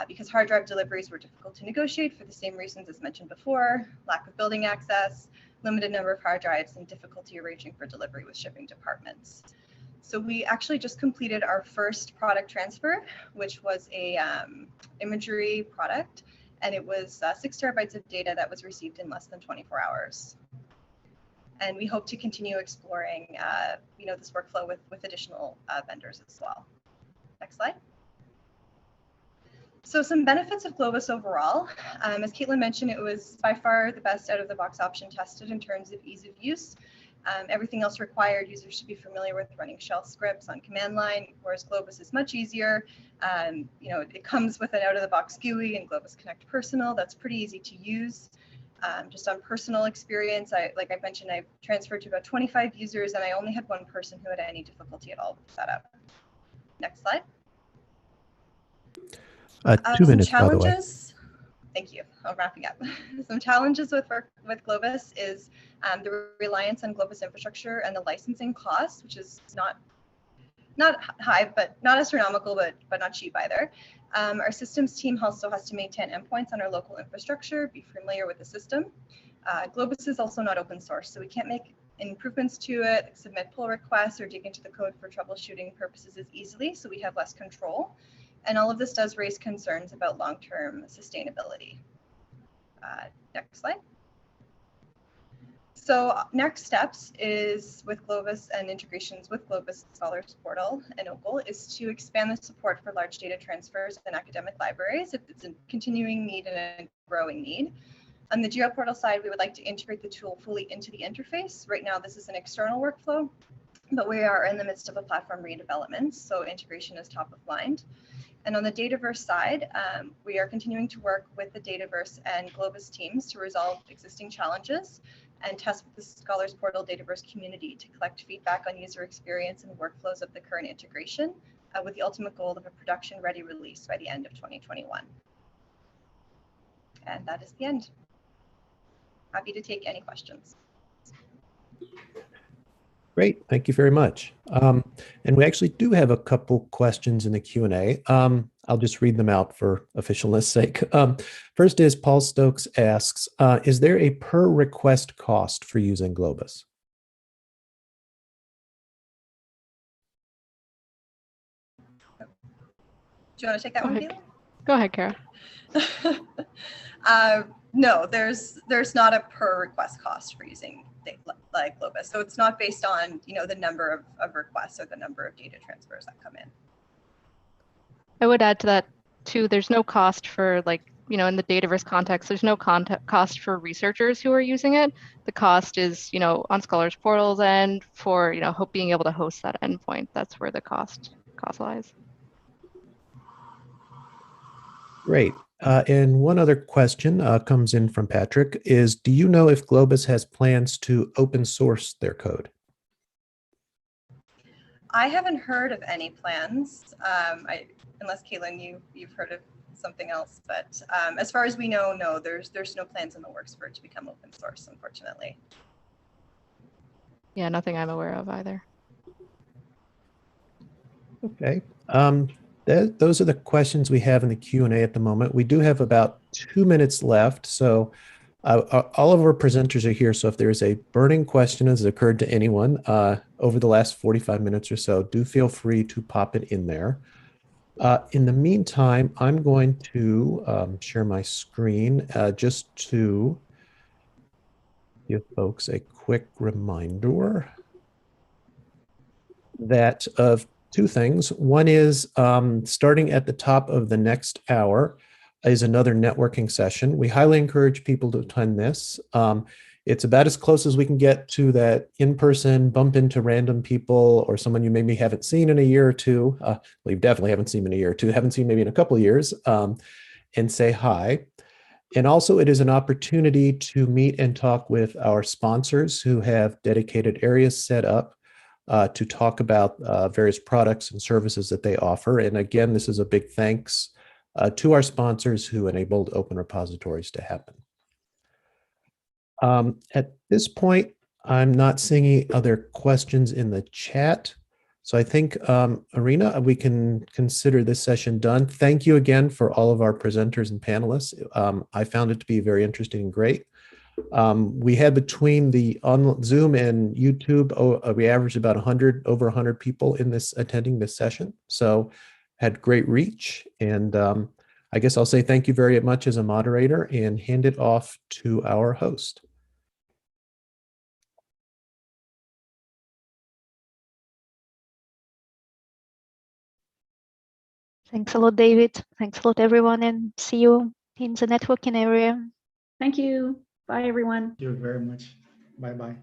Because hard drive deliveries were difficult to negotiate for the same reasons as mentioned before: lack of building access, limited number of hard drives, and difficulty arranging for delivery with shipping departments. So we actually just completed our first product transfer, which was a imagery product, and it was 6 terabytes of data that was received in less than 24 hours. And we hope to continue exploring this workflow with additional vendors as well. Next slide. So some benefits of Globus overall. As Caitlin mentioned, it was by far the best out-of-the-box option tested in terms of ease of use. Everything else required users should be familiar with running shell scripts on command line, whereas Globus is much easier. It comes with an out-of-the-box GUI and Globus Connect Personal. That's pretty easy to use. Just on personal experience, like I mentioned, I've transferred to about 25 users, and I only had one person who had any difficulty at all with setup. Next slide.
2 minutes, by the way.
Thank you. I'm wrapping up. Some challenges with Globus is the reliance on Globus infrastructure and the licensing cost, which is not high, but not astronomical, but not cheap either. Our systems team also has to maintain endpoints on our local infrastructure, be familiar with the system. Globus is also not open source, so we can't make improvements to it, submit pull requests, or dig into the code for troubleshooting purposes as easily, so we have less control. And all of this does raise concerns about long-term sustainability. Next slide. So next steps is with Globus and integrations with Globus Scholars Portal and OCL is to expand the support for large data transfers in academic libraries if it's a continuing need and a growing need. On the GeoPortal side, we would like to integrate the tool fully into the interface. Right now, this is an external workflow, but we are in the midst of a platform redevelopment, so integration is top of mind. And on the Dataverse side, we are continuing to work with the Dataverse and Globus teams to resolve existing challenges and test with the Scholars Portal Dataverse community to collect feedback on user experience and workflows of the current integration, with the ultimate goal of a production-ready release by the end of 2021. And that is the end. Happy to take any questions.
Great, thank you very much. And we actually do have a couple questions in the Q&A. I'll just read them out for officialness sake. First is Paul Stokes asks, is there a per request cost for using Globus?
Do you want to take that one, Caitlin?
Go ahead, Kara.
No, there's not a per request cost for using like Globus. So it's not based on, the number of requests or the number of data transfers that come in.
I would add to that too, there's no cost for in the Dataverse context, there's no cost for researchers who are using it. The cost is, on Scholars Portal's end for, being able to host that endpoint. That's where the cost lies.
Great. And one other question comes in from Patrick is, do you know if Globus has plans to open source their code?
I haven't heard of any plans, unless Caitlin, you've heard of something else. But as far as we know, no, there's no plans in the works for it to become open source, unfortunately.
Yeah, nothing I'm aware of either.
Okay. Those are the questions we have in the Q&A at the moment. We do have about 2 minutes left. So all of our presenters are here. So if there is a burning question that has occurred to anyone over the last 45 minutes or so, do feel free to pop it in there. In the meantime, I'm going to share my screen just to give folks a quick reminder that of two things. One is starting at the top of the next hour is another networking session. We highly encourage people to attend this. It's about as close as we can get to that in-person bump into random people or someone you maybe haven't seen in a year or two. Well, you definitely haven't seen in a year or two, haven't seen maybe in a couple of years, and say hi. And also it is an opportunity to meet and talk with our sponsors who have dedicated areas set up to talk about various products and services that they offer. And again, this is a big thanks to our sponsors who enabled open repositories to happen. At this point, I'm not seeing any other questions in the chat. So I think, Irina, we can consider this session done. Thank you again for all of our presenters and panelists. I found it to be very interesting and great. We had between the on Zoom and YouTube, we averaged about over 100 people in this attending this session. So had great reach. And I guess I'll say thank you very much as a moderator and hand it off to our host.
Thanks a lot, David. Thanks a lot, everyone, and see you in the networking area.
Thank you. Bye, everyone.
Thank you very much. Bye-bye.